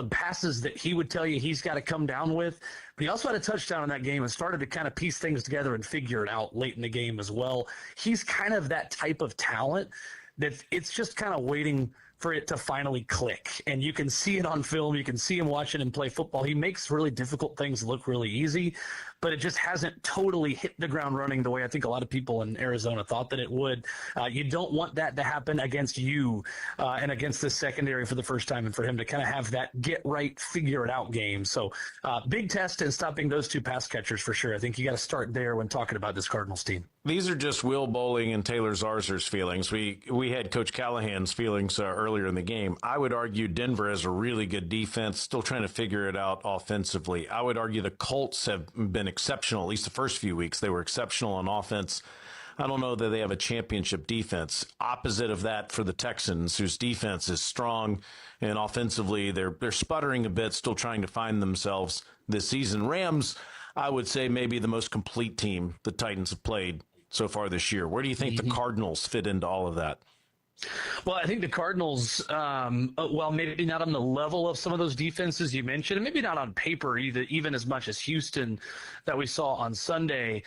passes that he would tell you he's got to come down with. But he also had a touchdown in that game and started to kind of piece things together and figure it out late in the game as well. He's kind of that type of talent that it's just kind of waiting for it to finally click. And you can see it on film. You can see him watching him play football. He makes really difficult things look really easy, but it just hasn't totally hit the ground running the way I think a lot of people in Arizona thought that it would. You don't want that to happen against you and against this secondary for the first time, and for him to kind of have that get right, figure it out game. So big test in stopping those two pass catchers for sure. I think you got to start there when talking about this Cardinals team. These are just Will Bowling and Taylor Zarzer's feelings. We had Coach Callahan's feelings earlier in the game. I would argue Denver has a really good defense, still trying to figure it out offensively. I would argue the Colts have been exceptional, at least the first few weeks. They were exceptional on offense. I don't know that they have a championship defense. Opposite of that for the Texans, whose defense is strong, and offensively they're sputtering a bit, still trying to find themselves this season. Rams, I would say, maybe the most complete team the Titans have played so far this year. Where do you think the Cardinals fit into all of that? Well, I think the Cardinals, well, maybe not on the level of some of those defenses you mentioned, and maybe not on paper either, even as much as Houston that we saw on Sunday.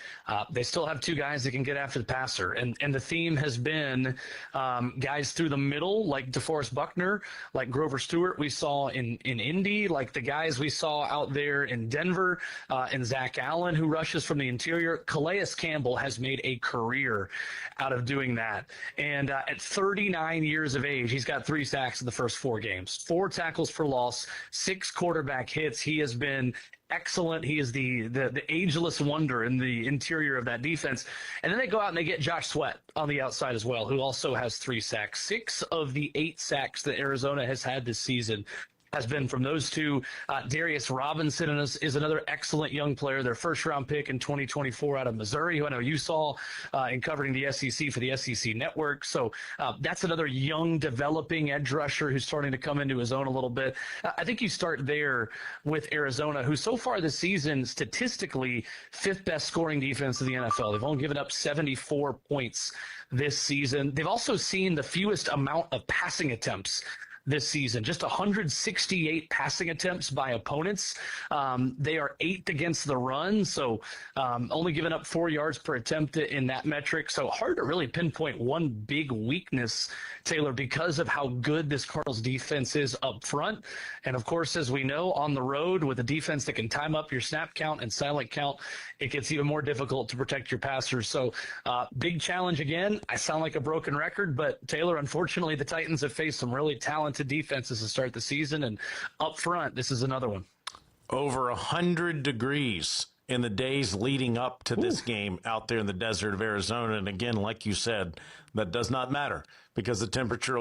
They still have two guys that can get after the passer, and the theme has been guys through the middle, like DeForest Buckner, like Grover Stewart we saw in Indy, like the guys we saw out there in Denver, and Zach Allen, who rushes from the interior. Calais Campbell has made a career out of doing that, and at 39 years of age, he's got 3 sacks in the first 4 games, 4 tackles for loss, 6 quarterback hits. He has been excellent. He is the ageless wonder in the interior of that defense. And then they go out and they get Josh Sweat on the outside as well, who also has 3 sacks. 6 of the 8 sacks that Arizona has had this season has been from those two. Darius Robinson is another excellent young player, their first-round pick in 2024 out of Missouri, who I know you saw in covering the SEC for the SEC Network. So that's another young, developing edge rusher who's starting to come into his own a little bit. I think you start there with Arizona, who so far this season, statistically, 5th best scoring defense in the NFL. They've only given up 74 points this season. They've also seen the fewest amount of passing attempts this season, just 168 passing attempts by opponents. They are 8th against the run, so only giving up 4 yards per attempt in that metric. So hard to really pinpoint one big weakness, Taylor, because of how good this Cardinals defense is up front. And of course, as we know, on the road with a defense that can time up your snap count and silent count, it gets even more difficult to protect your passers. So big challenge again. I sound like a broken record, but Taylor, unfortunately, the Titans have faced some really talented defenses to start the season, and up front, this is another one. Over 100 degrees in the days leading up to this game out there in the desert of Arizona. And again, like you said, that does not matter because the temperature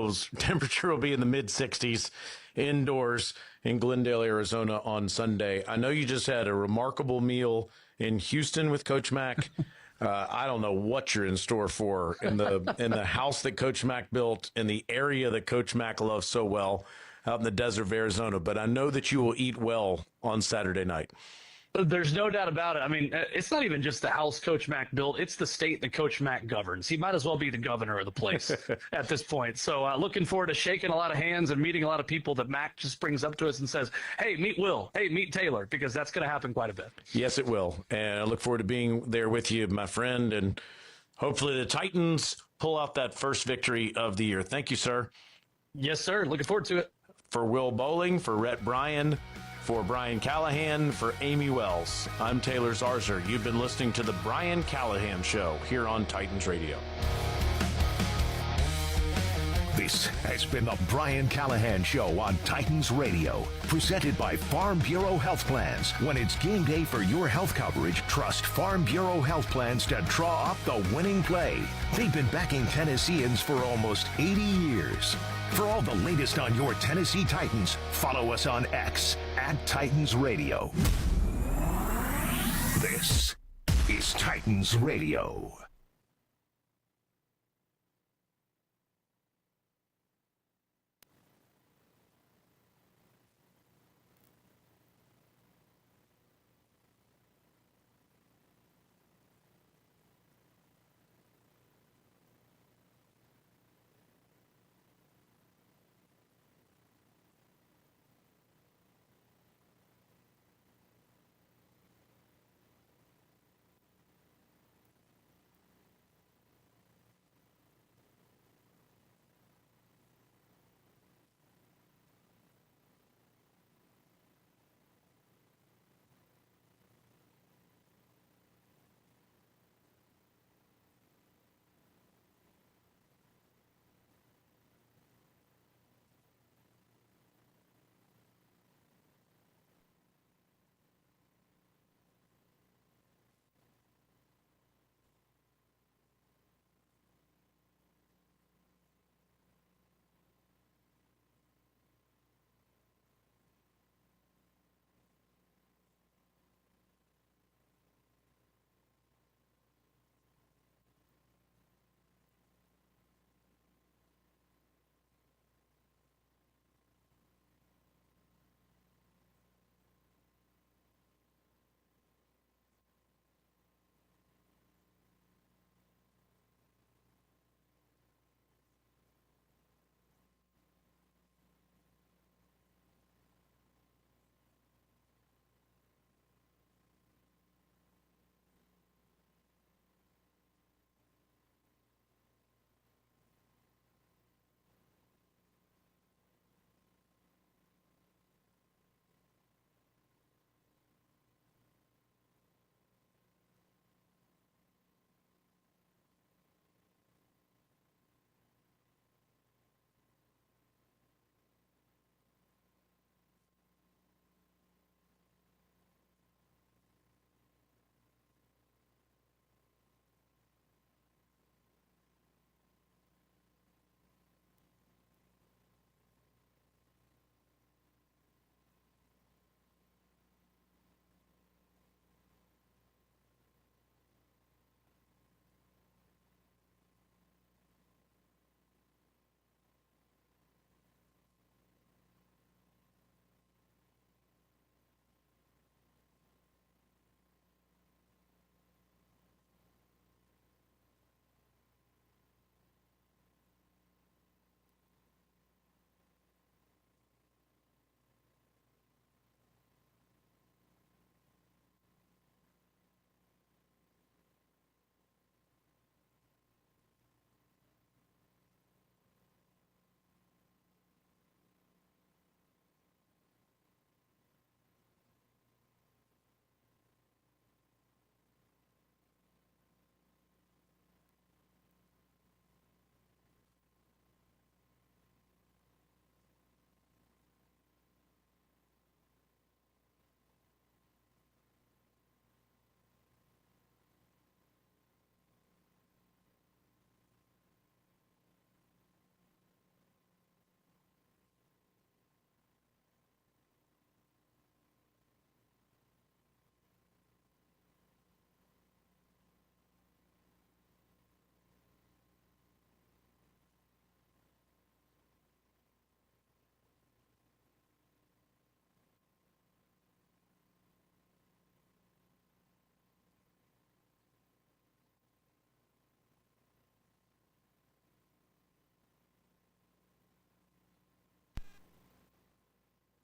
will be in the mid-60s indoors in Glendale, Arizona on Sunday. I know you just had a remarkable meal in Houston with Coach Mack. I don't know what you're in store for in the house that Coach Mack built, in the area that Coach Mack loves so well out in the desert of Arizona. But I know that you will eat well on Saturday night. There's no doubt about it. I mean, it's not even just the house Coach Mack built. It's the state that Coach Mack governs. He might as well be the governor of the place at this point. So looking forward to shaking a lot of hands and meeting a lot of people that Mack just brings up to us and says, hey, meet Will. Hey, meet Taylor, because that's going to happen quite a bit. Yes, it will. And I look forward to being there with you, my friend. And hopefully the Titans pull out that first victory of the year. Thank you, sir. Yes, sir. Looking forward to it. For Will Bowling, for Rhett Bryan, for Brian Callahan, for Amy Wells, I'm Taylor Zarzer. You've been listening to The Brian Callahan Show here on Titans Radio. This has been the Brian Callahan Show on Titans Radio, presented by Farm Bureau Health Plans. When it's game day for your health coverage, trust Farm Bureau Health Plans to draw up the winning play. They've been backing Tennesseans for almost 80 years. For all the latest on your Tennessee Titans, follow us on X @Titans Radio. This is Titans Radio.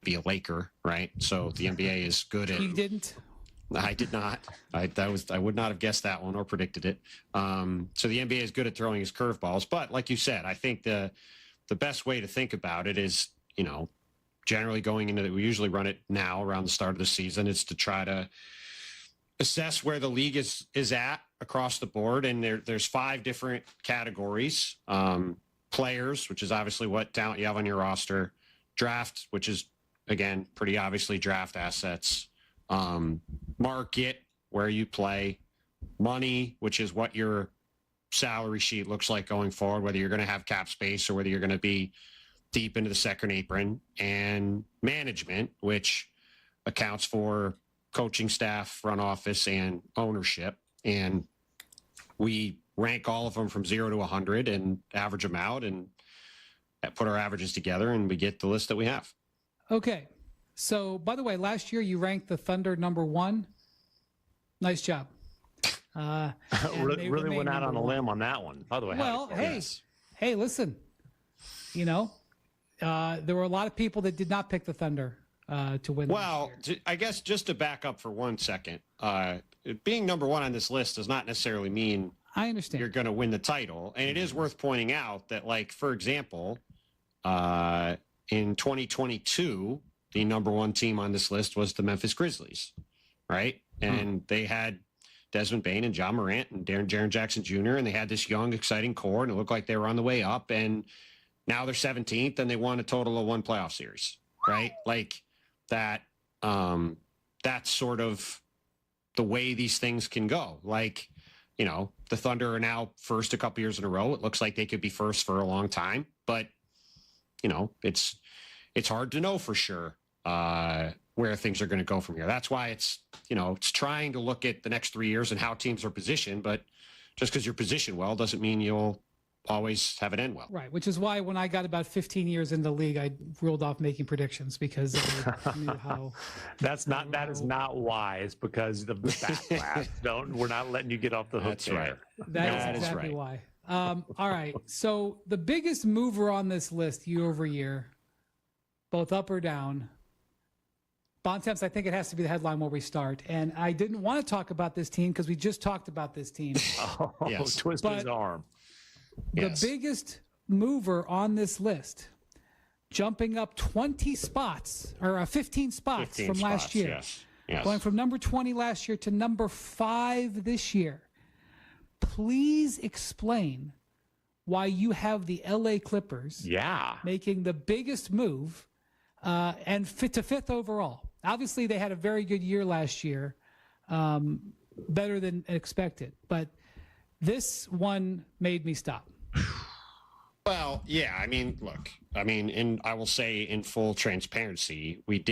be a Laker, right? So the NBA is good at. You didn't? I did not. I would not have guessed that one or predicted it. So the NBA is good at throwing his curveballs, but like you said, I think the best way to think about it is, generally going into we usually run it now around the start of the season. It's to try to assess where the league is at across the board, and there's 5 different categories: players, which is obviously what talent you have on your roster; draft, which is again pretty obviously draft assets; market, where you play; money, which is what your salary sheet looks like going forward, whether you're going to have cap space or whether you're going to be deep into the second apron; and management, which accounts for coaching staff, front office, and ownership. And we rank all of them from 0 to 100 and average them out and put our averages together, and we get the list that we have. Okay. So, by the way, last year you ranked the Thunder number 1. Nice job. Really went out on a limb on that one. By the way, well, hey, listen. There were a lot of people that did not pick the Thunder to win. Well, I guess just to back up for 1 second, being number 1 on this list does not necessarily mean I understand you're going to win the title. And it is worth pointing out that, like, for example, in 2022, the number 1 team on this list was the Memphis Grizzlies, right? And they had Desmond Bane and John Morant and Jaren Jackson Jr., and they had this young, exciting core, and it looked like they were on the way up. And now they're 17th, and they won a total of 1 playoff series, right? Like that. That's sort of the way these things can go. Like, the Thunder are now first a couple years in a row. It looks like they could be first for a long time, but it's hard to know for sure where things are going to go from here. That's why it's trying to look at the next 3 years and how teams are positioned. But just because you're positioned well doesn't mean you'll always have it end well. Right, which is why when I got about 15 years in the league, I ruled off making predictions because I knew how. That is not wise, because of the backlash. We're not letting you get off the hook. That's right. That is exactly why. All right. So the biggest mover on this list year over year, both up or down. Bontemps, I think it has to be the headline where we start. And I didn't want to talk about this team because we just talked about this team. Yes. Twisted his arm. The biggest mover on this list, jumping up 20 spots or 15 spots from last year. Yes. Going from number 20 last year to number 5 this year. Please explain why you have the LA Clippers making the biggest move and to 5th overall. Obviously, they had a very good year last year, better than expected. But this one made me stop. Well, yeah. And I will say in full transparency, we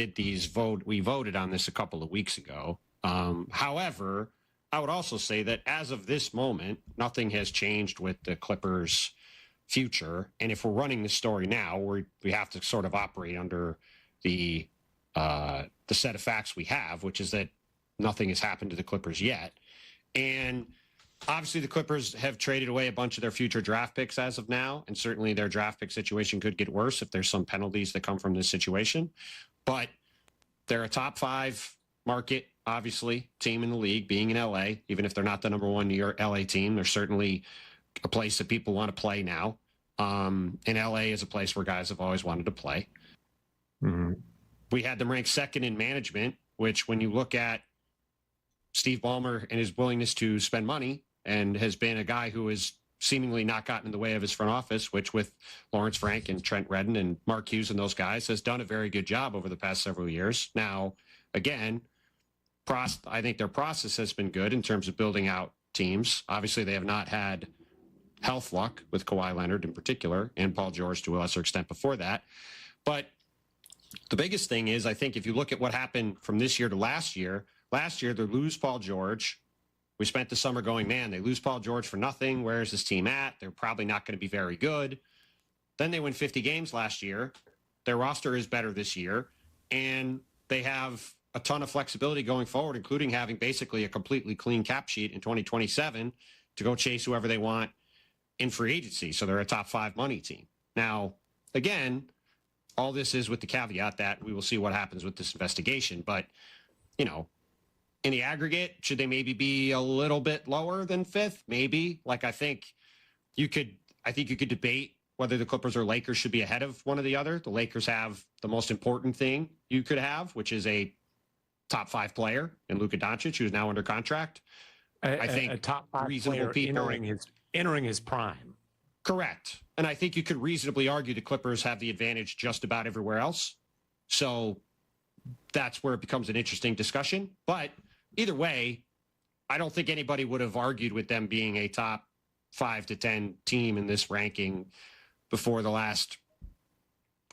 voted on this a couple of weeks ago. However, I would also say that as of this moment, nothing has changed with the Clippers' future. And if we're running this story now, we have to sort of operate under the set of facts we have, which is that nothing has happened to the Clippers yet. And obviously the Clippers have traded away a bunch of their future draft picks as of now, and certainly their draft pick situation could get worse if there's some penalties that come from this situation. But they're a top 5 market, obviously, team in the league, being in LA. Even if they're not the number 1 New York LA team, they're certainly a place that people want to play now. And LA is a place where guys have always wanted to play. Mm-hmm. We had them ranked 2nd in management, which when you look at Steve Ballmer and his willingness to spend money, and has been a guy who has seemingly not gotten in the way of his front office, which with Lawrence Frank and Trent Redden and Mark Hughes and those guys has done a very good job over the past several years. Now, again, I think their process has been good in terms of building out teams. Obviously, they have not had health luck with Kawhi Leonard in particular, and Paul George to a lesser extent before that. But the biggest thing is, I think if you look at what happened from this year to last year they lose Paul George. We spent the summer going, man, they lose Paul George for nothing. Where's this team at? They're probably not going to be very good. Then they win 50 games last year. Their roster is better this year. And they have a ton of flexibility going forward, including having basically a completely clean cap sheet in 2027 to go chase whoever they want in free agency. So they're a top 5 money team. Now, again, all this is with the caveat that we will see what happens with this investigation. But, you know, in the aggregate, should they maybe be a little bit lower than 5th? Maybe. Like, I think you could debate whether the Clippers or Lakers should be ahead of one or the other. The Lakers have the most important thing you could have, which is a top 5 player in Luka Doncic, who's now under contract. I think a top 5 reasonable player people entering his prime. Correct. And I think you could reasonably argue the Clippers have the advantage just about everywhere else. So that's where it becomes an interesting discussion. But either way, I don't think anybody would have argued with them being a top 5 to 10 team in this ranking before the last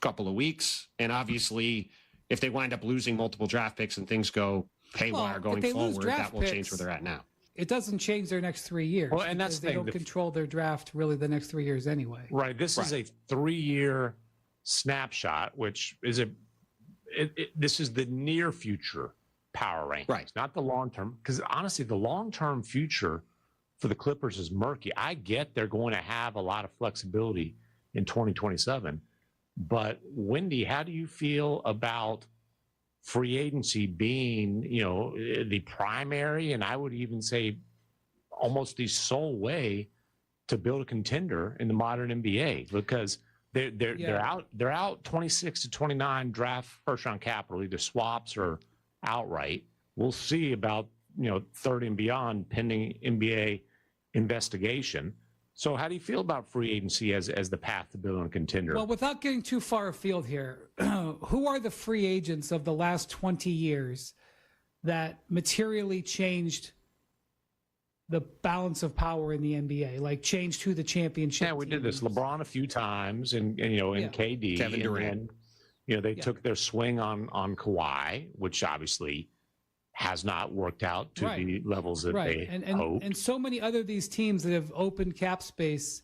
couple of weeks. And obviously, if they wind up losing multiple draft picks and things go haywire going forward, that will change where they're at now. It doesn't change their next 3 years. Well, and that's they don't control their draft really the next 3 years anyway. Right. This is a 3-year snapshot, which is this is the near future power rankings, right? Not the long term. Because honestly, the long term future for the Clippers is murky. I get they're going to have a lot of flexibility in 2027, but Wendy, how do you feel about free agency being, the primary, and I would even say almost the sole way to build a contender in the modern NBA? Because they're out 26 to 29 draft first round capital, either swaps or outright. We'll see about 30 and beyond pending NBA investigation. So how do you feel about free agency as the path to building a contender? Well, without getting too far afield here, who are the free agents of the last 20 years that materially changed the balance of power in the NBA, like changed who the championship? Yeah, we did this. LeBron a few times, and KD, Kevin Durant. And they took their swing on Kawhi, which obviously has not worked out to the levels that they hoped. And so many other these teams that have opened cap space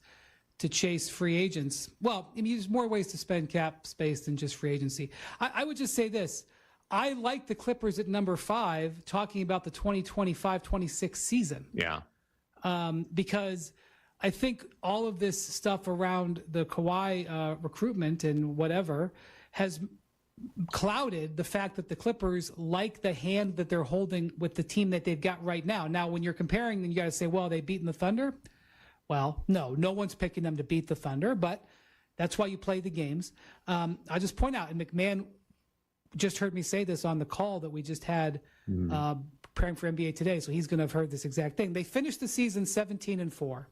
to chase free agents. Well, I mean, there's more ways to spend cap space than just free agency. I would just say this. I like the Clippers at number 5, talking about the 2025-26 season. Yeah. Because I think all of this stuff around the Kawhi recruitment and whatever has clouded the fact that the Clippers like the hand that they're holding with the team that they've got right now. Now, when you're comparing, then you got to say, well, they've beaten the Thunder. Well, no one's picking them to beat the Thunder, but that's why you play the games. I'll just point out, and McMahon just heard me say this on the call that we just had preparing for NBA Today, so he's going to have heard this exact thing. They finished the season 17-4.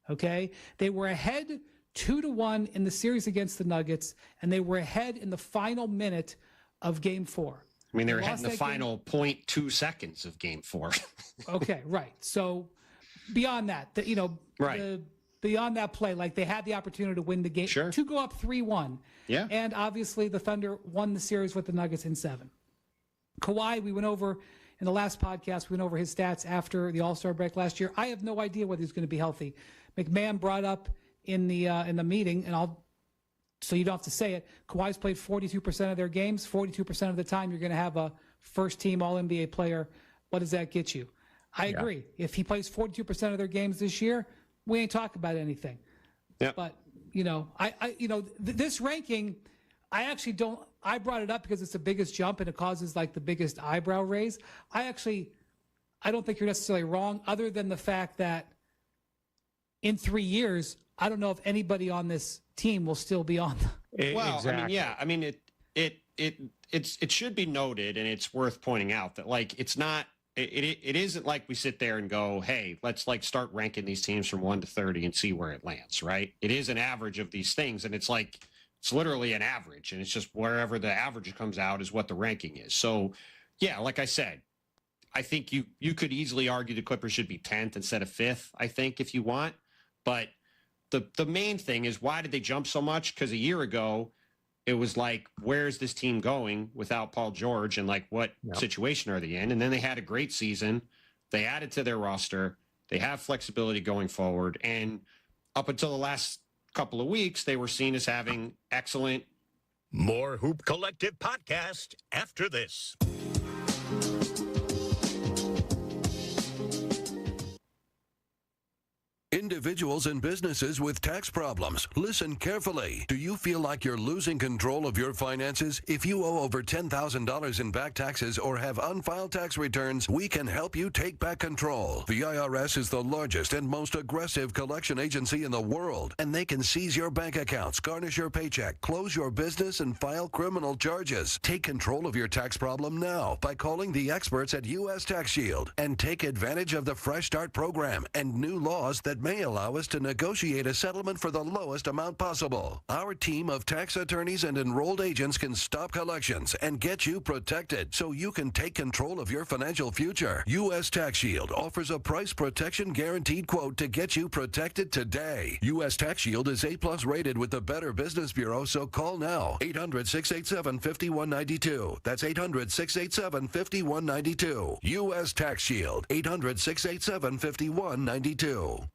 Okay? They were ahead 2-1 in the series against the Nuggets, and they were ahead in the final minute of Game 4. I mean, they were ahead in the final 0.2 seconds of Game 4. Okay, right. So beyond that, beyond that play, like they had the opportunity to win the game, to go up 3-1. Yeah. And obviously the Thunder won the series with the Nuggets in 7. Kawhi, we went over in the last podcast, we went over his stats after the All-Star break last year. I have no idea whether he's going to be healthy. McMahon brought up in the meeting, and so you don't have to say it, Kawhi's played 42% of their games. 42% of the time you're going to have a first-team All-NBA player. What does that get you? I agree. If he plays 42% of their games this year, we ain't talking about anything. Yep. But, this ranking, I actually don't – I brought it up because it's the biggest jump and it causes, like, the biggest eyebrow raise. I don't think you're necessarily wrong, other than the fact that in 3 years – I don't know if anybody on this team will still be on. Well, exactly. I mean, it should be noted, and it's worth pointing out that it's not. It isn't like we sit there and go, hey, let's start ranking these teams from 1 to 30 and see where it lands. Right? It is an average of these things, and it's literally an average, and it's just wherever the average comes out is what the ranking is. So, yeah, like I said, I think you could easily argue the Clippers should be 10th instead of 5th. I think if you want, but the main thing is, why did they jump so much? Because a year ago, it was like, where's this team going without Paul George, and what situation are they in? And then they had a great season. They added to their roster. They have flexibility going forward. And up until the last couple of weeks, they were seen as having excellent. More Hoop Collective podcast after this. Individuals and businesses with tax problems, listen carefully. Do you feel like you're losing control of your finances? If you owe over $10,000 in back taxes or have unfiled tax returns, we can help you take back control. The IRS is the largest and most aggressive collection agency in the world, and they can seize your bank accounts, garnish your paycheck, close your business, and file criminal charges. Take control of your tax problem now by calling the experts at U.S. Tax Shield and take advantage of the Fresh Start program and new laws that may allow us to negotiate a settlement for the lowest amount possible. Our team of tax attorneys and enrolled agents can stop collections and get you protected so you can take control of your financial future. U.S. Tax Shield offers a price protection guaranteed quote to get you protected today. U.S. Tax Shield is A+ rated with the Better Business Bureau, so call now. 800-687-5192. That's 800-687-5192. U.S. Tax Shield. 800-687-5192.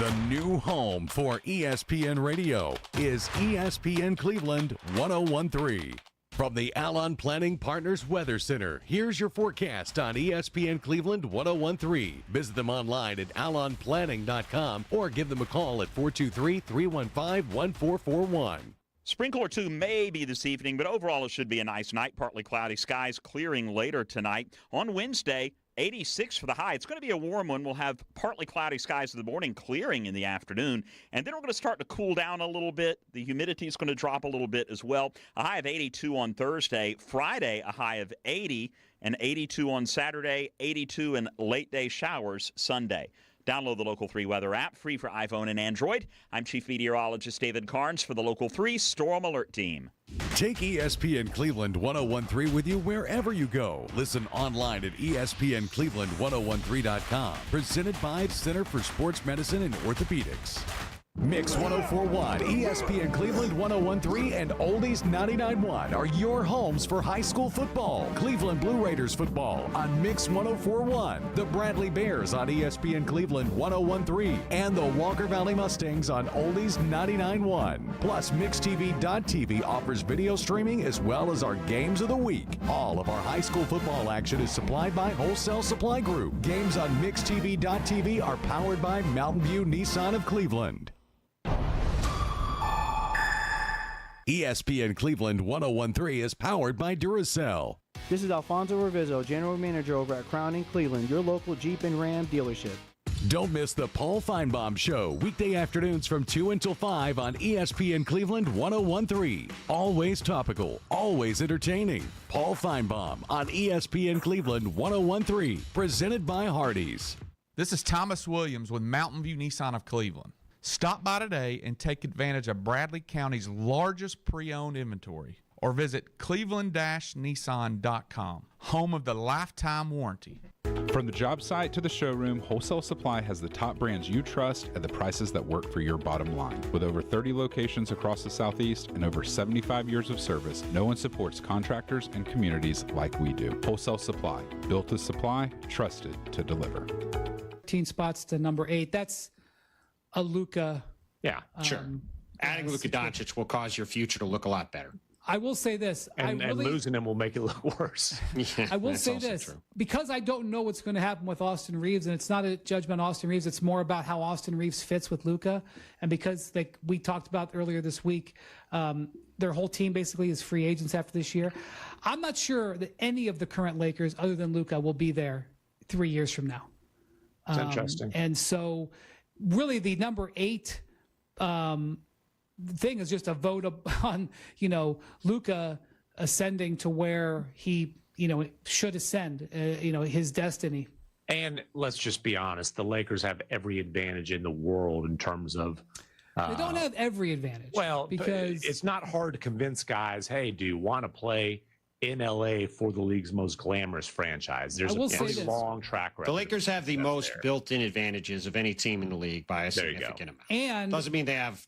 The new home for ESPN Radio is ESPN Cleveland 1013. From the Alon Planning Partners Weather Center, here's your forecast on ESPN Cleveland 1013. Visit them online at alonplanning.com or give them a call at 423-315-1441. Sprinkle or two maybe this evening, but overall it should be a nice night. Partly cloudy skies clearing later tonight. On Wednesday, 86 for the high. It's going to be a warm one. We'll have partly cloudy skies in the morning, clearing in the afternoon. And then we're going to start to cool down a little bit. The humidity is going to drop a little bit as well. A high of 82 on Thursday. Friday, a high of 80 and 82 on Saturday, 82 and late day showers Sunday. Download the Local 3 weather app, free for iPhone and Android. I'm Chief Meteorologist David Carnes for the Local 3 Storm Alert Team. Take ESPN Cleveland 1013 with you wherever you go. Listen online at ESPNCleveland1013.com. Presented by Center for Sports Medicine and Orthopedics. Mix 1041, ESPN Cleveland 1013, and Oldies 99.1 are your homes for high school football. Cleveland Blue Raiders football on Mix 1041, the Bradley Bears on ESPN Cleveland 1013, and the Walker Valley Mustangs on Oldies 99.1. Plus, MixTV.tv offers video streaming as well as our games of the week. All of our high school football action is supplied by Wholesale Supply Group. Games on MixTV.tv are powered by Mountain View Nissan of Cleveland. ESPN Cleveland 1013 is powered by Duracell. This is Alfonso Revizo, General Manager over at Crowning Cleveland, your local Jeep and Ram dealership. Don't miss the Paul Feinbaum Show, weekday afternoons from 2 until 5 on ESPN Cleveland 1013. Always topical, always entertaining. Paul Feinbaum on ESPN Cleveland 1013, presented by Hardees. This is Thomas Williams with Mountain View Nissan of Cleveland. Stop by today and take advantage of Bradley County's largest pre-owned inventory, or visit cleveland-nissan.com, home of the lifetime warranty. From the job site to the showroom, Wholesale Supply has the top brands you trust at the prices that work for your bottom line. With over 30 locations across the Southeast and over 75 years of service, no one supports contractors and communities like we do. Wholesale Supply, built to supply, trusted to deliver. 13 spots to number 8. That's a Luka. Yeah, sure. Adding Luka Doncic will cause your future to look a lot better. I will say this. And losing him will make it look worse. Yeah, I will say this. True. Because I don't know what's going to happen with Austin Reeves, and it's not a judgment on Austin Reeves. It's more about how Austin Reeves fits with Luka. And because we talked about earlier this week, their whole team basically is free agents after this year. I'm not sure that any of the current Lakers, other than Luka, will be there 3 years from now. It's interesting. And so really the number 8 thing is just a vote on, Luka ascending to where he, should ascend, his destiny. And let's just be honest, the Lakers have every advantage in the world in terms of. They don't have every advantage. Well, because it's not hard to convince guys, hey, do you want to play in LA for the league's most glamorous franchise? There's a pretty long track record. The Lakers have the most built-in advantages of any team in the league by a significant amount. And doesn't mean they have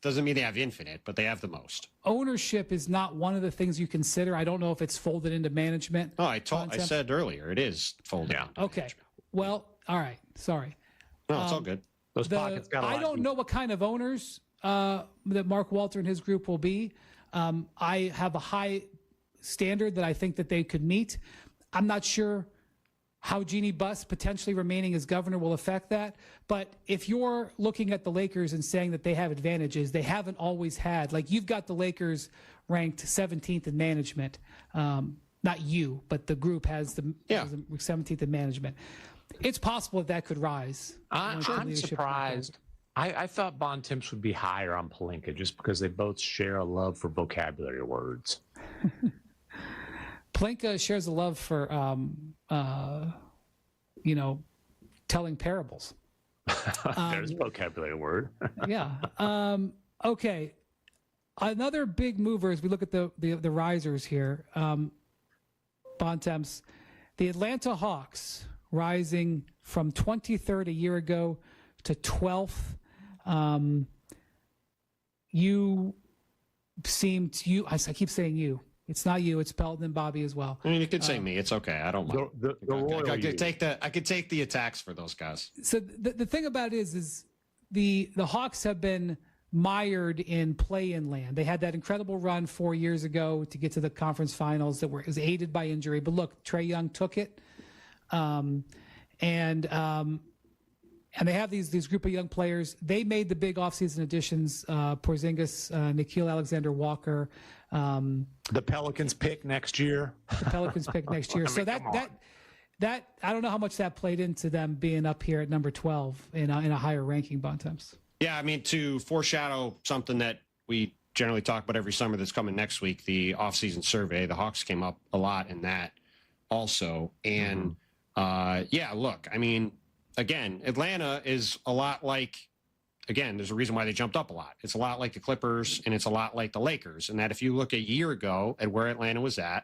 infinite, but they have the most. Ownership is not one of the things you consider. I don't know if it's folded into management. No, I said earlier it is folded. Yeah. Into okay. management. Well, all right. Sorry. No, it's all good. Those pockets got a lot. I don't know what kind of owners that Mark Walter and his group will be. I have a high standard that I think that they could meet. I'm not sure how Jeannie Buss potentially remaining as governor will affect that. But if you're looking at the Lakers and saying that they have advantages, they haven't always had. Like, you've got the Lakers ranked 17th in management. Not you, but the group has the 17th in management. It's possible that could rise. I'm surprised. I thought Bontemps would be higher on Pelinka just because they both share a love for vocabulary words. Pelinka shares a love for, telling parables. There's a vocabulary word. Yeah. Okay. Another big mover as we look at the risers here, Bontemps, the Atlanta Hawks rising from 23rd a year ago to 12th. I keep saying you. It's not you. It's Pelton and Bobby as well. I mean, you could say me. It's okay. I don't mind. I could take the attacks for those guys. So the thing about it is the Hawks have been mired in play-in land. They had that incredible run 4 years ago to get to the conference finals that was aided by injury. But look, Trae Young took it, and they have these group of young players. They made the big offseason additions: Porzingis, Nickeil Alexander-Walker. The Pelicans pick next year. So that I don't know how much that played into them being up here at number 12 in a higher ranking, Bontemps. Yeah, I mean, to foreshadow something that we generally talk about every summer that's coming next week, the offseason survey, the Hawks came up a lot in that also. And look, I mean, again, Atlanta is a lot like, again, there's a reason why they jumped up a lot. It's a lot like the Clippers, and it's a lot like the Lakers. And that if you look a year ago at where Atlanta was at,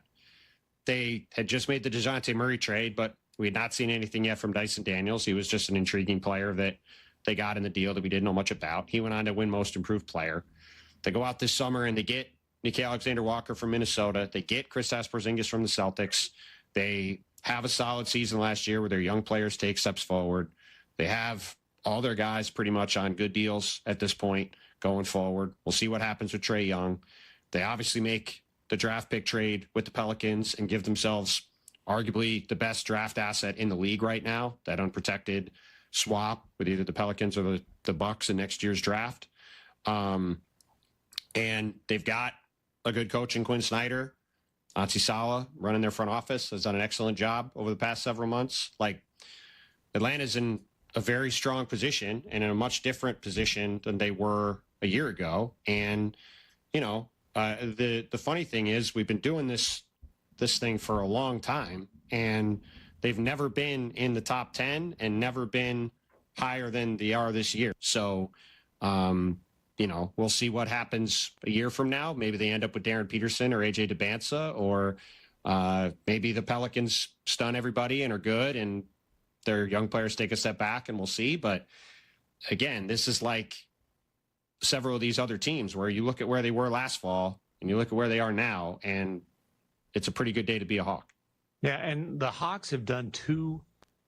they had just made the DeJounte Murray trade, but we had not seen anything yet from Dyson Daniels. He was just an intriguing player that they got in the deal that we didn't know much about. He went on to win Most Improved Player. They go out this summer and they get Nickeil Alexander-Walker from Minnesota. They get Kristaps Porzingis from the Celtics. They have a solid season last year where their young players take steps forward. They have all their guys pretty much on good deals at this point going forward. We'll see what happens with Trae Young. They obviously make the draft pick trade with the Pelicans and give themselves arguably the best draft asset in the league right now, that unprotected swap with either the Pelicans or the Bucks in next year's draft. And they've got a good coach in Quinn Snyder. Ansi Sala running their front office has done an excellent job over the past several months. Like, Atlanta's in a very strong position and in a much different position than they were a year ago. And, the funny thing is we've been doing this thing for a long time, and they've never been in the top 10 and never been higher than they are this year. So, we'll see what happens a year from now. Maybe they end up with Darren Peterson or AJ DeBanza, or maybe the Pelicans stun everybody and are good and their young players take a step back, and we'll see. But again, this is like several of these other teams where you look at where they were last fall and you look at where they are now, and it's a pretty good day to be a Hawk. Yeah, and the Hawks have done two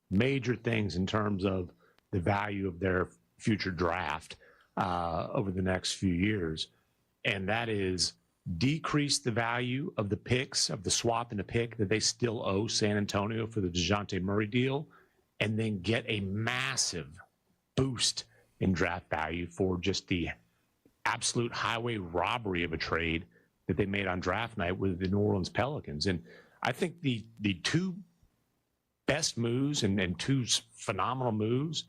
major things in terms of the value of their future draft over the next few years, and that is decrease the value of the picks, of the swap and the pick that they still owe San Antonio for the DeJounte Murray deal, and then get a massive boost in draft value for just the absolute highway robbery of a trade that they made on draft night with the New Orleans Pelicans. And I think the two best moves and two phenomenal moves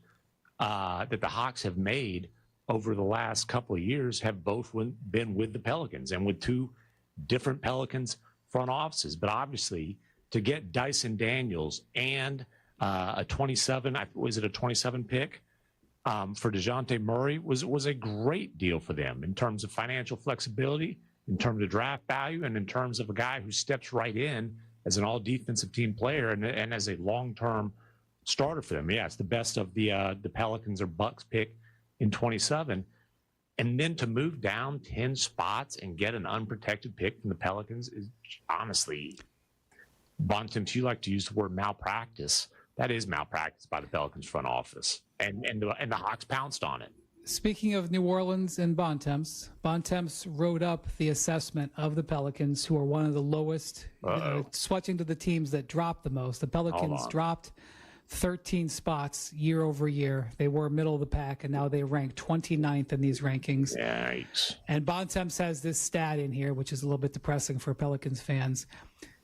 that the Hawks have made over the last couple of years have both been with the Pelicans and with two different Pelicans front offices. But obviously, to get Dyson Daniels and a 27 pick for DeJounte Murray was a great deal for them in terms of financial flexibility, in terms of draft value, and in terms of a guy who steps right in as an all-defensive team player and as a long-term starter for them. Yeah, it's the best of the Pelicans or Bucks pick in 27. And then to move down 10 spots and get an unprotected pick from the Pelicans is honestly, Bontemps, you like to use the word malpractice. That is malpractice by the Pelicans front office. And the Hawks pounced on it. Speaking of New Orleans and Bontemps wrote up the assessment of the Pelicans, who are one of the lowest, switching to the teams that dropped the most. The Pelicans dropped 13 spots year over year. They were middle of the pack, and now they rank 29th in these rankings. Yikes. And Bontemps has this stat in here, which is a little bit depressing for Pelicans fans.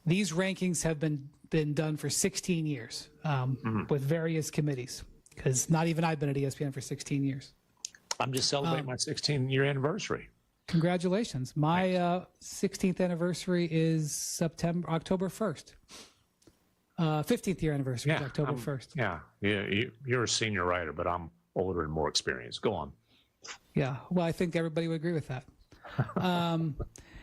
These rankings have been done for 16 years with various committees, because not even I've been at ESPN for 16 years. I'm just celebrating my 16-year anniversary. Congratulations. My 16th anniversary is October 1st. 15th year anniversary is October 1st. Yeah, you're a senior writer, but I'm older and more experienced. Go on. Yeah, well, I think everybody would agree with that.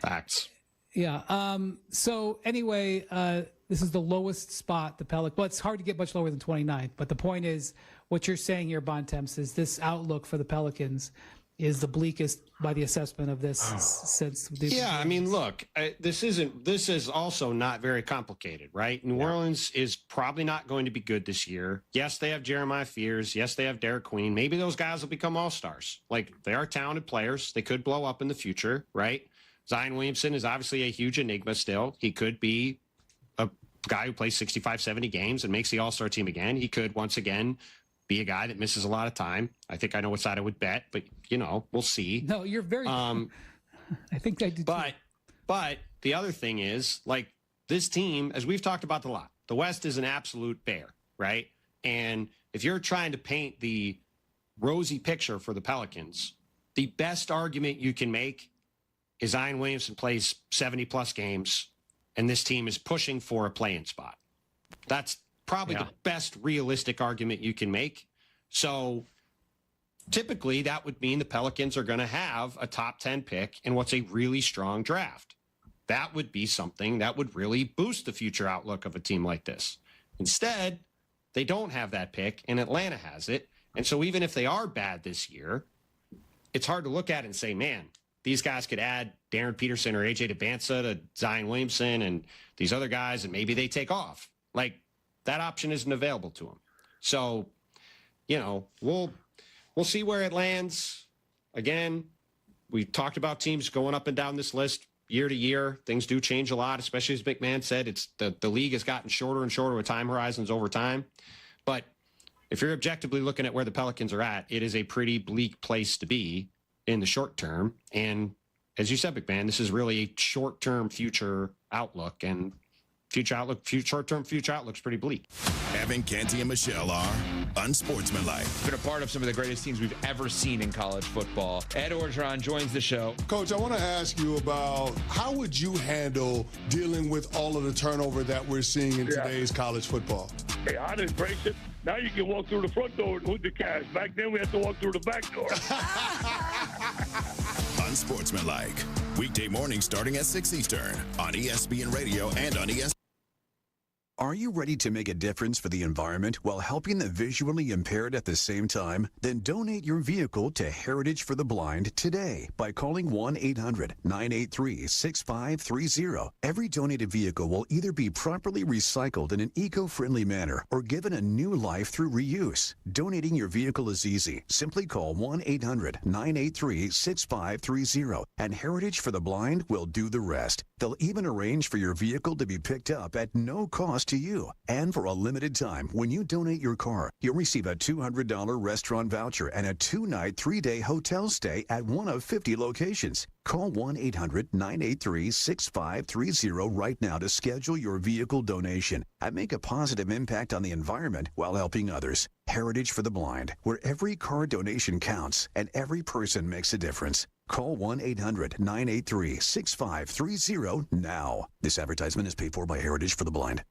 Facts. Yeah. So anyway, this is the lowest spot the Pelicans. Well, it's hard to get much lower than 29th, but the point is, what you're saying here, Bontemps, is this outlook for the Pelicans is the bleakest by the assessment of this since. Yeah, I mean, look, this is also not very complicated, right? New Orleans is probably not going to be good this year. Yes, they have Jeremiah Fears. Yes, they have Derek Queen. Maybe those guys will become all-stars. Like, they are talented players. They could blow up in the future, right? Zion Williamson is obviously a huge enigma still. He could be a guy who plays 65, 70 games and makes the all-star team again. He could, once again, be a guy that misses a lot of time. I think I know what side I would bet, but, we'll see. No, you're very I think I did too. But the other thing is, like, this team, as we've talked about a lot, the West is an absolute bear, right? And if you're trying to paint the rosy picture for the Pelicans, the best argument you can make is Zion Williamson plays 70-plus games, and this team is pushing for a play-in spot. That's probably the best realistic argument you can make. So typically that would mean the Pelicans are going to have a top 10 pick in what's a really strong draft. That would be something that would really boost the future outlook of a team like this. Instead, they don't have that pick, and Atlanta has it. And so even if they are bad this year, it's hard to look at and say, man, these guys could add Darren Peterson or AJ DeBanza to Zion Williamson and these other guys, and maybe they take off. Like, that option isn't available to them. So, we'll see where it lands. Again, we talked about teams going up and down this list year to year. Things do change a lot, especially as McMahon said. It's the league has gotten shorter and shorter with time horizons over time. But if you're objectively looking at where the Pelicans are at, it is a pretty bleak place to be in the short term. And as you said, McMahon, this is really a short-term future outlook, and short-term future outlook's pretty bleak. Evan, Canty, and Michelle are unsportsmanlike. Been a part of some of the greatest teams we've ever seen in college football. Ed Orgeron joins the show. Coach, I want to ask you about how would you handle dealing with all of the turnover that we're seeing in today's college football? Hey, I'd embrace it. Now you can walk through the front door with the cash. Back then we had to walk through the back door. Unsportsmanlike. Weekday mornings starting at 6 Eastern on ESPN Radio and on ESPN. Are you ready to make a difference for the environment while helping the visually impaired at the same time? Then donate your vehicle to Heritage for the Blind today by calling 1-800-983-6530. Every donated vehicle will either be properly recycled in an eco-friendly manner or given a new life through reuse. Donating your vehicle is easy. Simply call 1-800-983-6530 and Heritage for the Blind will do the rest. They'll even arrange for your vehicle to be picked up at no cost to you. And for a limited time, when you donate your car, you'll receive a $200 restaurant voucher and a 2-night, 3-day hotel stay at one of 50 locations. Call 1-800-983-6530 right now to schedule your vehicle donation and make a positive impact on the environment while helping others. Heritage for the Blind, where every car donation counts and every person makes a difference. Call 1-800-983-6530 now. This advertisement is paid for by Heritage for the Blind.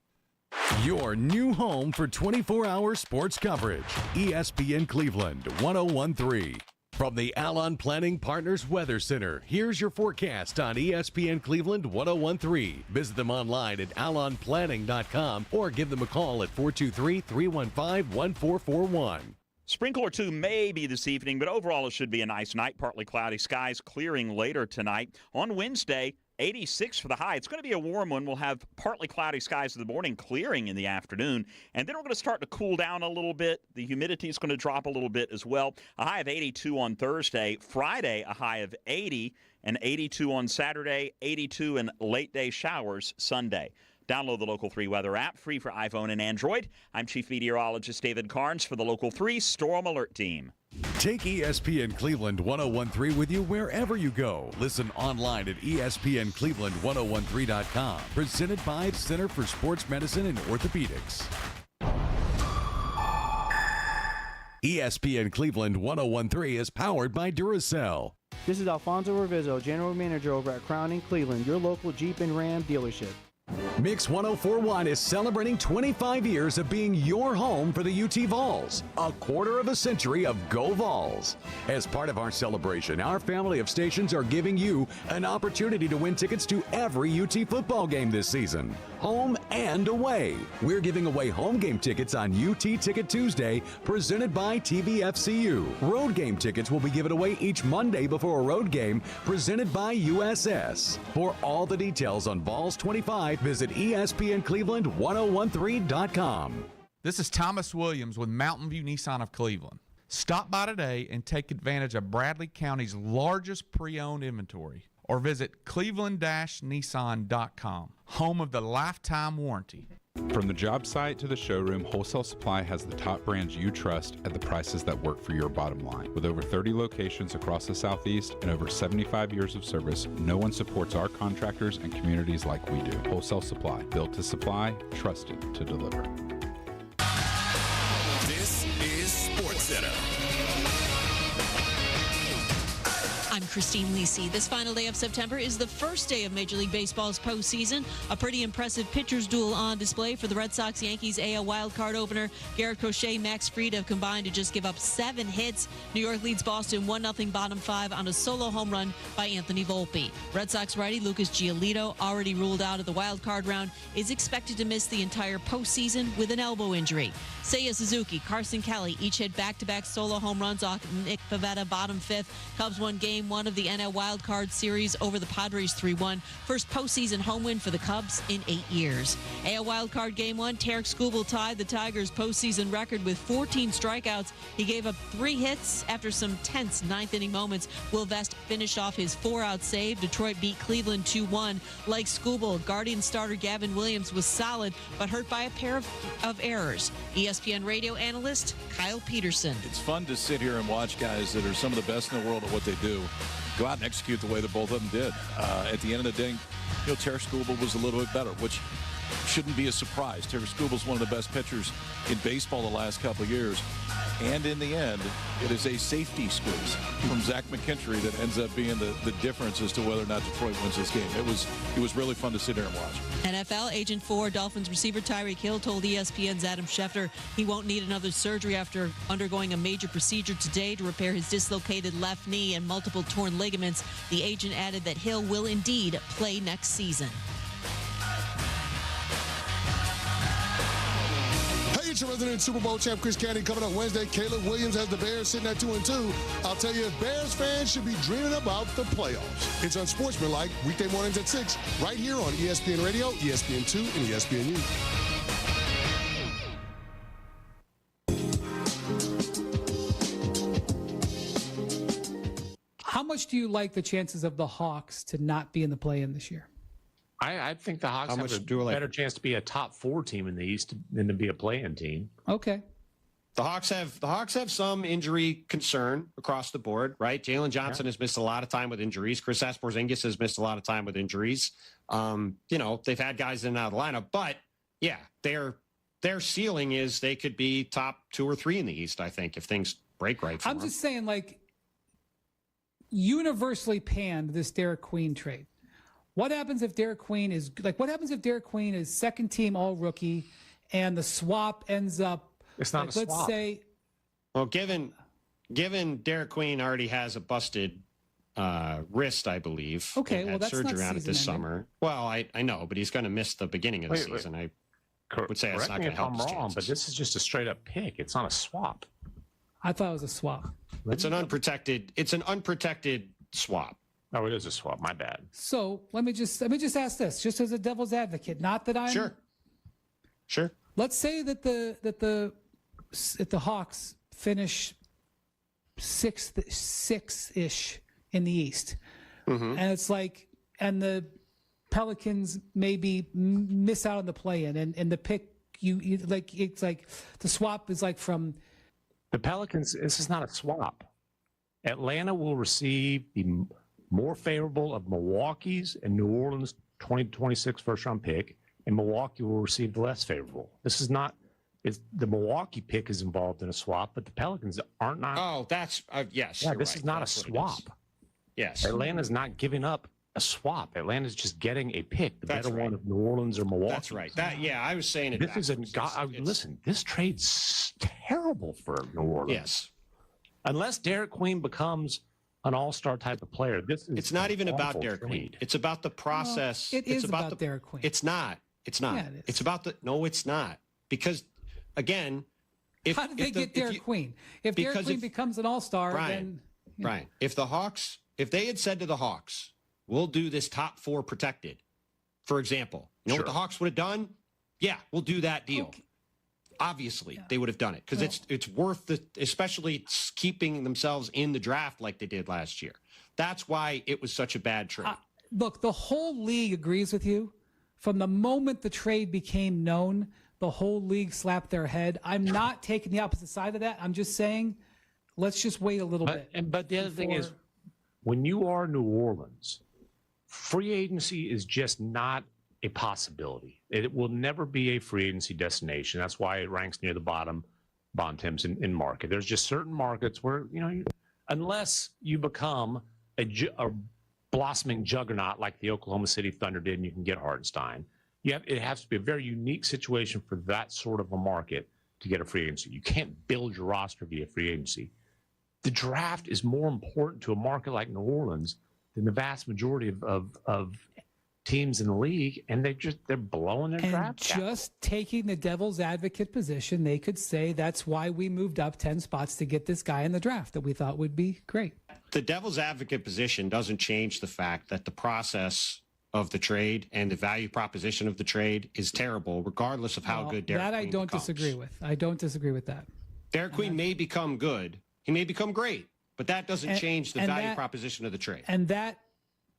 Your new home for 24-hour sports coverage. ESPN Cleveland 101.3. From the Alon Planning Partners Weather Center, here's your forecast on ESPN Cleveland 101.3. Visit them online at alonplanning.com or give them a call at 423-315-1441. Sprinkle or two maybe this evening, but overall it should be a nice night. Partly cloudy skies clearing later tonight. On Wednesday, 86 for the high. It's going to be a warm one. We'll have partly cloudy skies in the morning, clearing in the afternoon, and then we're going to start to cool down a little bit. The humidity is going to drop a little bit as well. A high of 82 on Thursday. Friday, a high of 80, and 82 on Saturday, 82 and late-day showers Sunday. Download the Local 3 weather app, free for iPhone and Android. I'm Chief Meteorologist David Carnes for the Local 3 Storm Alert Team. Take ESPN Cleveland 101.3 with you wherever you go. Listen online at ESPNCleveland1013.com. Presented by Center for Sports Medicine and Orthopedics. ESPN Cleveland 101.3 is powered by Duracell. This is Alfonso Revizo, General Manager over at Crown in Cleveland, your local Jeep and Ram dealership. Mix 104.1 is celebrating 25 years of being your home for the UT Vols. A quarter of a century of Go Vols. As part of our celebration, our family of stations are giving you an opportunity to win tickets to every UT football game this season, home and away. We're giving away home game tickets on UT Ticket Tuesday, presented by TVFCU. Road game tickets will be given away each Monday before a road game, presented by USS. For all the details on Vols 25, visit ESPNCleveland1013.com. This is Thomas Williams with Mountain View Nissan of Cleveland. Stop by today and take advantage of Bradley County's largest pre-owned inventory, or visit cleveland-nissan.com, home of the lifetime warranty. From the job site to the showroom, Wholesale Supply has the top brands you trust at the prices that work for your bottom line. With over 30 locations across the Southeast and over 75 years of service, no one supports our contractors and communities like we do. Wholesale Supply, built to supply, trusted to deliver. This is SportsCenter. I'm Christine Lisi. This final day of September is the first day of Major League Baseball's postseason. A pretty impressive pitchers duel on display for the Red Sox-Yankees AL wildcard opener. Garrett Crochet, Max Fried have combined to just give up 7 hits. New York leads Boston 1-0 bottom 5 on a solo home run by Anthony Volpe. Red Sox righty Lucas Giolito, already ruled out of the wildcard round, is expected to miss the entire postseason with an elbow injury. Seiya Suzuki, Carson Kelly each hit back-to-back solo home runs off Nick Pivetta bottom 5th. Cubs won Game 1 of the NL Wild Card Series over the Padres 3-1. First postseason home win for the Cubs in 8 years. AL Wild Card Game 1, Tarek Skubal tied the Tigers' postseason record with 14 strikeouts. He gave up 3 hits after some tense ninth-inning moments. Will Vest finished off his 4-out save. Detroit beat Cleveland 2-1. Like Skubal, Guardian starter Gavin Williams was solid, but hurt by a pair of errors. ESPN radio analyst Kyle Peterson. It's fun to sit here and watch guys that are some of the best in the world at what they do go out and execute the way that both of them did. At the end of the day, Tarek Skubal was a little bit better, which shouldn't be a surprise. Tarek Skubal's one of the best pitchers in baseball the last couple of years. And in the end, it is a safety squeeze from Zach McKinstry that ends up being the difference as to whether or not Detroit wins this game. It was really fun to sit here and watch. NFL Agent 4 Dolphins receiver Tyreek Hill told ESPN's Adam Schefter he won't need another surgery after undergoing a major procedure today to repair his dislocated left knee and multiple torn ligaments. The agent added that Hill will indeed play next season. It's your resident Super Bowl champ, Chris Candy, coming up Wednesday. Caleb Williams has the Bears sitting at 2-2. I'll tell you, if Bears fans should be dreaming about the playoffs. It's Unsportsmanlike, weekday mornings at 6, right here on ESPN Radio, ESPN2, and ESPNU. How much do you like the chances of the Hawks to not be in the play-in this year? I think the Hawks have a better chance to be a top 4 team in the East than to be a play-in team. Okay. The Hawks have some injury concern across the board, right? Jalen Johnson has missed a lot of time with injuries. Kristaps Porzingis has missed a lot of time with injuries. They've had guys in and out of the lineup, but yeah, their ceiling is they could be top 2 or 3 in the East, I think, if things break right for them. I'm just saying, universally panned this Derek Queen trade. What happens if Derek Queen is second team all rookie and the swap ends up? It's not a swap. Let's say. Well, given Derek Queen already has a busted wrist, I believe. Okay, well, that's surgery not on it this summer. Well, I know, but he's going to miss the beginning of the season. I would say it's not going to help his chances. But this is just a straight up pick. It's not a swap. I thought it was a swap. It's an unprotected swap. Oh, it is a swap. My bad. So let me just ask this, just as a devil's advocate. Not that I'm Sure. Let's say that the Hawks finish sixth-ish in the East, and it's like, and the Pelicans maybe miss out on the play-in, and the pick you like, it's like the swap is like from the Pelicans. This is not a swap. Atlanta will receive the more favorable of Milwaukee's and New Orleans 2026 first-round pick, and Milwaukee will receive the less favorable. This is not. The Milwaukee pick is involved in a swap, but the Pelicans aren't. Not. Oh, that's yes. Yeah, this right. is not that's a swap. Yes, Atlanta's not giving up a swap. Atlanta's just getting a pick, the better one of New Orleans or Milwaukee. That's right. I was saying it. This is listen. This trade's terrible for New Orleans. Yes, unless Derek Queen becomes an all-star type of player. It's not even about Derek Queen. It's about the process. Well, it's about Derek Queen. It's not. It's not. Yeah, it is. It's about the. No, it's not. Because, again, how did they get Derek Queen? If Derek Queen becomes an all-star, then Brian, if they had said to the Hawks, "We'll do this top 4 protected," for example, you know what the Hawks would have done? Yeah, we'll do that deal. Okay. Obviously, they would have done it because it's worth the, especially keeping themselves in the draft like they did last year. That's why it was such a bad trade. Look, the whole league agrees with you. From the moment the trade became known, the whole league slapped their head. I'm not taking the opposite side of that. I'm just saying, let's just wait a little bit. But the other thing is, when you are New Orleans, free agency is just not a possibility. It will never be a free agency destination. That's why it ranks near the bottom teams in market. There's just certain markets where, unless you become a blossoming juggernaut like the Oklahoma City Thunder did and you can get Hardenstein, it has to be a very unique situation for that sort of a market to get a free agency. You can't build your roster via free agency. The draft is more important to a market like New Orleans than the vast majority of teams in the league, and they're blowing their draft. Just taking the devil's advocate position, they could say that's why we moved up 10 spots to get this guy in the draft that we thought would be great. The devil's advocate position doesn't change the fact that the process of the trade and the value proposition of the trade is terrible, regardless of how good Derek Queen I don't becomes. disagree with. I don't disagree with that. Derek Queen may become good. He may become great, but that doesn't change the value proposition of the trade. And that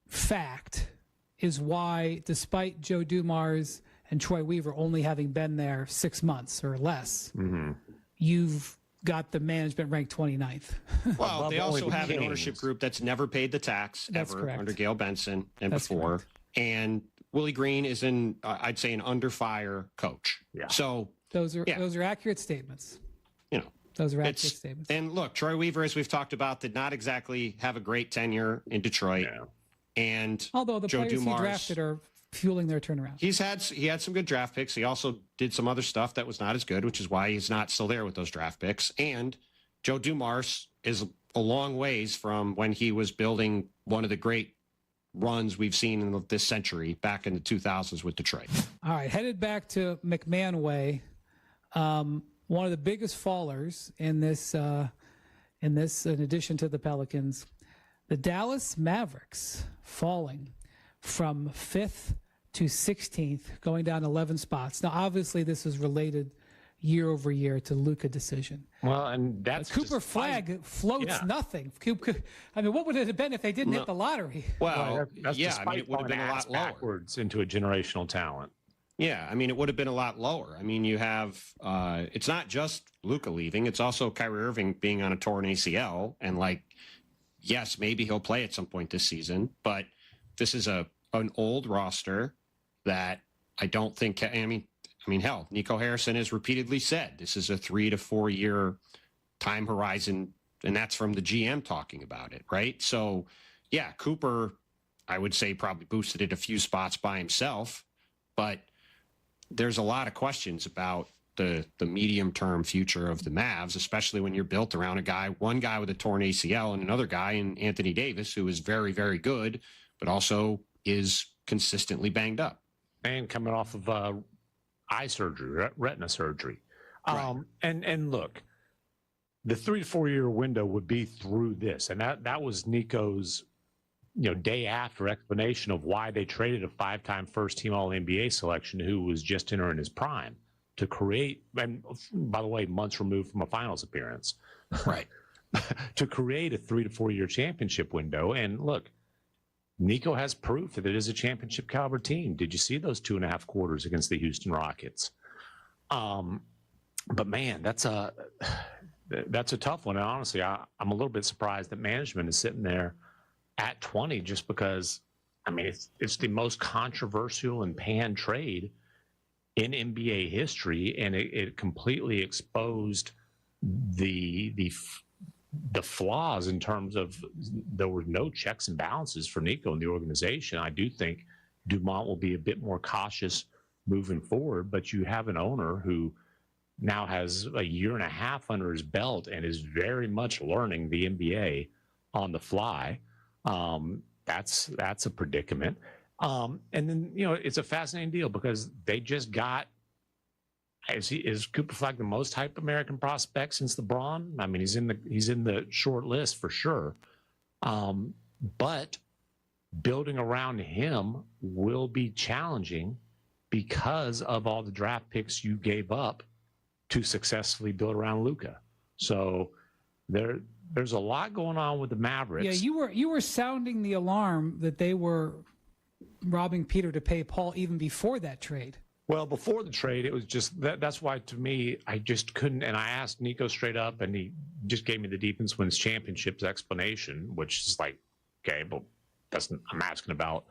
fact is why, despite Joe Dumars and Troy Weaver only having been there 6 months or less, you've got the management ranked 29th. Well, they also have an ownership group that's never paid the tax ever under Gail Benson and before. Correct. And Willie Green is I'd say, an under fire coach. Yeah. So those are accurate statements. Those are accurate statements. And look, Troy Weaver, as we've talked about, did not exactly have a great tenure in Detroit. Yeah. And although the Joe players Dumars, he drafted are fueling their turnaround. He had some good draft picks. He also did some other stuff that was not as good, which is why he's not still there with those draft picks. And Joe Dumars is a long ways from when he was building one of the great runs we've seen in this century back in the 2000s with Detroit. All right, headed back to McMahon Way. One of the biggest fallers in this, in addition to the Pelicans, the Dallas Mavericks falling from 5th to 16th, going down 11 spots. Now, obviously, this is related year over year to Luka decision. Well, and that's Cooper Flagg floats nothing. I mean, what would it have been if they didn't hit the lottery? Well, that's it would have been a lot lower. Backwards into a generational talent. Yeah, I mean, it would have been a lot lower. I mean, you have, it's not just Luka leaving. It's also Kyrie Irving being on a torn ACL. And yes, maybe he'll play at some point this season, but this is an old roster that I don't think, I mean, hell, Nico Harrison has repeatedly said this is a 3 to 4 year time horizon, and that's from the GM talking about it, right? So, yeah, Cooper, I would say, probably boosted it a few spots by himself, but there's a lot of questions about the medium-term future of the Mavs, especially when you're built around one guy with a torn ACL and another guy in Anthony Davis, who is very, very good, but also is consistently banged up. And coming off of eye surgery, retina surgery. Right. And look, the 3 to 4 year window would be through this. And that was Nico's day after explanation of why they traded a 5-time first-team All-NBA selection who was just entering his prime to create, and by the way, months removed from a finals appearance. Right. To create a 3 to 4 year championship window. And look, Nico has proof that it is a championship caliber team. Did you see those 2.5 quarters against the Houston Rockets? But man, that's a tough one. And honestly, I'm a little bit surprised that management is sitting there at 20 just because, I mean, it's the most controversial and panned trade in NBA history, and it completely exposed the flaws in terms of there were no checks and balances for Nico in the organization. I do think Dumont will be a bit more cautious moving forward, but you have an owner who now has a year and a half under his belt and is very much learning the NBA on the fly. That's a predicament. And then, it's a fascinating deal because they just got, is Cooper Flag the most hyped American prospect since LeBron? I mean, he's in the short list for sure. But building around him will be challenging because of all the draft picks you gave up to successfully build around Luka. So there's a lot going on with the Mavericks. Yeah, you were sounding the alarm that they were robbing Peter to pay Paul even before that trade. Well, before the trade, it was just that's why, to me, I just couldn't. And I asked Nico straight up, and he just gave me the Defense Wins Championships explanation, which is like, okay, but I'm asking about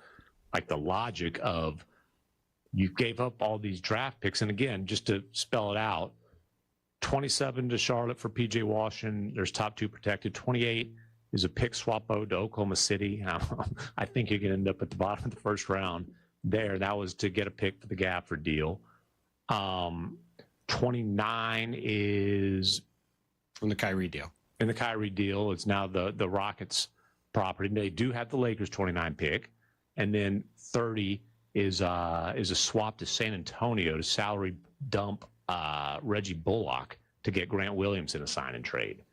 like the logic of you gave up all these draft picks. And again, just to spell it out, 27 to Charlotte for PJ Washington. There's top 2 protected. 28 is a pick swap owed to Oklahoma City. I think you can end up at the bottom of the first round there. That was to get a pick for the Gafford deal. 29 is from the Kyrie deal. In the Kyrie deal, it's now the Rockets' property. They do have the Lakers' 29 pick, and then 30 is a swap to San Antonio to salary dump Reggie Bullock to get Grant Williams in a sign and trade.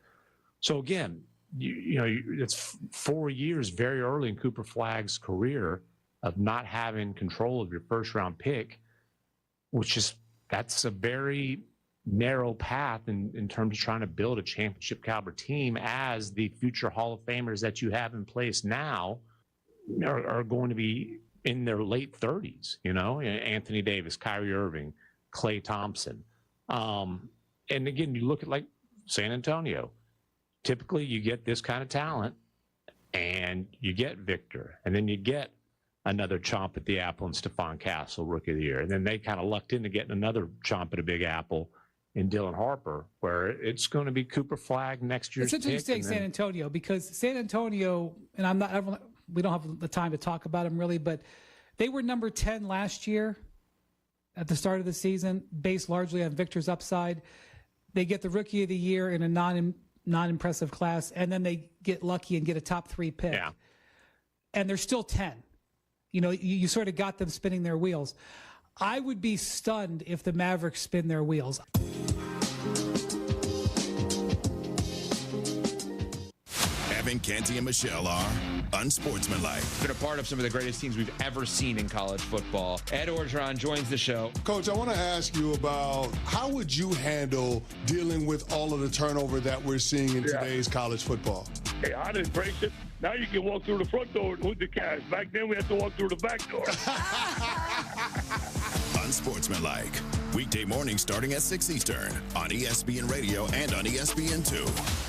So again, it's 4 years very early in Cooper Flag's career of not having control of your first round pick, that's a very narrow path in terms of trying to build a championship caliber team, as the future Hall of Famers that you have in place now are going to be in their late 30s, Anthony Davis, Kyrie Irving, Klay Thompson. And again, you look at like San Antonio, typically you get this kind of talent and you get Victor, and then you get another chomp at the apple and Stephon Castle, Rookie of the Year. And then they kind of lucked into getting another chomp at a big apple in Dylan Harper, where it's going to be Cooper Flag next year's pick. It's interesting, San Antonio, because San Antonio, and we don't have the time to talk about them really, but they were number 10 last year at the start of the season, based largely on Victor's upside. They get the Rookie of the Year in a non-impressive class, and then they get lucky and get a top 3 pick. Yeah. And they're still 10. You sort of got them spinning their wheels. I would be stunned if the Mavericks spin their wheels. Evan, Canty, and Michelle are unsportsmanlike. Been a part of some of the greatest teams we've ever seen in college football. Ed Orgeron joins the show. Coach, I want to ask you about how would you handle dealing with all of the turnover that we're seeing in today's college football? Hey, I'd embrace it. Now you can walk through the front door with the cash. Back then we had to walk through the back door. Unsportsmanlike. Weekday mornings starting at 6 Eastern on ESPN Radio and on ESPN2.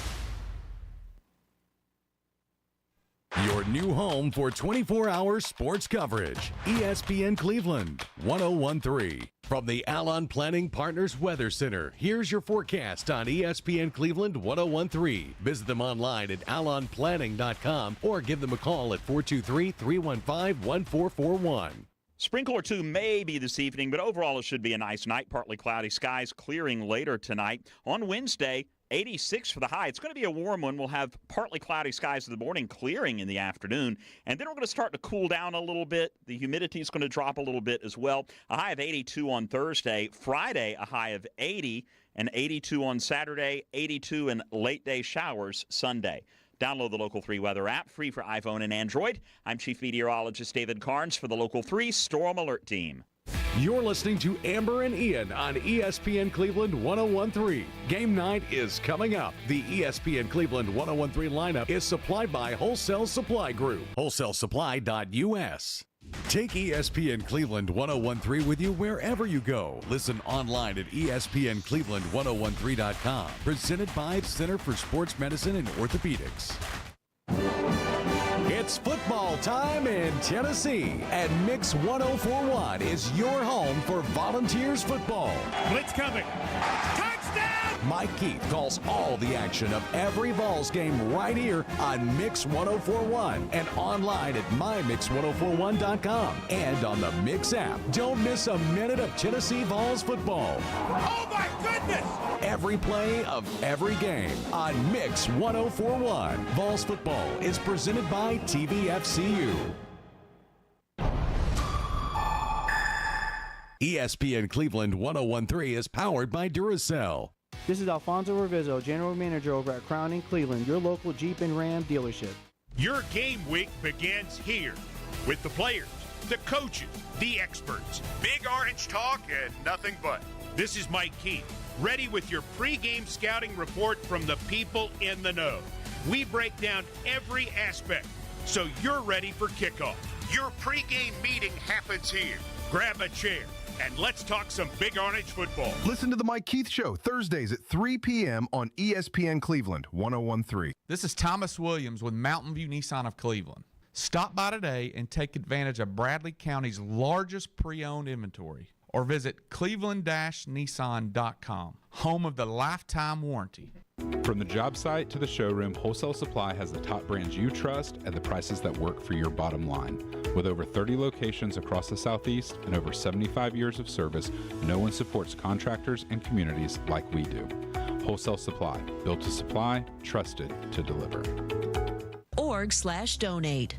Your new home for 24-hour sports coverage. ESPN Cleveland, 1013. From the Alon Planning Partners Weather Center, here's your forecast on ESPN Cleveland 1013. Visit them online at alonplanning.com or give them a call at 423-315-1441. Sprinkle or two maybe this evening, but overall it should be a nice night. Partly cloudy skies clearing later tonight. On Wednesday, 86 for the high. It's going to be a warm one. We'll have partly cloudy skies in the morning, clearing in the afternoon. And then we're going to start to cool down a little bit. The humidity is going to drop a little bit as well. A high of 82 on Thursday. Friday, a high of 80 and 82 on Saturday, 82 and late day showers Sunday. Download the Local 3 weather app, free for iPhone and Android. I'm Chief Meteorologist David Carnes for the Local 3 Storm Alert Team. You're listening to Amber and Ian on ESPN Cleveland 101.3. Game night is coming up. The ESPN Cleveland 101.3 lineup is supplied by Wholesale Supply Group, wholesalesupply.us. Take ESPN Cleveland 101.3 with you wherever you go. Listen online at ESPNCleveland1013.com. Presented by Center for Sports Medicine and Orthopedics. It's football time in Tennessee, and Mix 104.1 is your home for Volunteers football. Blitz coming. Touchdown! Mike Keith calls all the action of every Vols game right here on Mix 104.1 and online at mymix1041.com and on the Mix app. Don't miss a minute of Tennessee Vols football. Oh my goodness! Every play of every game on Mix 104.1. Vols football is presented by TVFCU. ESPN Cleveland 101.3 is powered by Duracell. This is Alfonso Revizo, General Manager over at Crown in Cleveland, your local Jeep and Ram dealership. Your game week begins here with the players, the coaches, the experts. Big Orange talk and nothing but. This is Mike Keith, ready with your pregame scouting report from the people in the know. We break down every aspect so you're ready for kickoff. Your pregame meeting happens here. Grab a chair and let's talk some Big Orange football. Listen to the Mike Keith Show Thursdays at 3 p.m. on ESPN Cleveland 101.3. This is Thomas Williams with Mountain View Nissan of Cleveland. Stop by today and take advantage of Bradley County's largest pre-owned inventory, or visit cleveland-nissan.com, home of the lifetime warranty. From the job site to the showroom, Wholesale Supply has the top brands you trust at the prices that work for your bottom line. With over 30 locations across the Southeast and over 75 years of service, no one supports contractors and communities like we do. Wholesale Supply, built to supply, trusted to deliver. .org/donate.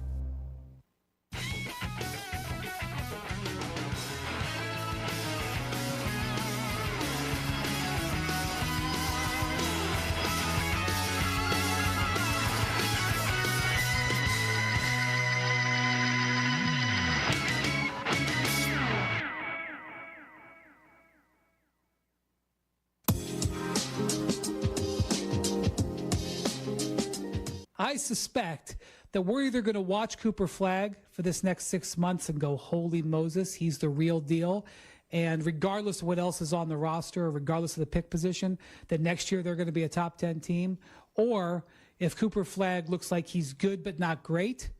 I suspect that we're either going to watch Cooper Flagg for this next 6 months and go, holy Moses, he's the real deal. And regardless of what else is on the roster, or regardless of the pick position, that next year they're going to be a top 10 team. Or if Cooper Flagg looks like he's good but not great,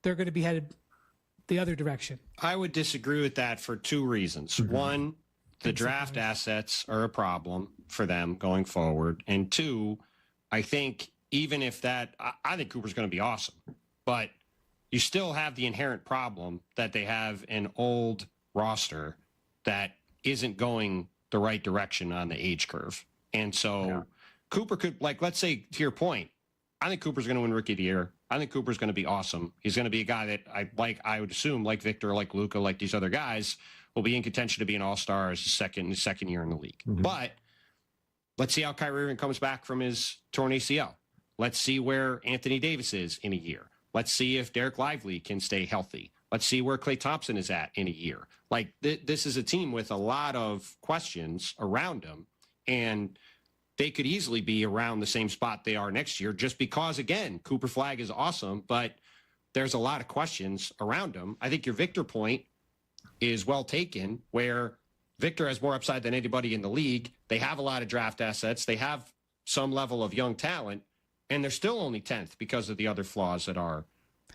they're going to be headed the other direction. I would disagree with that for two reasons. Mm-hmm. One, the draft assets are a problem for them going forward. And two, I think even if that, I think Cooper's going to be awesome, but you still have the inherent problem that they have an old roster that isn't going the right direction on the age curve. And so Cooper could, like, let's say to your point, I think Cooper's going to win Rookie of the Year. I think Cooper's going to be awesome. He's going to be a guy that I would assume, like Victor, like Luka, like these other guys, will be in contention to be an all-star as his second year in the league. Mm-hmm. But let's see how Kyrie Irving comes back from his torn ACL. Let's see where Anthony Davis is in a year. Let's see if Derek Lively can stay healthy. Let's see where Klay Thompson is at in a year. Like, this is a team with a lot of questions around them, and they could easily be around the same spot they are next year just because, again, Cooper Flagg is awesome, but there's a lot of questions around him. I think your Victor point is well taken, where Victor has more upside than anybody in the league. They have a lot of draft assets. They have some level of young talent, and they're still only 10th because of the other flaws that are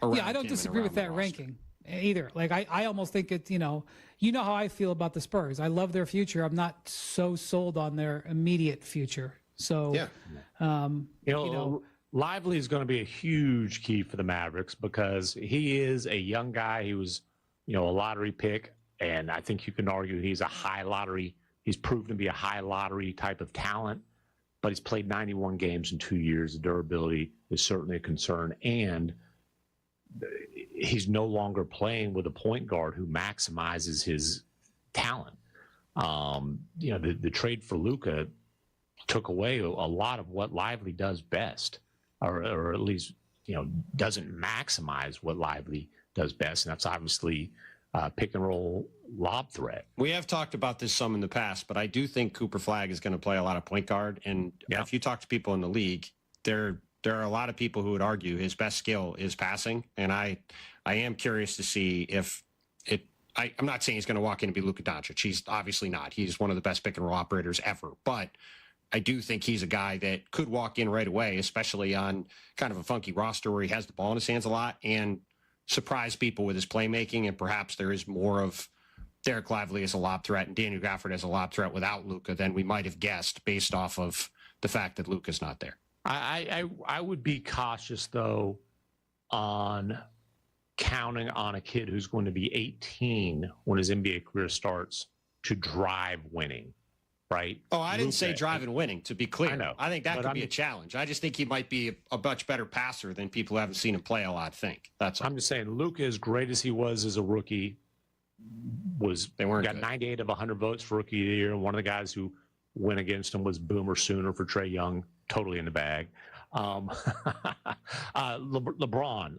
around. Yeah, I don't disagree with that ranking either. Like, I almost think it's, you know how I feel about the Spurs. I love their future. I'm not so sold on their immediate future. So, Lively is going to be a huge key for the Mavericks because he is a young guy. He was, a lottery pick, and I think you can argue he's a high lottery. He's proven to be a high lottery type of talent, but he's played 91 games in 2 years. The durability is certainly a concern, and he's no longer playing with a point guard who maximizes his talent. The trade for Luka took away a lot of what Lively does best. or at least, doesn't maximize what Lively does best. And that's obviously pick and roll lob threat. We have talked about this some in the past, but I do think Cooper Flagg is going to play a lot of point guard. And if you talk to people in the league, there are a lot of people who would argue his best skill is passing. And I am curious to see if I'm not saying he's going to walk in and be Luka Doncic. He's obviously not. He's one of the best pick and roll operators ever. But I do think he's a guy that could walk in right away, especially on kind of a funky roster where he has the ball in his hands a lot, and surprise people with his playmaking. And perhaps there is more of Derek Lively as a lob threat and Daniel Gafford as a lob threat without Luka than we might have guessed based off of the fact that Luka's not there. I would be cautious, though, on counting on a kid who's going to be 18 when his NBA career starts to drive winning, right? Oh, I didn't say drive and winning, to be clear. I know. I think that could be a challenge. I just think he might be a much better passer than people who haven't seen him play a lot think. That's all. I'm just saying, Luka, as great as he was as a rookie, got good. 98 of 100 votes for Rookie of the Year. One of the guys who went against him was Boomer Sooner for Trae Young, totally in the bag. LeBron,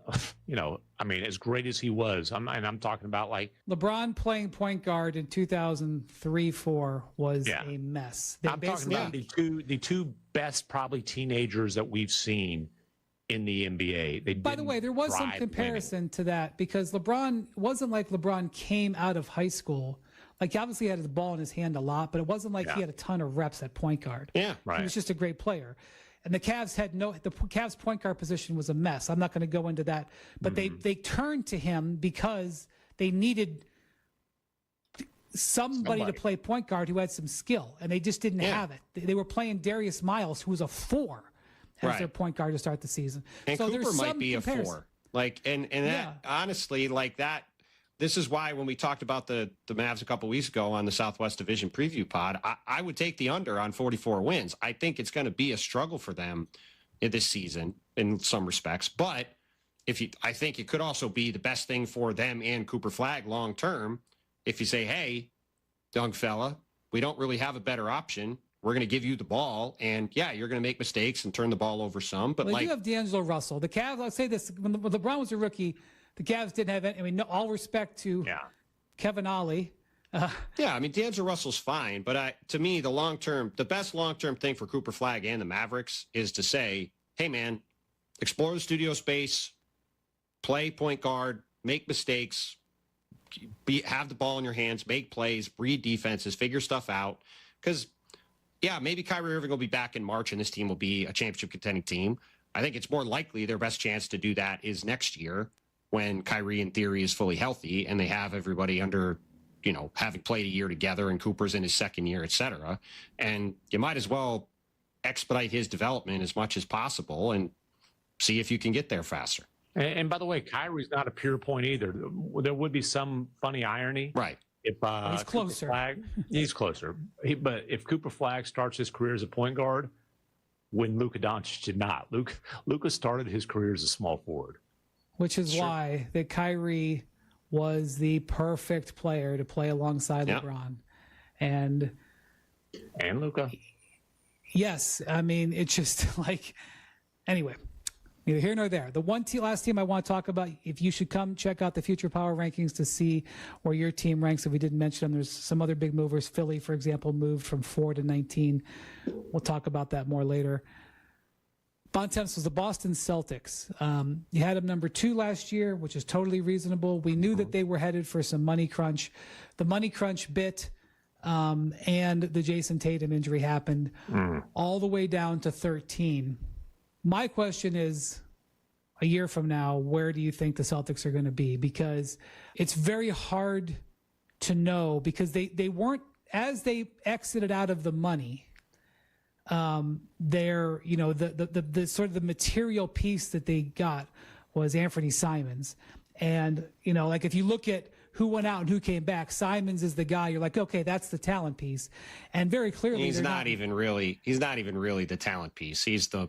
as great as he was, I'm talking about like LeBron playing point guard in 2003-4 was a mess. I'm talking about the two best probably teenagers that we've seen in the NBA. By the way, there was some comparison to that because LeBron wasn't like LeBron came out of high school. Like, he obviously had the ball in his hand a lot, but it wasn't like he had a ton of reps at point guard. Yeah, right. He was just a great player. And the Cavs the Cavs point guard position was a mess. I'm not going to go into that. But they turned to him because they needed somebody to play point guard who had some skill. And they just didn't have it. They were playing Darius Miles, who was a 4 as their point guard to start the season. And so Cooper might be a 4. Like, and that, honestly, like that, this is why when we talked about the Mavs a couple weeks ago on the Southwest Division preview pod, I would take the under on 44 wins. I think it's going to be a struggle for them in this season in some respects. But I think it could also be the best thing for them and Cooper Flagg long term if you say, hey, young fella, we don't really have a better option. We're going to give you the ball, and you're going to make mistakes and turn the ball over some. But you have D'Angelo Russell. The Cavs, I'll say this, when LeBron was a rookie, the Cavs didn't have any. I mean, all respect to Kevin Ollie. D'Angelo Russell's fine, but to me, the best long-term thing for Cooper Flagg and the Mavericks is to say, hey, man, explore the studio space, play point guard, make mistakes, have the ball in your hands, make plays, read defenses, figure stuff out. Because, maybe Kyrie Irving will be back in March and this team will be a championship contending team. I think it's more likely their best chance to do that is next year, when Kyrie, in theory, is fully healthy and they have everybody under, having played a year together and Cooper's in his second year, et cetera. And you might as well expedite his development as much as possible and see if you can get there faster. And by the way, Kyrie's not a pure point either. There would be some funny irony. Right. If he's closer. He's closer. But if Cooper Flagg starts his career as a point guard, when Luka Doncic did not. Luka started his career as a small forward. Which is why that Kyrie was the perfect player to play alongside LeBron. And Luka. Yes. I mean, it's just like, anyway, neither here nor there. The last team I want to talk about, if you should come check out the Future Power Rankings to see where your team ranks. If we didn't mention them, there's some other big movers. Philly, for example, moved from 4 to 19. We'll talk about that more later. Bontemps was the Boston Celtics. You had them number 2 last year, which is totally reasonable. We knew that they were headed for some money crunch. The money crunch bit and the Jason Tatum injury happened all the way down to 13. My question is, a year from now, where do you think the Celtics are going to be? Because it's very hard to know, because they weren't, as they exited out of the money, the sort of the material piece that they got was Anthony Simons. And, like if you look at who went out and who came back, Simons is the guy. You're like, okay, that's the talent piece. And very clearly, he's not even really the talent piece. He's the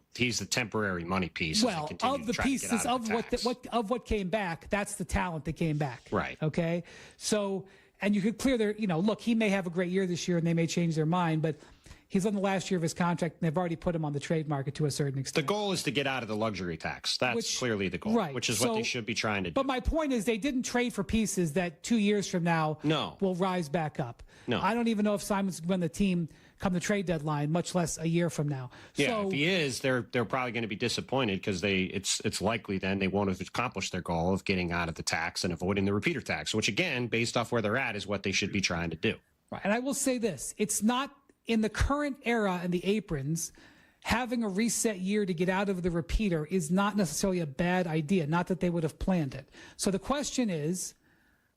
temporary money piece. Well, of the pieces of what came back, that's the talent that came back. Right. Okay. So, and you could clear their, look, he may have a great year this year and they may change their mind, but He's on the last year of his contract, and they've already put him on the trade market to a certain extent. The goal is to get out of the luxury tax. That's clearly the goal, right. which is what they should be trying to do. But my point is they didn't trade for pieces that 2 years from now will rise back up. No. I don't even know if Simon's going to the team come the trade deadline, much less a year from now. Yeah, if he is, they're probably going to be disappointed because it's likely then they won't have accomplished their goal of getting out of the tax and avoiding the repeater tax, which again, based off where they're at, is what they should be trying to do. Right. And I will say this, it's not in the current era in the aprons, having a reset year to get out of the repeater is not necessarily a bad idea, not that they would have planned it. So the question is,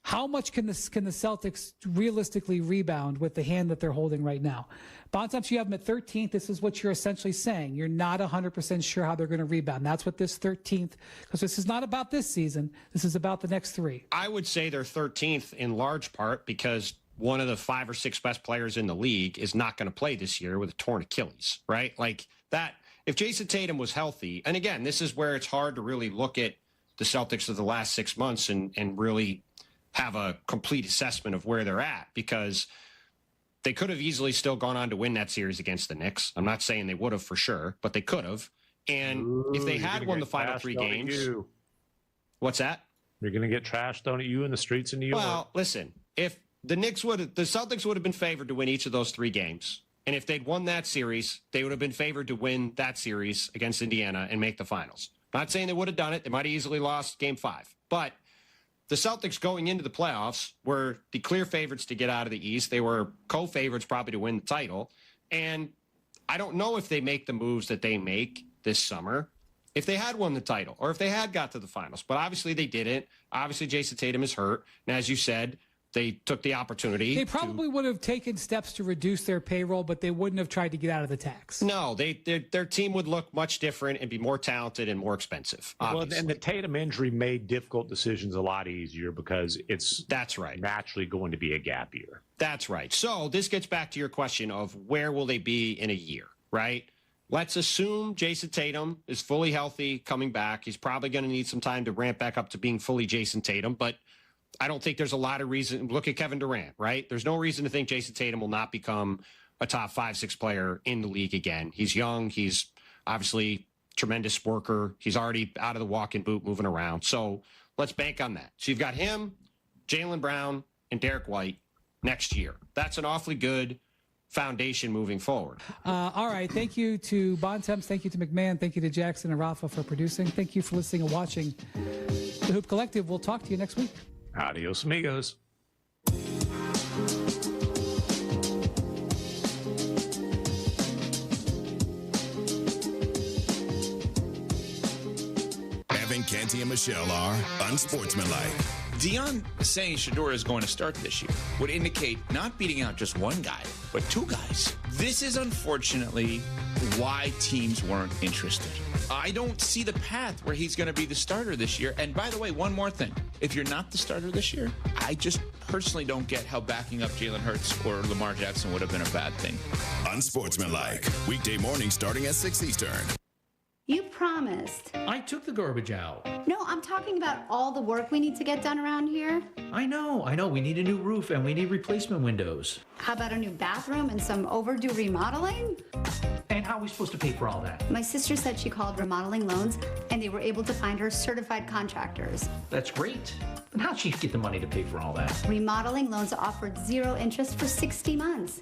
how much can the Celtics realistically rebound with the hand that they're holding right now? Bontemps, you have them at 13th. This is what you're essentially saying. You're not 100% sure how they're going to rebound. That's what this 13th, because this is not about this season. This is about the next three. I would say they're 13th in large part because one of the 5 or 6 best players in the league is not going to play this year with a torn Achilles, right? Like that, if Jason Tatum was healthy, and again, this is where it's hard to really look at the Celtics of the last 6 months and really have a complete assessment of where they're at, because they could have easily still gone on to win that series against the Knicks. I'm not saying they would have for sure, but they could have. And if they had won the final 3 games, what's that? You're going to get trash thrown at you in the streets in New York. Well, listen, if the Celtics would have been favored to win each of those 3 games. And if they'd won that series, they would have been favored to win that series against Indiana and make the finals. Not saying they would have done it. They might have easily lost game 5. But the Celtics going into the playoffs were the clear favorites to get out of the East. They were co-favorites probably to win the title. And I don't know if they make the moves that they make this summer if they had won the title or if they had got to the finals. But obviously they didn't. Obviously Jason Tatum is hurt. And as you said, they took the opportunity. They probably would have taken steps to reduce their payroll, but they wouldn't have tried to get out of the tax. No, their team would look much different and be more talented and more expensive. Obviously. Well, and the Tatum injury made difficult decisions a lot easier because that's right, naturally going to be a gap year. That's right. So this gets back to your question of where will they be in a year, right? Let's assume Jason Tatum is fully healthy coming back. He's probably going to need some time to ramp back up to being fully Jason Tatum, but I don't think there's a lot of reason. Look at Kevin Durant, right? There's no reason to think Jason Tatum will not become a top 5-6 player in the league again. He's young. He's obviously a tremendous worker. He's already out of the walk-in boot moving around. So let's bank on that. So you've got him, Jaylen Brown, and Derek White next year. That's an awfully good foundation moving forward. All right. Thank you to Bontemps. Thank you to McMahon. Thank you to Jackson and Rafa for producing. Thank you for listening and watching The Hoop Collective. We'll talk to you next week. Adios, amigos. Evan, Canty, and Michelle are unsportsmanlike. Dion saying Shedeur is going to start this year would indicate not beating out just one guy, but 2 guys. This is unfortunately why teams weren't interested. I don't see the path where he's going to be the starter this year. And by the way, one more thing. If you're not the starter this year, I just personally don't get how backing up Jalen Hurts or Lamar Jackson would have been a bad thing. Unsportsmanlike. Weekday morning starting at 6 Eastern. You promised. I took the garbage out. No, I'm talking about all the work we need to get done around here. I know. We need a new roof and we need replacement windows. How about a new bathroom and some overdue remodeling? And how are we supposed to pay for all that? My sister said she called Remodeling Loans and they were able to find her certified contractors. That's great. But how'd she get the money to pay for all that? Remodeling Loans offered 0 interest for 60 months.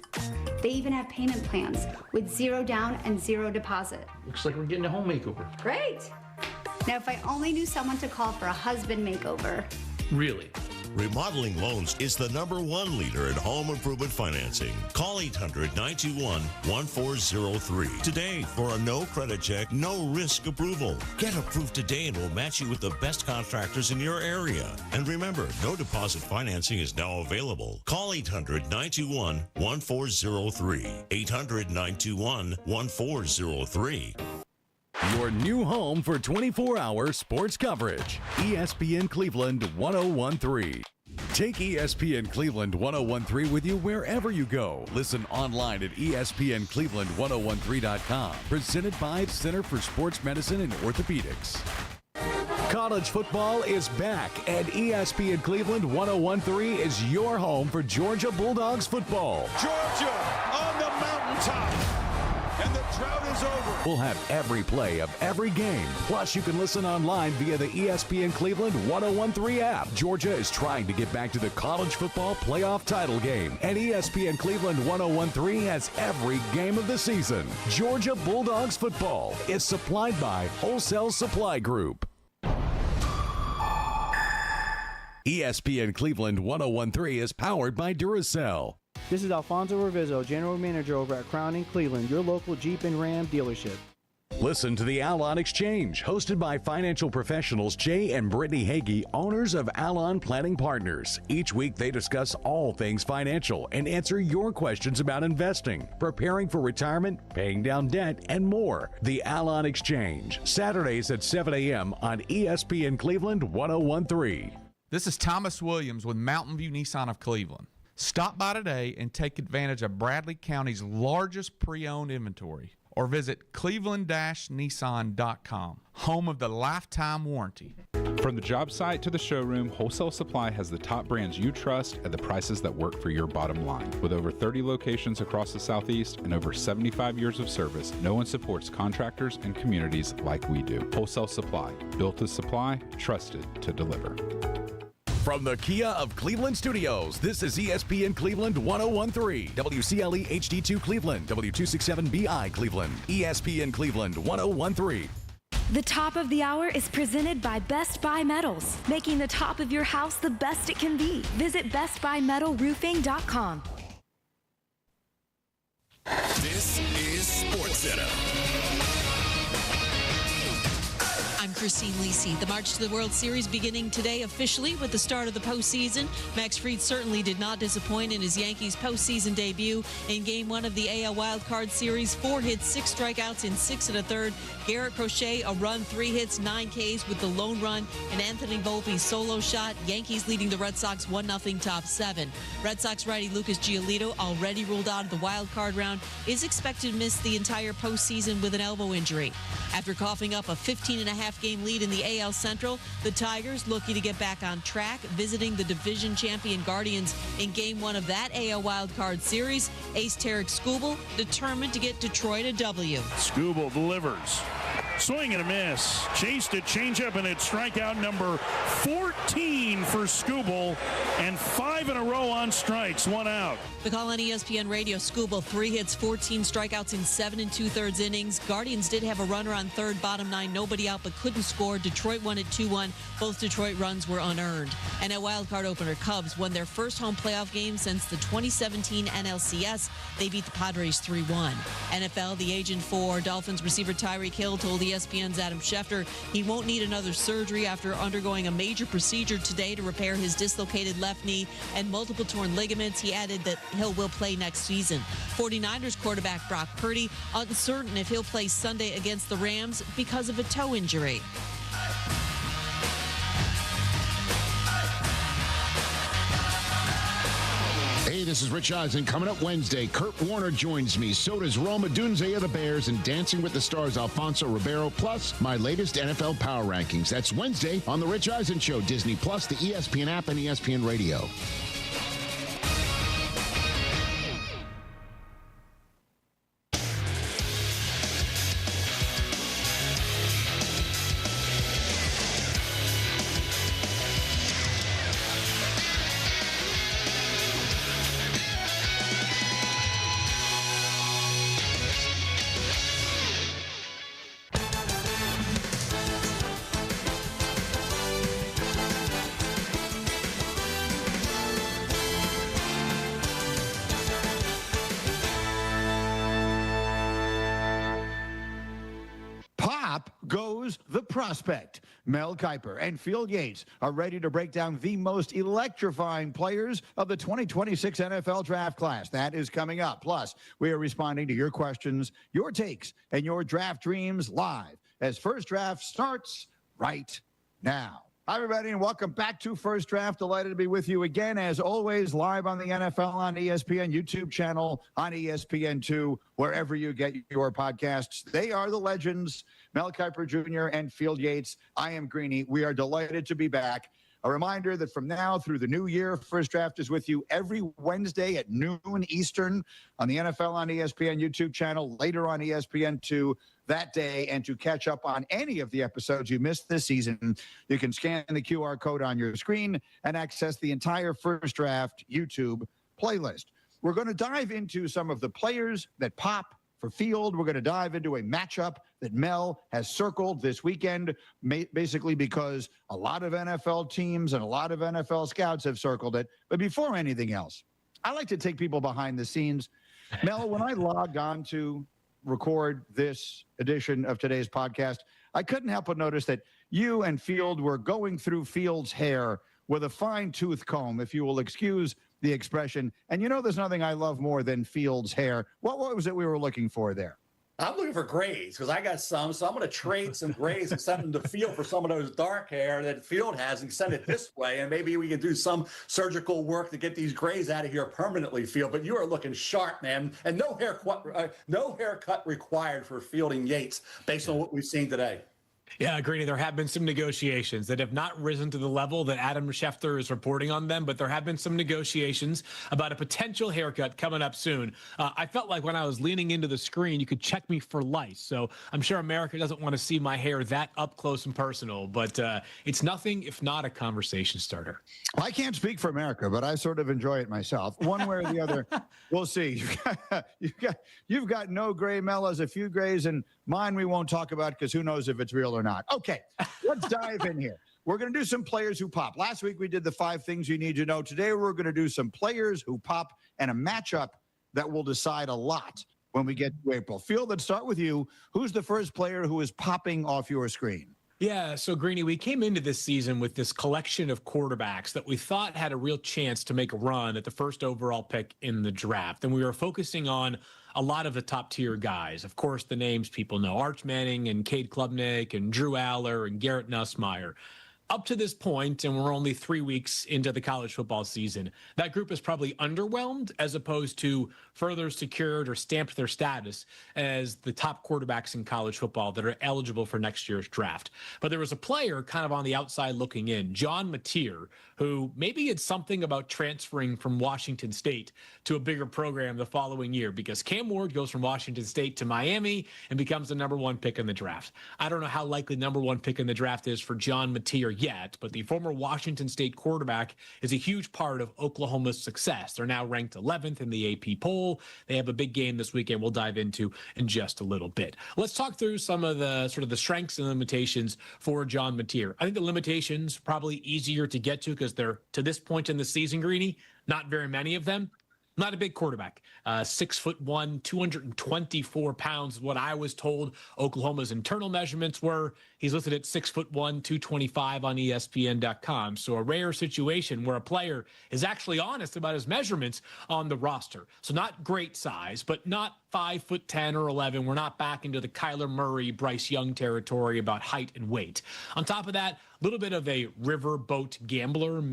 They even have payment plans with 0 down and 0 deposit. Looks like we're getting a home makeover. Great. Now, if I only knew someone to call for a husband makeover. Really? Remodeling Loans is the #1 leader in home improvement financing. Call 800-921-1403 today for a no credit check, no risk approval. Get approved today and we'll match you with the best contractors in your area. And remember, no deposit financing is now available. Call 800-921-1403. 800-921-1403. Your new home for 24-hour sports coverage. ESPN Cleveland 101.3. Take ESPN Cleveland 101.3 with you wherever you go. Listen online at ESPNCleveland1013.com. Presented by Center for Sports Medicine and Orthopedics. College football is back, and ESPN Cleveland 101.3 is your home for Georgia Bulldogs football. Georgia on the mountaintop. And the drought is over. We'll have every play of every game. Plus, you can listen online via the ESPN Cleveland 1013 app. Georgia is trying to get back to the college football playoff title game, and ESPN Cleveland 1013 has every game of the season. Georgia Bulldogs football is supplied by Wholesale Supply Group. ESPN Cleveland 1013 is powered by Duracell. This is Alfonso Revizo, General Manager over at Crown & Cleveland, your local Jeep and Ram dealership. Listen to the Alon Exchange, hosted by financial professionals Jay and Brittany Hagee, owners of Alon Planning Partners. Each week they discuss all things financial and answer your questions about investing, preparing for retirement, paying down debt, and more. The Alon Exchange, Saturdays at 7 a.m. on ESPN Cleveland 1013. This is Thomas Williams with Mountain View Nissan of Cleveland. Stop by today and take advantage of Bradley County's largest pre-owned inventory, or visit cleveland-nissan.com, home of the lifetime warranty. From the job site to the showroom, Wholesale Supply has the top brands you trust at the prices that work for your bottom line. With over 30 locations across the Southeast and over 75 years of service, no one supports contractors and communities like we do. Wholesale Supply, built to supply, trusted to deliver. From the Kia of Cleveland Studios, this is ESPN Cleveland 1013, WCLE HD2 Cleveland, W267BI Cleveland, ESPN Cleveland 1013. The top of the hour is presented by Best Buy Metals, making the top of your house the best it can be. Visit bestbuymetalroofing.com. This is SportsCenter. I'm Christine Lisi. The march to the World Series beginning today officially with the start of the postseason. Max Fried certainly did not disappoint in his Yankees postseason debut. In Game 1 of the AL Wild Card Series, 4 hits, 6 strikeouts in 6 1/3. Garrett Crochet, a run, 3 hits, 9 Ks with the lone run, and Anthony Volpe's solo shot. Yankees leading the Red Sox 1-0 top 7. Red Sox righty Lucas Giolito, already ruled out of the wild card round, is expected to miss the entire postseason with an elbow injury. After coughing up a 15.5-game lead in the AL Central, the Tigers looking to get back on track, visiting the division champion Guardians in Game 1 of that AL Wild Card Series. Ace Tarek Skubal determined to get Detroit a W. Skubal delivers. Swing and a miss. Chased it, changeup, and it's strikeout number 14 for Skubal, and 5 in a row on strikes, 1 out. The call on ESPN Radio, Skubal, 3 hits, 14 strikeouts in 7 2/3 innings. Guardians did have a runner on third, bottom 9, nobody out, but couldn't score. Detroit won at 2-1. Both Detroit runs were unearned. And a wild card opener, Cubs won their first home playoff game since the 2017 NLCS. They beat the Padres 3-1. NFL, the agent for Dolphins receiver Tyreek Hill told ESPN's Adam Schefter he won't need another surgery after undergoing a major procedure today to repair his dislocated left knee and multiple torn ligaments. He added that Hill will play next season. 49ers quarterback Brock Purdy uncertain if he'll play Sunday against the Rams because of a toe injury. Hey, this is Rich Eisen. Coming up Wednesday, Kurt Warner joins me. So does Roma Dunze of the Bears and Dancing with the Stars Alfonso Ribeiro, plus my latest NFL Power Rankings. That's Wednesday on The Rich Eisen Show, Disney Plus, the ESPN app, and ESPN Radio. Goes the prospect. Mel Kiper and Field Yates are ready to break down the most electrifying players of the 2026 NFL draft class. That is coming up. Plus, we are responding to your questions, your takes, and your draft dreams live as First Draft starts right now. Hi, everybody, and welcome back to First Draft. Delighted to be with you again, as always, live on the NFL on ESPN YouTube channel, on ESPN2, wherever you get your podcasts. They are the legends, Mel Kiper Jr. and Field Yates. I am Greeny. We are delighted to be back. A reminder that from now through the new year, First Draft is with you every Wednesday at noon Eastern on the NFL on ESPN YouTube channel, later on ESPN2 that day. And to catch up on any of the episodes you missed this season, you can scan the QR code on your screen and access the entire First Draft YouTube playlist. We're going to dive into some of the players that pop for Field. We're going to dive into a matchup that Mel has circled this weekend, basically because a lot of NFL teams and a lot of NFL scouts have circled it. But before anything else, I like to take people behind the scenes. Mel, when I logged on to record this edition of today's podcast, I couldn't help but notice that you and Field were going through Field's hair with a fine-tooth comb, if you will excuse the expression. And you know there's nothing I love more than Fields' hair. What was it we were looking for there? I'm looking for grays because I got some, so I'm going to trade some grays and send them to Field for some of those dark hair that Field has and send it this way, and maybe we can do some surgical work to get these grays out of here permanently, Field. But you are looking sharp, man, and no haircut required for Fielding Yates based on what we've seen today. Yeah, Greeny, there have been some negotiations that have not risen to the level that Adam Schefter is reporting on them, but there have been some negotiations about a potential haircut coming up soon. I felt like when I was leaning into the screen, you could check me for lice. So I'm sure America doesn't want to see my hair that up close and personal, but it's nothing if not a conversation starter. I can't speak for America, but I sort of enjoy it myself. One way or the other, we'll see. You've got no gray, Mel has a few grays, and mine we won't talk about because who knows if it's real or not. Okay, let's dive in here. We're going to do some players who pop. Last week we did the 5 things you need to know. Today we're going to do some players who pop and a matchup that will decide a lot when we get to April. Field, let's start with you. Who's the first player who is popping off your screen? Yeah, so Greeny, we came into this season with this collection of quarterbacks that we thought had a real chance to make a run at the first overall pick in the draft. And we were focusing on a lot of the top tier guys. Of course, the names people know, Arch Manning and Cade Klubnik and Drew Aller and Garrett Nussmeier. Up to this point, and we're only 3 weeks into the college football season, that group is probably underwhelmed as opposed to further secured or stamped their status as the top quarterbacks in college football that are eligible for next year's draft. But there was a player kind of on the outside looking in, John Mateer, who maybe it's something about transferring from Washington State to a bigger program the following year, because Cam Ward goes from Washington State to Miami and becomes the #1 pick in the draft. I don't know how likely #1 pick in the draft is for John Mateer yet, but the former Washington State quarterback is a huge part of Oklahoma's success. They're now ranked 11th in the AP poll. They have a big game this weekend we'll dive into in just a little bit. Let's talk through some of the sort of the strengths and limitations for John Mateer. I think the limitations probably easier to get to because they're, to this point in the season, Greeny, not very many of them. Not a big quarterback. 6'1", 224 pounds, what I was told Oklahoma's internal measurements were. He's listed at 6'1", 225 on ESPN.com. So a rare situation where a player is actually honest about his measurements on the roster. So not great size, but not 5'10" or 11. We're not back into the Kyler Murray, Bryce Young territory about height and weight. On top of that, a little bit of a riverboat gambler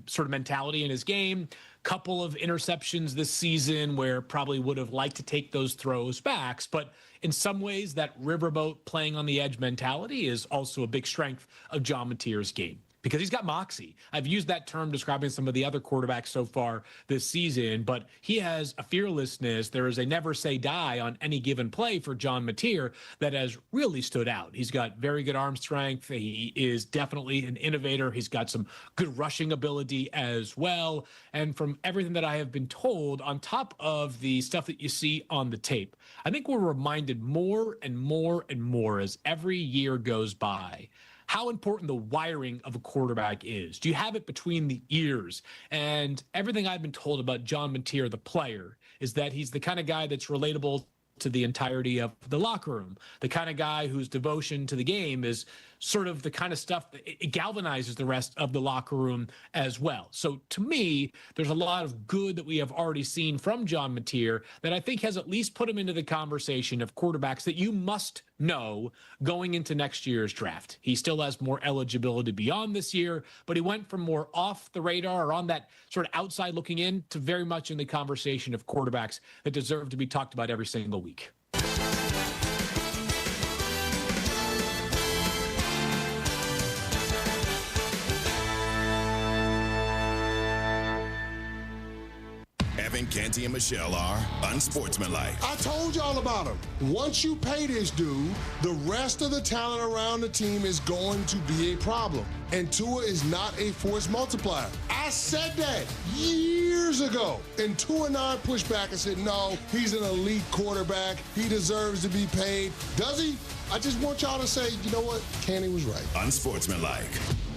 sort of mentality in his game. Couple of interceptions this season where probably would have liked to take those throws back, but in some ways that riverboat playing on the edge mentality is also a big strength of John Mateer's game, because he's got moxie. I've used that term describing some of the other quarterbacks so far this season, but he has a fearlessness. There is a never say die on any given play for John Mateer that has really stood out. He's got very good arm strength. He is definitely an innovator. He's got some good rushing ability as well. And from everything that I have been told, on top of the stuff that you see on the tape, I think we're reminded more and more and more as every year goes by how important the wiring of a quarterback is. Do you have it between the ears? And everything I've been told about John Mateer, the player, is that he's the kind of guy that's relatable to the entirety of the locker room, the kind of guy whose devotion to the game is sort of the kind of stuff that it galvanizes the rest of the locker room as well. So to me, there's a lot of good that we have already seen from John Mateer that I think has at least put him into the conversation of quarterbacks that you must know going into next year's draft. He still has more eligibility beyond this year, but he went from more off the radar or on that sort of outside looking in to very much in the conversation of quarterbacks that deserve to be talked about every single week. Canty and Michelle are unsportsmanlike. I told y'all about him. Once you pay this dude, the rest of the talent around the team is going to be a problem. And Tua is not a force multiplier. I said that years ago. And Tua and I pushed back and said, no, he's an elite quarterback. He deserves to be paid. Does he? I just want y'all to say, you know what? Canty was right. Unsportsmanlike.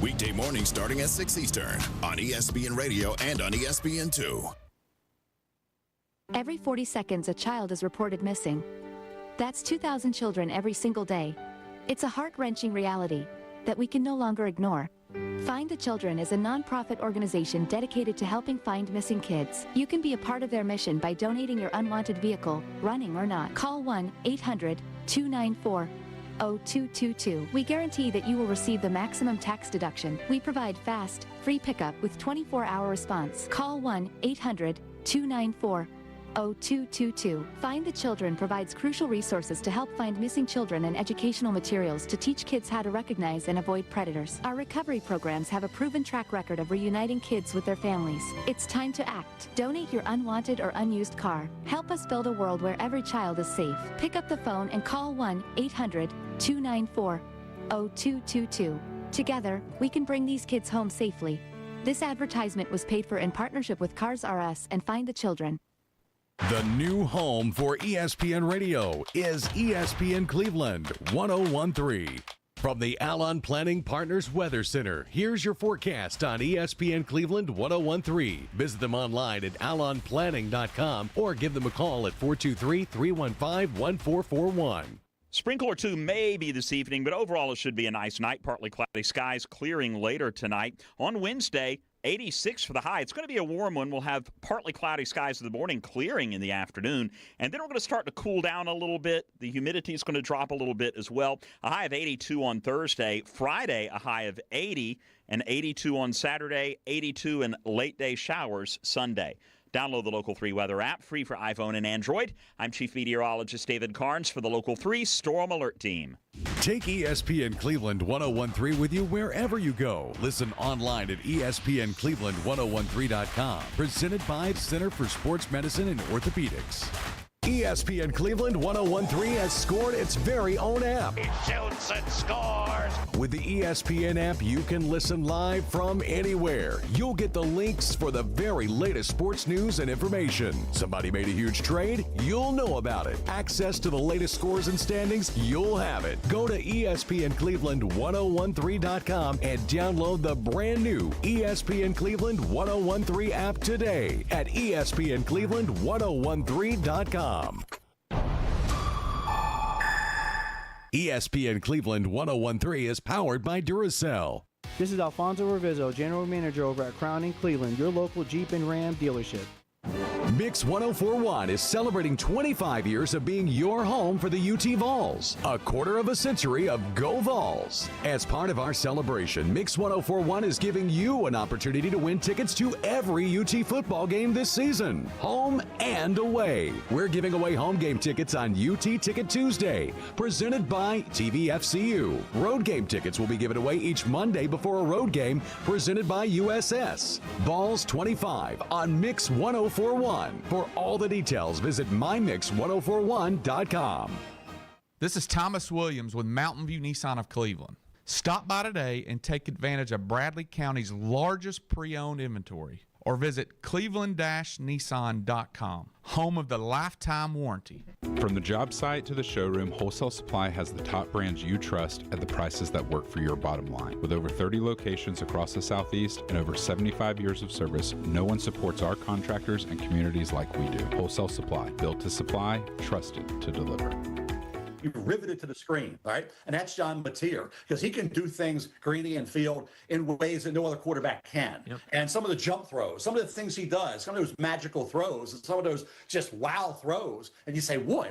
Weekday morning starting at 6 Eastern on ESPN Radio and on ESPN2. Every 40 seconds, a child is reported missing. That's 2,000 children every single day. It's a heart-wrenching reality that we can no longer ignore. Find the Children is a non-profit organization dedicated to helping find missing kids. You can be a part of their mission by donating your unwanted vehicle, running or not. Call 1-800-294-0222. We guarantee that you will receive the maximum tax deduction. We provide fast, free pickup with 24-hour response. Call 1-800-294-0222. Find the Children provides crucial resources to help find missing children and educational materials to teach kids how to recognize and avoid predators. Our recovery programs have a proven track record of reuniting kids with their families. It's time to act. Donate your unwanted or unused car. Help us build a world where every child is safe. Pick up the phone and call 1-800-294-0222. Together, we can bring these kids home safely. This advertisement was paid for in partnership with Cars R Us and Find the Children. The new home for ESPN Radio is ESPN Cleveland 1013. From the Alon Planning Partners Weather Center, here's your forecast on ESPN Cleveland 1013. Visit them online at alonplanning.com or give them a call at 423-315-1441. Sprinkle or two may be this evening, but overall it should be a nice night. Partly cloudy skies clearing later tonight. On Wednesday, 86 for the high. It's going to be a warm one. We'll have partly cloudy skies in the morning, clearing in the afternoon. And then we're going to start to cool down a little bit. The humidity is going to drop a little bit as well. A high of 82 on Thursday. Friday, a high of 80 and 82 on Saturday, 82 and late day showers Sunday. Download the Local 3 weather app, free for iPhone and Android. I'm Chief Meteorologist David Carnes for the Local 3 Storm Alert Team. Take ESPN Cleveland 1013 with you wherever you go. Listen online at ESPNCleveland1013.com. Presented by Center for Sports Medicine and Orthopedics. ESPN Cleveland 1013 has scored its very own app. He shoots and scores. With the ESPN app, you can listen live from anywhere. You'll get the links for the very latest sports news and information. Somebody made a huge trade? You'll know about it. Access to the latest scores and standings? You'll have it. Go to ESPNCleveland1013.com and download the brand new ESPN Cleveland 1013 app today at ESPNCleveland1013.com. ESPN Cleveland 1013 is powered by Duracell. This is Alfonso Revizo, General Manager over at Crowning Cleveland, your local Jeep and Ram dealership. Mix 1041 is celebrating 25 years of being your home for the UT Vols. A quarter of a century of Go Vols. As part of our celebration, Mix 1041 is giving you an opportunity to win tickets to every UT football game this season, home and away. We're giving away home game tickets on UT Ticket Tuesday, presented by TVFCU. Road game tickets will be given away each Monday before a road game, presented by USS. Vols 25 on Mix 1041. For all the details, visit mymix1041.com. This is Thomas Williams with Mountain View Nissan of Cleveland. Stop by today and take advantage of Bradley County's largest pre-owned inventory, or visit cleveland-nissan.com, home of the lifetime warranty. From the job site to the showroom, Wholesale Supply has the top brands you trust at the prices that work for your bottom line. With over 30 locations across the Southeast and over 75 years of service, no one supports our contractors and communities like we do. Wholesale Supply, built to supply, trusted to deliver. You riveted to the screen, all right? And that's John Mateer, because he can do things, Greeny and Field, in ways that no other quarterback can. Yep. And some of the jump throws, some of the things he does, some of those magical throws, and some of those just wow throws. And you say, boy,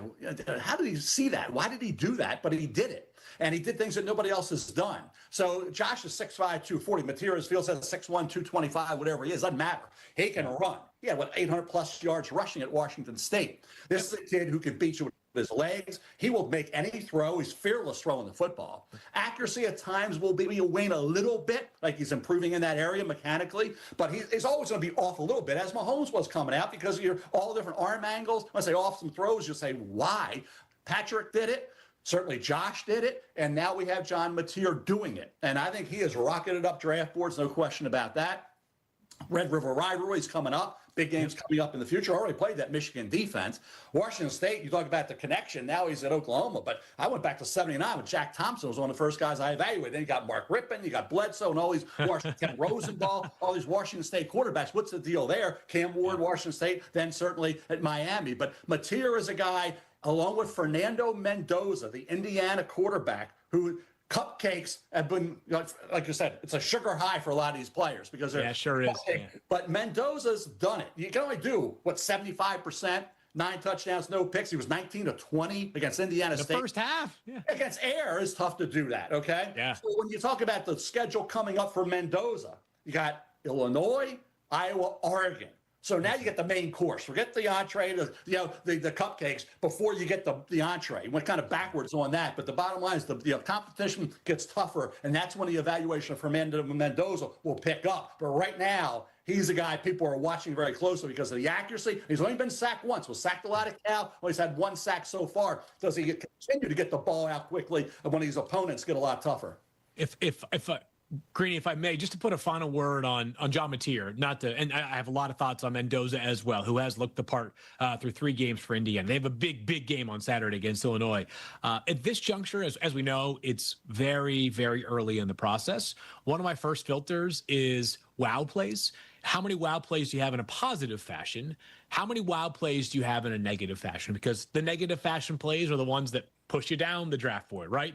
how did he see that? Why did he do that? But he did it. And he did things that nobody else has done. So Josh is 6'5", 240. Mateer, Field says 6'1", 225, whatever he is. Doesn't matter. He can run. He had, 800-plus yards rushing at Washington State. This is a kid who can beat you with his legs. He will make any throw. He's fearless throwing the football. Accuracy at times will wane a little bit, like he's improving in that area mechanically, but he's always going to be off a little bit, as Mahomes was coming out, because of all the different arm angles. When I say off some throws, you'll say, why? Patrick did it. Certainly Josh did it, and now we have John Mateer doing it. And I think he has rocketed up draft boards, no question about that. Red River rivalry's coming up. Big games coming up in the future. Already played that Michigan defense. Washington State, you talk about the connection. Now he's at Oklahoma. But I went back to 79 when Jack Thompson was one of the first guys I evaluated. Then you got Mark Rippon, you got Bledsoe, and all these Washington Rosendahl, all these Washington State quarterbacks. What's the deal there? Cam Ward, Washington State, then certainly at Miami. But Mateer is a guy, along with Fernando Mendoza, the Indiana quarterback, who cupcakes have been, like you said, it's a sugar high for a lot of these players because they're sure is. Yeah. But Mendoza's done it. You can only do 75%, 9 touchdowns, no picks. He was 19-20 against Indiana State. The first half, against Air is tough to do that. Okay. Yeah. So when you talk about the schedule coming up for Mendoza, you got Illinois, Iowa, Oregon. So now you get the main course. Forget the entree, the cupcakes before you get the entree. You went kind of backwards on that, but the bottom line is the competition gets tougher, and that's when the evaluation of Fernando Mendoza will pick up. But right now, he's a guy people are watching very closely because of the accuracy. He's only been sacked once. Was sacked a lot of Cal. Well, he's had 1 sack so far. Does he continue to get the ball out quickly when his opponents get a lot tougher? Greeny, if I may, just to put a final word on John Mateer, and I have a lot of thoughts on Mendoza as well, who has looked the part through 3 games for Indiana. They have a big game on Saturday against Illinois. At this juncture, as we know, it's very, very early in the process. One of my first filters is wow plays. How many wow plays do you have in a positive fashion? How many wow plays do you have in a negative fashion? Because the negative fashion plays are the ones that push you down the draft board, right?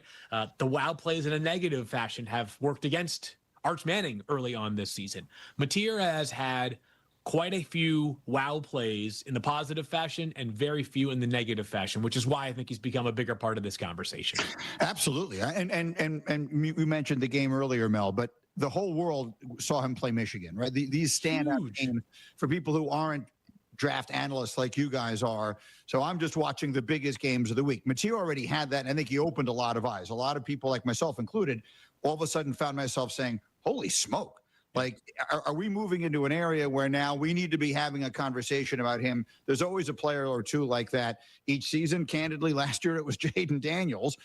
The wow plays in a negative fashion have worked against Arch Manning early on this season. Mateer has had quite a few wow plays in the positive fashion and very few in the negative fashion, which is why I think he's become a bigger part of this conversation. Absolutely. And we mentioned the game earlier, Mel, but the whole world saw him play Michigan, right? These standout games for people who aren't draft analysts like you guys are. So I'm just watching the biggest games of the week. Mateer already had that, and I think he opened a lot of eyes. A lot of people, like myself included, all of a sudden found myself saying, holy smoke. Like, are we moving into an area where now we need to be having a conversation about him? There's always a player or two like that each season. Candidly, last year it was Jaden Daniels,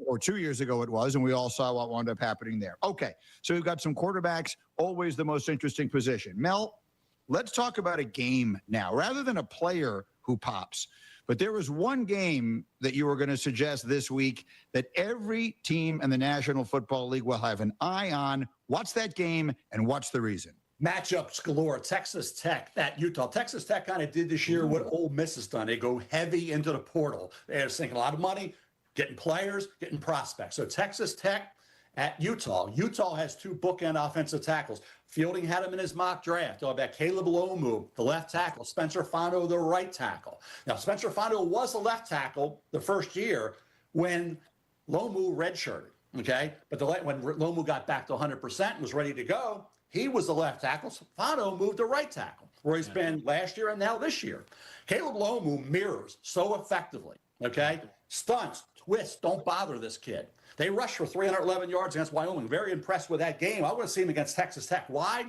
or 2 years ago it was, and we all saw what wound up happening there. Okay, so we've got some quarterbacks, always the most interesting position. Mel, let's talk about a game now, rather than a player who pops. But there was one game that you were going to suggest this week that every team in the National Football League will have an eye on. What's that game, and what's the reason? Matchups galore. Texas Tech at Utah. Texas Tech kind of did this year what Ole Miss has done. They go heavy into the portal. They're sinking a lot of money, getting players, getting prospects. So Texas Tech at Utah. Utah has 2 bookend offensive tackles. Fielding had him in his mock draft. Talk about Caleb Lomu, the left tackle. Spencer Fano, the right tackle. Now, Spencer Fano was the left tackle the first year when Lomu redshirted, okay? But when Lomu got back to 100% and was ready to go, he was the left tackle. So Fano moved to right tackle, where he's been last year and now this year. Caleb Lomu mirrors so effectively, okay? Stunts, twists, don't bother this kid. They rushed for 311 yards against Wyoming. Very impressed with that game. I want to see him against Texas Tech. Why?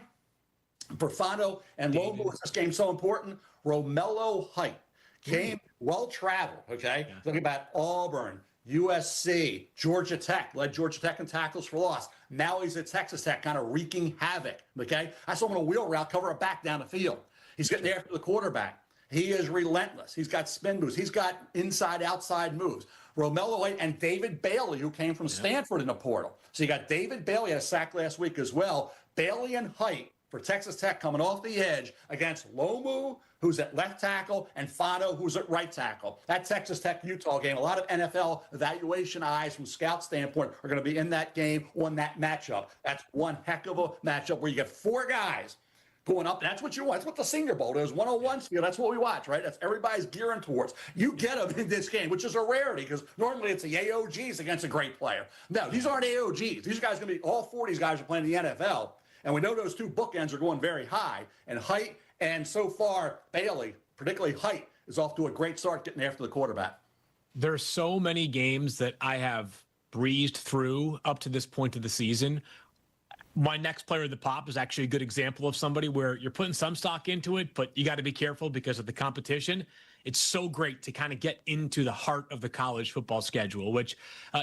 For Fano and Lomu, is this game so important? Romello Height came well-traveled, okay? Talking about Auburn, USC, Georgia Tech, led Georgia Tech in tackles for loss. Now he's at Texas Tech, kind of wreaking havoc, okay? I saw him on a wheel route, cover a back down the field. He's getting after the quarterback. He is relentless. He's got spin moves. He's got inside-outside moves. Romello Height and David Bailey, who came from Stanford in the portal. So you got David Bailey, had a sack last week as well. Bailey and Height for Texas Tech coming off the edge against Lomu, who's at left tackle, and Fano, who's at right tackle. That Texas Tech-Utah game, a lot of NFL evaluation eyes from scout standpoint are going to be in that game on that matchup. That's one heck of a matchup where you get 4 guys going up. That's what you want. That's what the Senior Bowl is. 101s field. That's what we watch, right? That's everybody's gearing towards. You get them in this game, which is a rarity because normally it's the AOGs against a great player. No, these aren't AOGs. These guys are going to be, all 4 of these guys are playing in the NFL. And we know those 2 bookends are going very high. And Height and so far Bailey, particularly Height, is off to a great start getting after the quarterback. There's so many games that I have breezed through up to this point of the season. My next player of the pop is actually a good example of somebody where you're putting some stock into it, but you got to be careful because of the competition. It's so great to kind of get into the heart of the college football schedule, which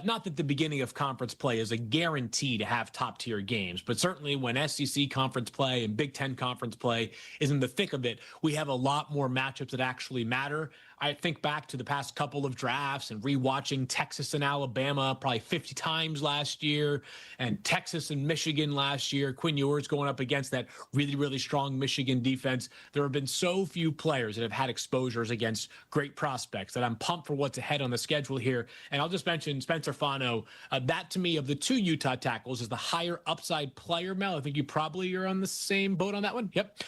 not that the beginning of conference play is a guarantee to have top tier games, but certainly when SEC conference play and Big Ten conference play is in the thick of it, we have a lot more matchups that actually matter. I think back to the past couple of drafts and rewatching Texas and Alabama probably 50 times last year, and Texas and Michigan last year. Quinn Ewers going up against that really, really strong Michigan defense. There have been so few players that have had exposures against great prospects that I'm pumped for what's ahead on the schedule here. And I'll just mention Spencer Fano. That, to me, of the two Utah tackles, is the higher upside player, Mel. I think you probably are on the same boat on that one. Yep.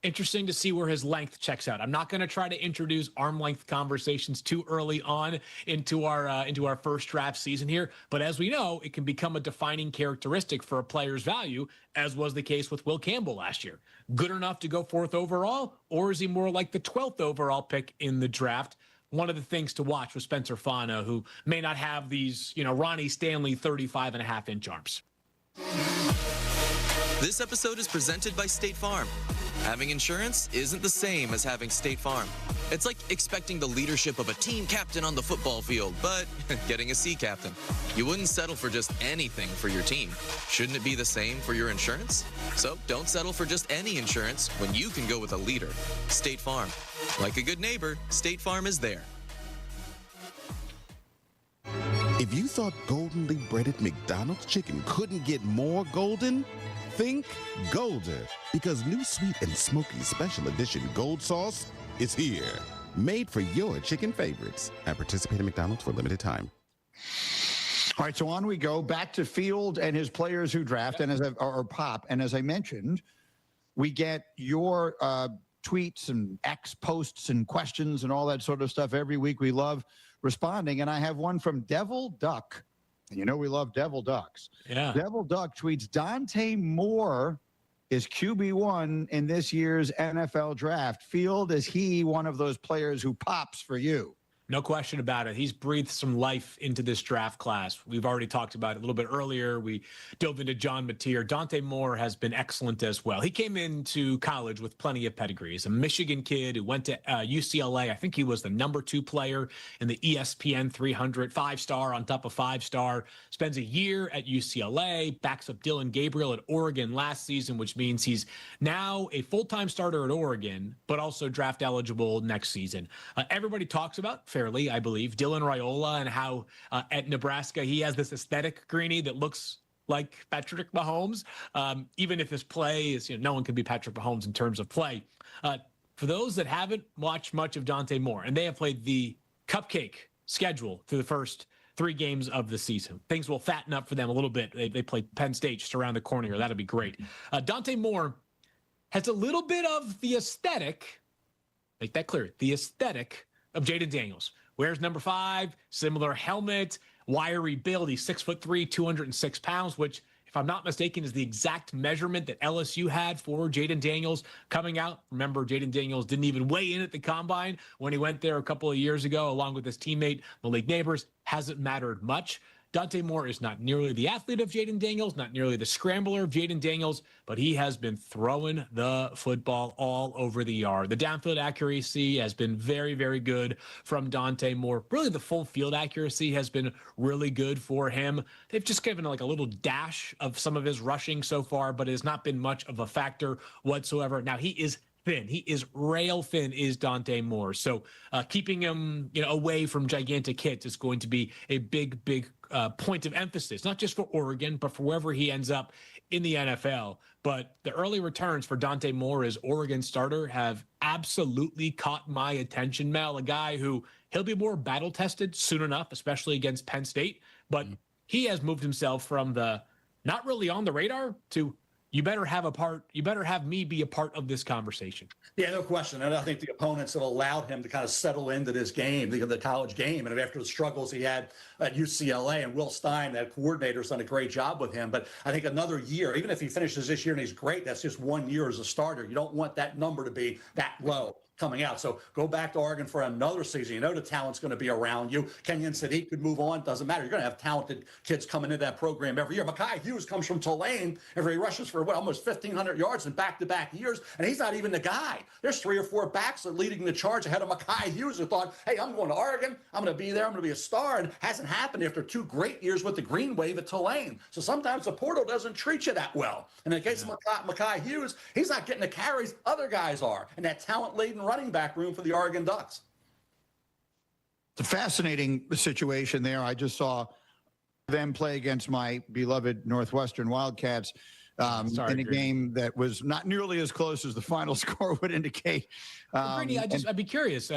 Interesting to see where his length checks out. I'm not going to try to introduce arm length conversations too early on into our first draft season here. But as we know, it can become a defining characteristic for a player's value, as was the case with Will Campbell last year. Good enough to go 4th overall, or is he more like the 12th overall pick in the draft? One of the things to watch with Spencer Fano, who may not have these, Ronnie Stanley 35.5-inch arms. This episode is presented by State Farm. Having insurance isn't the same as having State Farm. It's like expecting the leadership of a team captain on the football field, but getting a sea captain. You wouldn't settle for just anything for your team. Shouldn't it be the same for your insurance? So don't settle for just any insurance when you can go with a leader. State Farm. Like a good neighbor, State Farm is there. If you thought goldenly breaded McDonald's chicken couldn't get more golden, think Golder, because new sweet and smoky special edition gold sauce is here. Made for your chicken favorites at participating McDonald's for a limited time. All right, so on we go back to Field and his players who draft, and or pop. And as I mentioned, we get your tweets and X posts and questions and all that sort of stuff every week. We love responding, and I have one from Devil Duck. You know we love Devil Ducks. Yeah. Devil Duck tweets, Dante Moore is QB1 in this year's NFL draft. Field, is he one of those players who pops for you? No question about it. He's breathed some life into this draft class. We've already talked about it a little bit earlier. We dove into John Mateer. Dante Moore has been excellent as well. He came into college with plenty of pedigree. He's a Michigan kid who went to UCLA. I think he was the #2 player in the ESPN 300, 5-star on top of 5-star. Spends a year at UCLA, backs up Dylan Gabriel at Oregon last season, which means he's now a full-time starter at Oregon, but also draft eligible next season. Everybody talks about, I believe, Dylan Raiola, and how at Nebraska he has this aesthetic, Greeny, that looks like Patrick Mahomes. Even if his play is, no one can be Patrick Mahomes in terms of play. For those that haven't watched much of Dante Moore, and they have played the cupcake schedule through the first 3 games of the season, things will fatten up for them a little bit. They play Penn State just around the corner here. That'll be great. Dante Moore has a little bit of the aesthetic, make that clear, the aesthetic of Jaden Daniels. Wears number 5, similar helmet, wiry build. He's 6'3", 206 pounds, which, if I'm not mistaken, is the exact measurement that LSU had for Jaden Daniels coming out. Remember, Jaden Daniels didn't even weigh in at the combine when he went there a couple of years ago, along with his teammate Malik Neighbors. Hasn't mattered much. Dante Moore is not nearly the athlete of Jaden Daniels, not nearly the scrambler of Jaden Daniels, but he has been throwing the football all over the yard. The downfield accuracy has been very, very good from Dante Moore. Really, the full field accuracy has been really good for him. They've just given like a little dash of some of his rushing so far, but it has not been much of a factor whatsoever. Now, he is thin. He is rail thin, is Dante Moore. So keeping him away from gigantic hits is going to be a big point of emphasis, not just for Oregon, but for wherever he ends up in the NFL. But the early returns for Dante Moore as Oregon starter have absolutely caught my attention, Mel. A guy who he'll be more battle tested soon enough, especially against Penn State. But he has moved himself from the not really on the radar to you better have me be a part of this conversation. Yeah, no question. And I think the opponents have allowed him to kind of settle into this game, the college game. And after the struggles he had at UCLA, and Will Stein, that coordinator's done a great job with him. But I think another year, even if he finishes this year and he's great, that's just 1 year as a starter. You don't want that number to be that low coming out. So go back to Oregon for another season. You know the talent's going to be around you. Kenyon Sadiq could move on. Doesn't matter. You're going to have talented kids coming into that program every year. Mekhi Hughes comes from Tulane, and he rushes for almost 1,500 yards in back-to-back years, and he's not even the guy. There's 3 or 4 backs that are leading the charge ahead of Mekhi Hughes who thought, hey, I'm going to Oregon. I'm going to be there. I'm going to be a star. And it hasn't happened after 2 great years with the Green Wave at Tulane. So sometimes the portal doesn't treat you that well. And in the case of Mekhi Hughes, he's not getting the carries other guys are. And that talent-laden running back room for the Oregon Ducks. It's a fascinating situation there. I just saw them play against my beloved Northwestern Wildcats in a game that was not nearly as close as the final score would indicate. Brady, I'd be curious.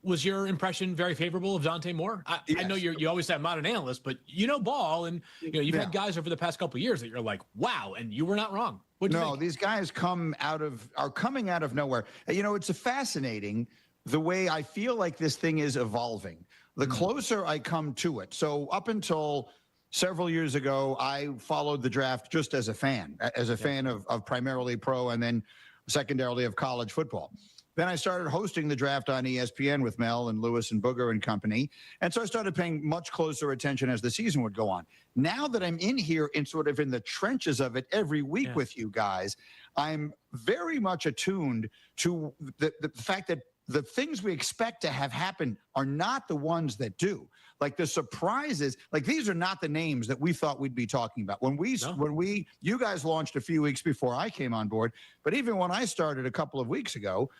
Was your impression very favorable of Dante Moore? Yes. I know you always say I'm not an analyst, but you know ball, and you've had guys over the past couple of years that you're like, wow, and you were not wrong. No, these guys are coming out of nowhere. It's fascinating the way I feel like this thing is evolving. The closer I come to it. So up until several years ago, I followed the draft just as a fan of primarily pro and then secondarily of college football. Then I started hosting the draft on ESPN with Mel and Lewis and Booger and company. And so I started paying much closer attention as the season would go on. Now that I'm in here in sort of in the trenches of it every week with you guys, I'm very much attuned to the fact that the things we expect to have happen are not the ones that do. Like the surprises, like these are not the names that we thought we'd be talking about. You guys launched a few weeks before I came on board, but even when I started a couple of weeks ago,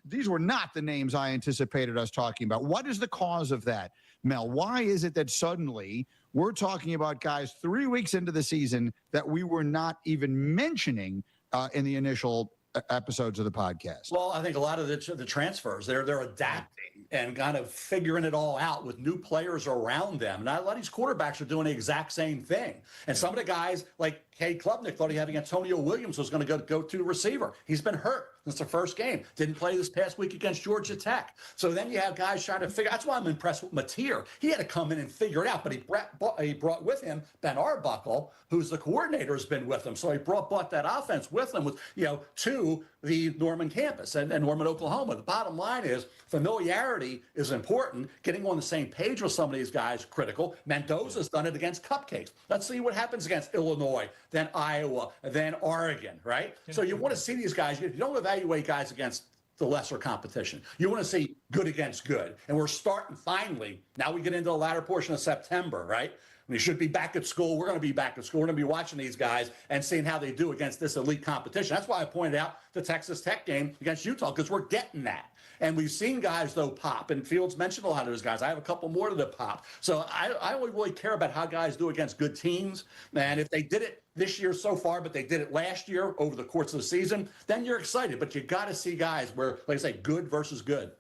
these were not the names I anticipated us talking about. What is the cause of that, Mel? Why is it that suddenly we're talking about guys 3 weeks into the season that we were not even mentioning in the initial episodes of the podcast? Well, I think a lot of the transfers, they're adapting and kind of figuring it all out with new players around them. And a lot of these quarterbacks are doing the exact same thing. And some of the guys, like Cade Klubnik, thought he had Antonio Williams was going to go to receiver. He's been hurt since the first game. Didn't play this past week against Georgia Tech. So then you have guys trying to figure. That's why I'm impressed with Mateer. He had to come in and figure it out, but he brought with him Ben Arbuckle, who's the coordinator, has been with him. So he brought that offense with him to the Norman campus and Norman, Oklahoma. The bottom line is familiarity is important. Getting on the same page with some of these guys critical. Mendoza's done it against Cupcakes. Let's see what happens against Illinois, then Iowa, then Oregon, right? So you want to see these guys. You don't evaluate guys against the lesser competition. You want to see good against good. And we're starting finally. Now we get into the latter portion of September, right? We should be back at school. We're going to be back at school. We're going to be watching these guys and seeing how they do against this elite competition. That's why I pointed out the Texas Tech game against Utah, because we're getting that. And we've seen guys, though, pop. And Fields mentioned a lot of those guys. I have a couple more to the pop. So I only really care about how guys do against good teams. And if they did it this year so far, but they did it last year over the course of the season, then you're excited. But you got to see guys where, like I say, good versus good.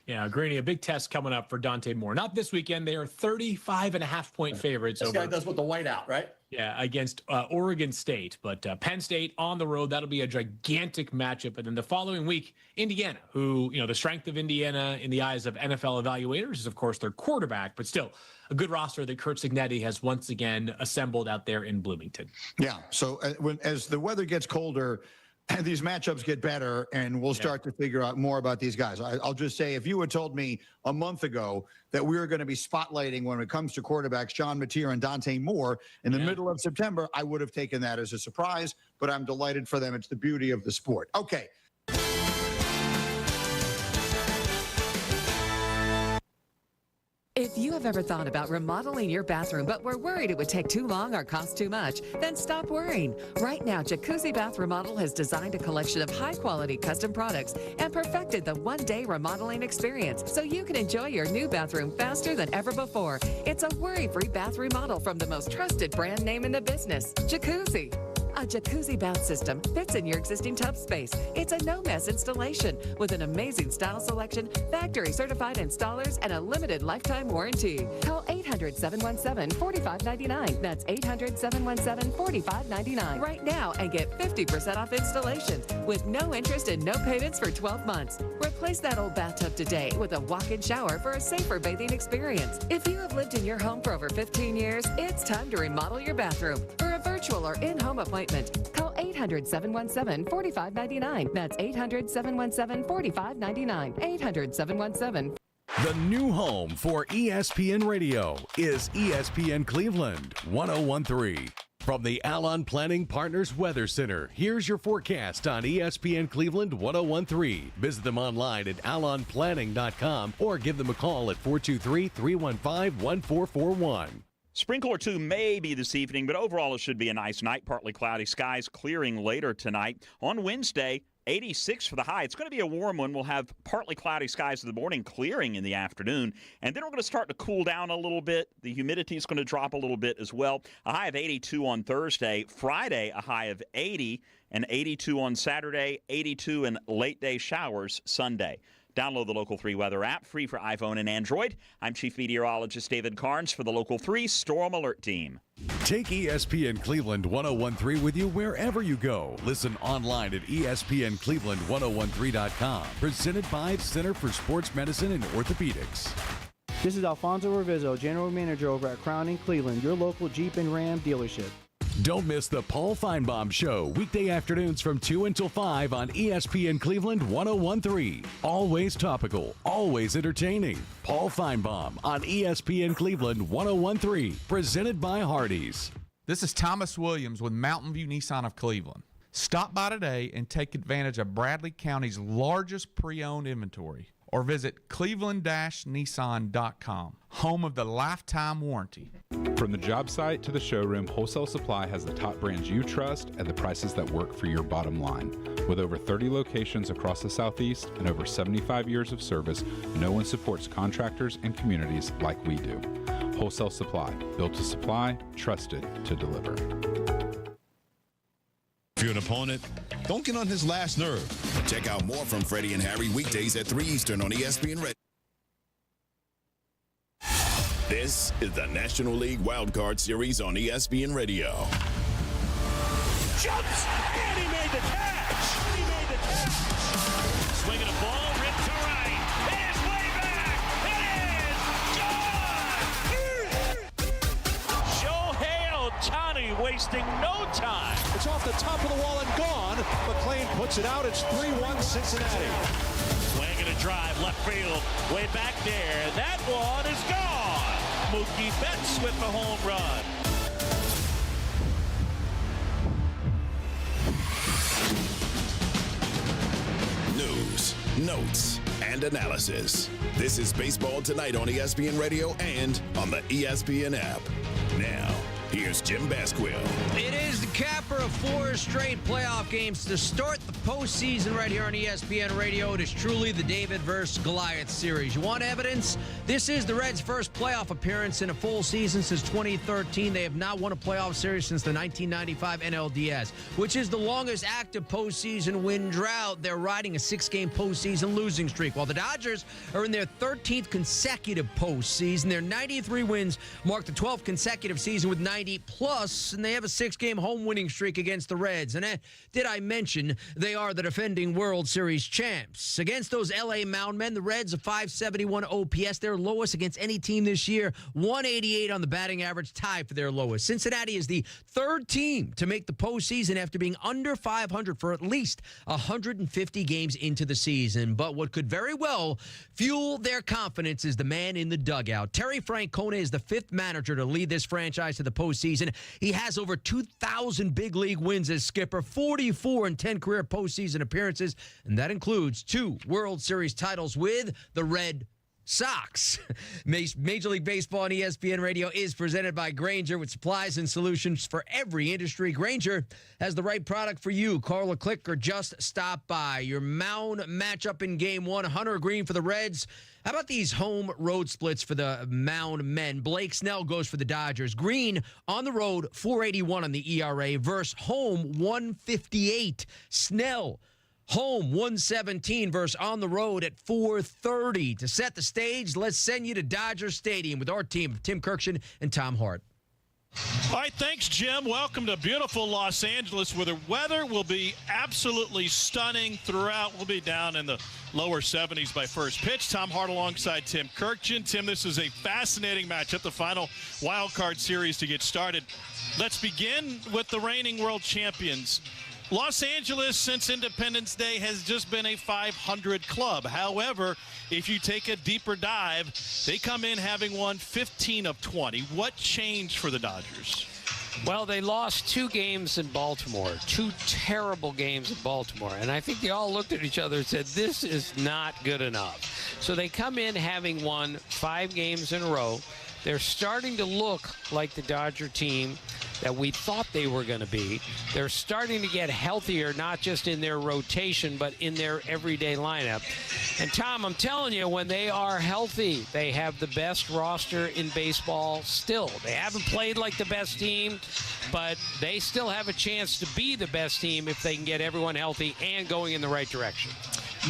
Yeah, Greeny, a big test coming up for Dante Moore. Not this weekend. They are 35.5-point favorites. This guy does with the whiteout, right? Yeah, against Oregon State. But Penn State on the road, that'll be a gigantic matchup. And then the following week, Indiana, who, the strength of Indiana in the eyes of NFL evaluators is, of course, their quarterback. But still, a good roster that Kurt Cignetti has once again assembled out there in Bloomington. Yeah, so as the weather gets colder, these matchups get better, and we'll start to figure out more about these guys. I'll just say, if you had told me a month ago that we were going to be spotlighting, when it comes to quarterbacks, John Mateer and Dante Moore in the middle of September, I would have taken that as a surprise, but I'm delighted for them. It's the beauty of the sport. Okay. If you have ever thought about remodeling your bathroom but were worried it would take too long or cost too much, then stop worrying. Right now, Jacuzzi Bath Remodel has designed a collection of high-quality custom products and perfected the one-day remodeling experience so you can enjoy your new bathroom faster than ever before. It's a worry-free bath remodel from the most trusted brand name in the business, Jacuzzi. A jacuzzi bath system fits in your existing tub space. It's a no-mess installation with an amazing style selection, factory-certified installers, and a limited lifetime warranty. Call 800-717-4599. That's 800-717-4599 right now and get 50% off installations with no interest and no payments for 12 months. Replace that old bathtub today with a walk-in shower for a safer bathing experience. If you have lived in your home for over 15 years, it's time to remodel your bathroom. For a virtual or in-home appointment, replacement. Call 800-717-4599. That's 800-717-4599. 800-717. The new home for ESPN Radio is ESPN Cleveland 1013. From the Alon Planning Partners Weather Center, here's your forecast on ESPN Cleveland 1013. Visit them online at alonplanning.com or give them a call at 423-315-1441. Sprinkle or two maybe this evening, but overall it should be a nice night. Partly cloudy skies clearing later tonight. On Wednesday, 86 for the high. It's going to be a warm one. We'll have partly cloudy skies in the morning, clearing in the afternoon. And then we're going to start to cool down a little bit. The humidity is going to drop a little bit as well. A high of 82 on Thursday. Friday, a high of 80 and 82 on Saturday, 82 and late day showers Sunday. Download the Local 3 weather app, free for iPhone and Android. I'm Chief Meteorologist David Carnes for the Local 3 Storm Alert Team. Take ESPN Cleveland 1013 with you wherever you go. Listen online at ESPNCleveland1013.com. Presented by Center for Sports Medicine and Orthopedics. This is Alfonso Revizo, General Manager over at Crowning Cleveland, your local Jeep and Ram dealership. Don't miss the Paul Feinbaum Show, weekday afternoons from 2 until 5 on ESPN Cleveland 1013. Always topical, always entertaining. Paul Feinbaum on ESPN Cleveland 1013, presented by Hardees. This is Thomas Williams with Mountain View Nissan of Cleveland. Stop by today and take advantage of Bradley County's largest pre-owned inventory, or visit cleveland-nissan.com, home of the lifetime warranty. From the job site to the showroom, Wholesale Supply has the top brands you trust at the prices that work for your bottom line. With over 30 locations across the Southeast and over 75 years of service, no one supports contractors and communities like we do. Wholesale Supply, built to supply, trusted to deliver. If you're an opponent, don't get on his last nerve. Check out more from Freddie and Harry weekdays at 3 Eastern on ESPN Radio. This is the National League Wildcard Series on ESPN Radio. Jumps, and he made the catch. Swinging a ball, ripped to right. It is way back. It is gone. Shohei Ohtani wasting no time. It's off the top of the wall and gone. McClain puts it out. It's 3-1 Cincinnati. Swinging a drive, left field, way back there. That one is gone. Mookie Betts with the home run. News, notes, and analysis. This is Baseball Tonight on ESPN Radio and on the ESPN app. Now, here's Jim Basquill. It is the capper of 4 straight playoff games to start the postseason right here on ESPN Radio. It is truly the David versus Goliath series. You want evidence? This is the Reds' first playoff appearance in a full season since 2013. They have not won a playoff series since the 1995 NLDS, which is the longest active postseason win drought. They're riding a 6-game postseason losing streak, while the Dodgers are in their 13th consecutive postseason. Their 93 wins mark the 12th consecutive season with 90+, and they have a 6-game home winning streak against the Reds. And did I mention they are the defending World Series champs? Against those L.A. Mound men, the Reds, a .571 OPS, their lowest against any team this year. 188 on the batting average, tied for their lowest. Cincinnati is the 3rd team to make the postseason after being under 500 for at least 150 games into the season. But what could very well fuel their confidence is the man in the dugout. Terry Francona is the 5th manager to lead this franchise to the postseason. He has over 2,000 big league wins as skipper, 44 and 10 career postseason appearances, and that includes 2 World Series titles with the Red Sox. Major League Baseball on ESPN Radio is presented by Grainger, with supplies and solutions for every industry. Grainger has the right product for you. Call or click or just stop by. Your Mound matchup in Game 1, Hunter Green for the Reds. How about these home road splits for the Mound men? Blake Snell goes for the Dodgers. Green on the road, 4.81 on the ERA versus home, 1.58. Snell home, 117 versus on the road at 430. To set the stage, let's send you to Dodger Stadium with our team of Tim Kirkshin and Tom Hart. All right, thanks, Jim. Welcome to beautiful Los Angeles, where the weather will be absolutely stunning throughout. We'll be down in the lower 70s by first pitch. Tom Hart alongside Tim Kirkjian. Tim, this is a fascinating matchup, the final wild card series to get started. Let's begin with the reigning world champions. Los Angeles, since Independence Day, has just been a 500 club. However, if you take a deeper dive, they come in having won 15 of 20. What changed for the Dodgers? Well, they lost 2 games in Baltimore, 2 terrible games in Baltimore. And I think they all looked at each other and said, this is not good enough. So they come in having won 5 games in a row. They're starting to look like the Dodger team that we thought they were going to be. They're starting to get healthier, not just in their rotation, but in their everyday lineup. And, Tom, I'm telling you, when they are healthy, they have the best roster in baseball still. They haven't played like the best team, but they still have a chance to be the best team if they can get everyone healthy and going in the right direction.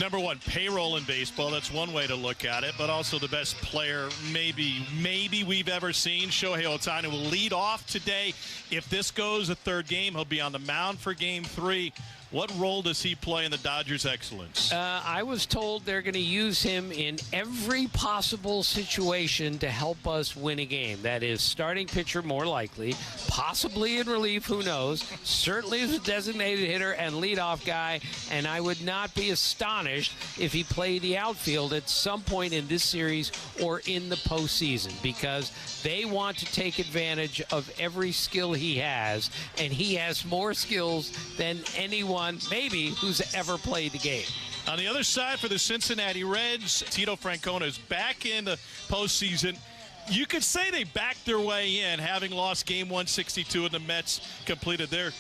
Number one payroll in baseball. That's one way to look at it, but also the best player maybe we've ever seen. Shohei Ohtani will lead off today. If this goes a third game, he'll be on the mound for game 3. What role does he play in the Dodgers' excellence? I was told they're going to use him in every possible situation to help us win a game. That is, starting pitcher more likely, possibly in relief, who knows, certainly as a designated hitter and leadoff guy, and I would not be astonished if he played the outfield at some point in this series or in the postseason, because they want to take advantage of every skill he has, and he has more skills than anyone maybe who's ever played the game. On the other side for the Cincinnati Reds, Tito Francona is back in the postseason. You could say they backed their way in, having lost game 162 and the Mets completed their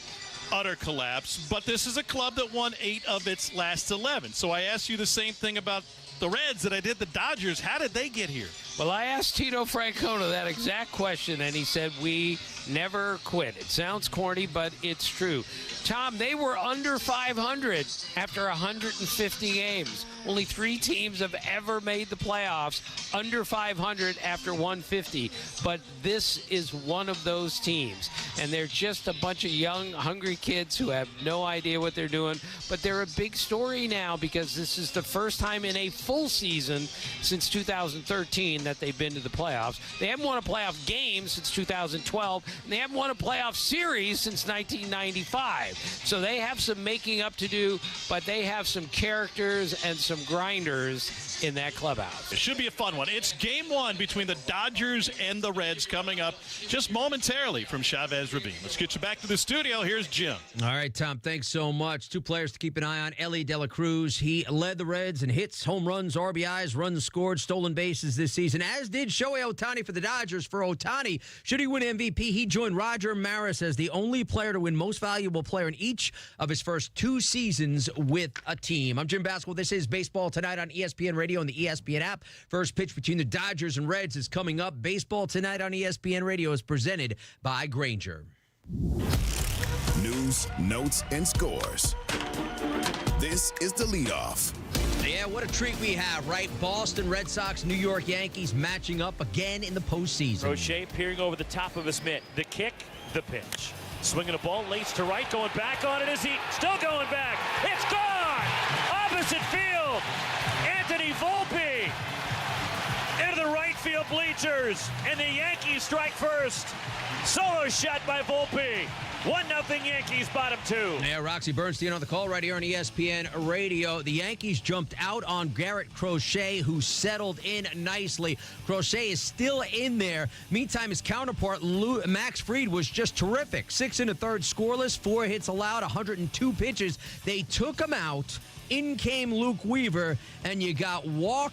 utter collapse. But this is a club that won 8 of its last 11. So I asked you the same thing about the Reds that I did the Dodgers. How did they get here? Well, I asked Tito Francona that exact question, and he said, we never quit. It sounds corny, but it's true. Tom, they were under 500 after 150 games. Only 3 teams have ever made the playoffs under 500 after 150. But this is one of those teams. And they're just a bunch of young, hungry kids who have no idea what they're doing. But they're a big story now because this is the first time in a full season since 2013 that they've been to the playoffs. They haven't won a playoff game since 2012, and they haven't won a playoff series since 1995. So they have some making up to do, but they have some characters and some grinders in that clubhouse. It should be a fun one. It's game 1 between the Dodgers and the Reds coming up just momentarily from Chavez Ravine. Let's get you back to the studio. Here's Jim. All right, Tom, thanks so much. 2 players to keep an eye on. Ellie De La Cruz, he led the Reds in hits, home runs, RBIs, runs scored, stolen bases this season, as did Shohei Ohtani for the Dodgers. For Ohtani, should he win MVP, he joined Roger Maris as the only player to win most valuable player in each of his first 2 seasons with a team. I'm Jim Baskel. This is Baseball Tonight on ESPN Radio and the ESPN app. First pitch between the Dodgers and Reds is coming up. Baseball Tonight on ESPN Radio is presented by Grainger. News, notes, and scores. This is the leadoff. Yeah, what a treat we have, right? Boston Red Sox, New York Yankees matching up again in the postseason. Roche peering over the top of his mitt. The kick, the pitch. Swinging a ball, lates to right, going back on it. Is he still going back? It's gone! Opposite field! Anthony Volpe into the right field bleachers, and the Yankees strike first. Solo shot by Volpe. 1-0 Yankees, bottom 2. Yeah, Roxy Bernstein on the call right here on ESPN Radio. The Yankees jumped out on Garrett Crochet, who settled in nicely. Crochet is still in there. Meantime, his counterpart, Max Fried, was just terrific. 6 1/3 scoreless, 4 hits allowed, 102 pitches. They took him out. In came Luke Weaver, and you got walk,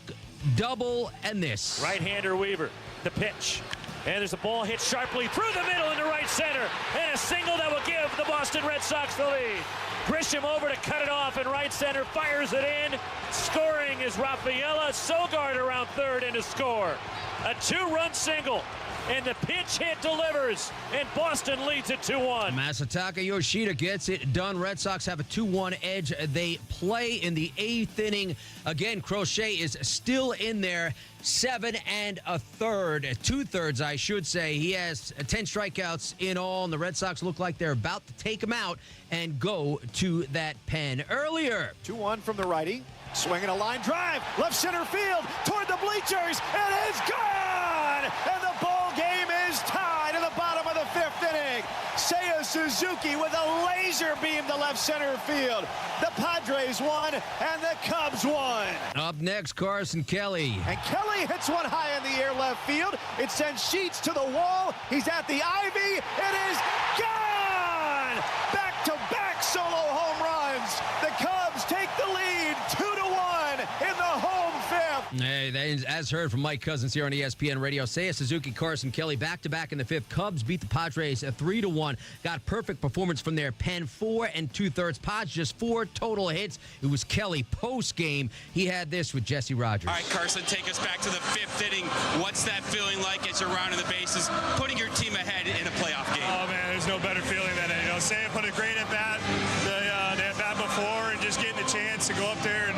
double, and this. Right-hander Weaver, the pitch. And there's a ball hit sharply through the middle into right center. And a single that will give the Boston Red Sox the lead. Grisham over to cut it off in right center, fires it in. Scoring is Rafaela Sogard around third in to score. A 2-run single. And the pinch hit delivers, and Boston leads it 2-1. Masataka Yoshida gets it done. Red Sox have a 2-1 edge. They play in the 8th inning. Again, Crochet is still in there. 7 1/3, 2/3, I should say. He has 10 strikeouts in all, and the Red Sox look like they're about to take him out and go to that pen. Earlier, 2-1 from the righty. Swinging a line drive, left center field, toward the bleachers, and it's gone! And the ball game is tied in the bottom of the 5th inning. Seiya Suzuki with a laser beam to left center field. The Padres won, and the Cubs won. Up next, Carson Kelly. And Kelly hits one high in the air left field. It sends Sheets to the wall. He's at the ivy. It is gone! Back-to-back solo home runs. The Cubs take the lead 2-1 in the home 5th. Hey, that is, as heard from Mike Cousins here on ESPN Radio. Seiya Suzuki, Carson Kelly, back-to-back in the 5th. Cubs beat the Padres 3-1. Got perfect performance from their pen, 4 2/3. Pods just 4 total hits. It was Kelly post-game. He had this with Jesse Rogers. All right, Carson, take us back to the 5th inning. What's that feeling like as you're rounding the bases, putting your team ahead in a playoff game? Oh, man, there's no better feeling than it. Seiya put a great at-bat the at-bat before, and just getting a chance to go up there and,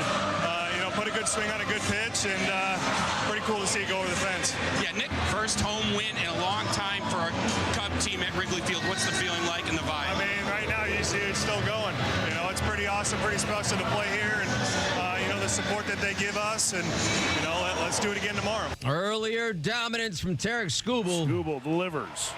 put a good swing on a good pitch, and pretty cool to see it go over the fence. Yeah, Nick, first home win in a long time for a Cub team at Wrigley Field. What's the feeling like in the vibe? I mean, right now you see it's still going. It's pretty awesome, pretty special to play here, and the support that they give us, and let's do it again tomorrow. Earlier dominance from Tarek Skubal. Skubal delivers.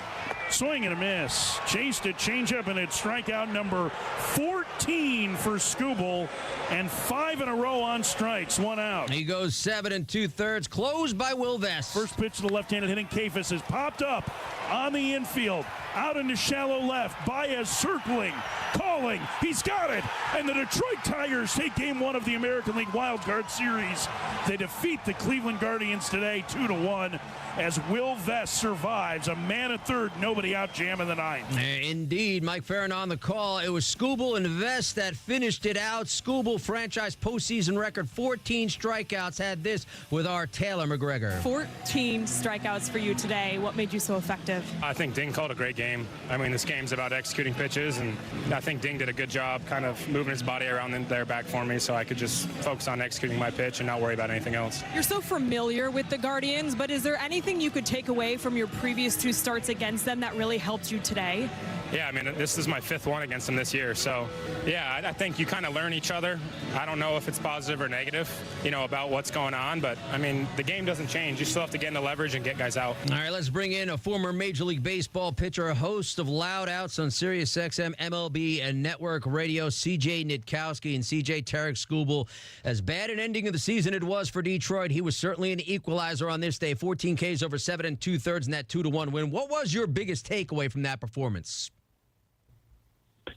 Swing and a miss. Chased it, changeup, and it's strikeout number 14 for Skubal, and 5 in a row on strikes, 1 out. He goes 7 2/3, closed by Will Vest. First pitch to the left-handed hitting Kafis is popped up on the infield, out into shallow left. Baez circling, calling. He's got it, and the Detroit Tigers take Game 1 of the American League Wild Card Series. They defeat the Cleveland Guardians today 2-1. As Will Vest survives, a man at third, nobody out jamming the 9th. Indeed, Mike Farron on the call. It was Skubal and Vest that finished it out. Skubal, franchise postseason record, 14 strikeouts, had this with our Taylor McGregor. 14 strikeouts for you today. What made you so effective? I think Ding called a great game. I mean, this game's about executing pitches, and I think Ding did a good job kind of moving his body around their back for me, so I could just focus on executing my pitch and not worry about anything else. You're so familiar with the Guardians, but is there anything you could take away from your previous 2 starts against them that really helped you today? Yeah, I mean, this is my 5th one against them this year. So, yeah, I think you kind of learn each other. I don't know if it's positive or negative, about what's going on. But, I mean, the game doesn't change. You still have to get into leverage and get guys out. All right, let's bring in a former Major League Baseball pitcher, a host of Loud Outs on Sirius XM, MLB, and Network Radio, CJ Nitkowski. And CJ, Tarek Skubal, as bad an ending of the season it was for Detroit, he was certainly an equalizer on this day. 14 Ks over 7 2/3 in that 2-1 win. What was your biggest takeaway from that performance?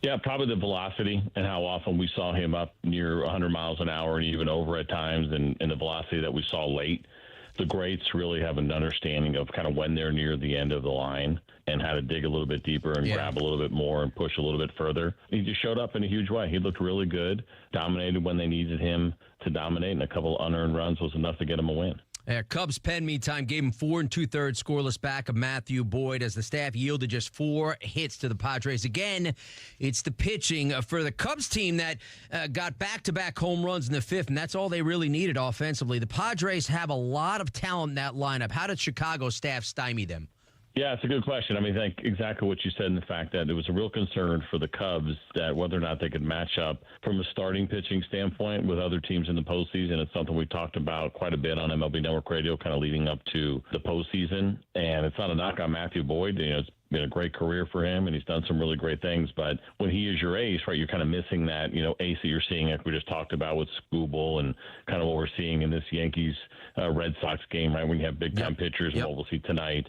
Yeah, probably the velocity and how often we saw him up near 100 miles an hour and even over at times, and the velocity that we saw late. The greats really have an understanding of kind of when they're near the end of the line and how to dig a little bit deeper and grab a little bit more and push a little bit further. He just showed up in a huge way. He looked really good, dominated when they needed him to dominate, and a couple of unearned runs was enough to get him a win. Cubs pen, meantime, gave him 4 2/3 scoreless back of Matthew Boyd as the staff yielded just 4 hits to the Padres. Again, it's the pitching for the Cubs team that got back-to-back home runs in the 5th, and that's all they really needed offensively. The Padres have a lot of talent in that lineup. How did Chicago's staff stymie them? Yeah, it's a good question. I mean, I think exactly what you said in the fact that it was a real concern for the Cubs that whether or not they could match up from a starting pitching standpoint with other teams in the postseason. It's something we talked about quite a bit on MLB Network Radio kind of leading up to the postseason. And it's not a knock on Matthew Boyd. It's been a great career for him, and he's done some really great things. But when he is your ace, right, you're kind of missing that, ace that you're seeing, like we just talked about with Skubal and kind of what we're seeing in this Yankees Red Sox game, right, when you have big-time pitchers and what we'll see tonight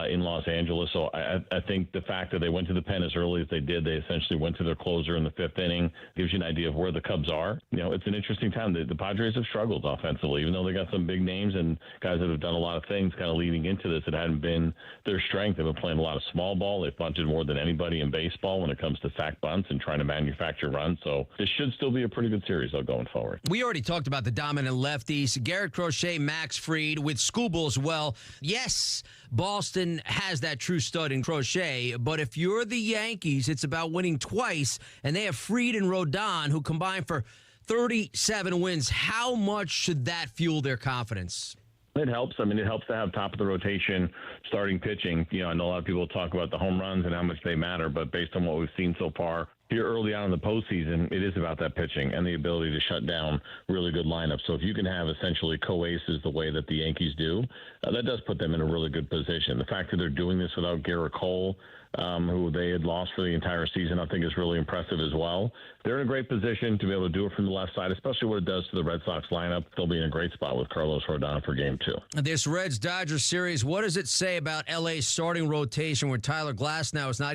in Los Angeles. So I think the fact that they went to the pen as early as they did, they essentially went to their closer in the 5th inning, gives you an idea of where the Cubs are. It's an interesting time. The Padres have struggled offensively, even though they got some big names and guys that have done a lot of things kind of leading into this. It hadn't been their strength. They've been playing a lot of small ball. They've bunted more than anybody in baseball when it comes to sack bunts and trying to manufacture runs. So this should still be a pretty good series, though, going forward. We already talked about the dominant lefties, Garrett Crochet, Max Fried, with Skubal as well. Yes, Boston has that true stud in Crochet, but if you're the Yankees, it's about winning twice, and they have Fried and Rodon, who combine for 37 wins. How much should that fuel their confidence? It helps. I mean, it helps to have top of the rotation starting pitching. I know a lot of people talk about the home runs and how much they matter, but based on what we've seen so far here early on in the postseason, it is about that pitching and the ability to shut down really good lineups. So if you can have essentially co-aces the way that the Yankees do, that does put them in a really good position. The fact that they're doing this without Garrett Cole, who they had lost for the entire season, I think is really impressive as well. They're in a great position to be able to do it from the left side, especially what it does to the Red Sox lineup. They'll be in a great spot with Carlos Rodon for Game 2. This Reds-Dodgers series, what does it say about LA's starting rotation where Tyler Glasnow is not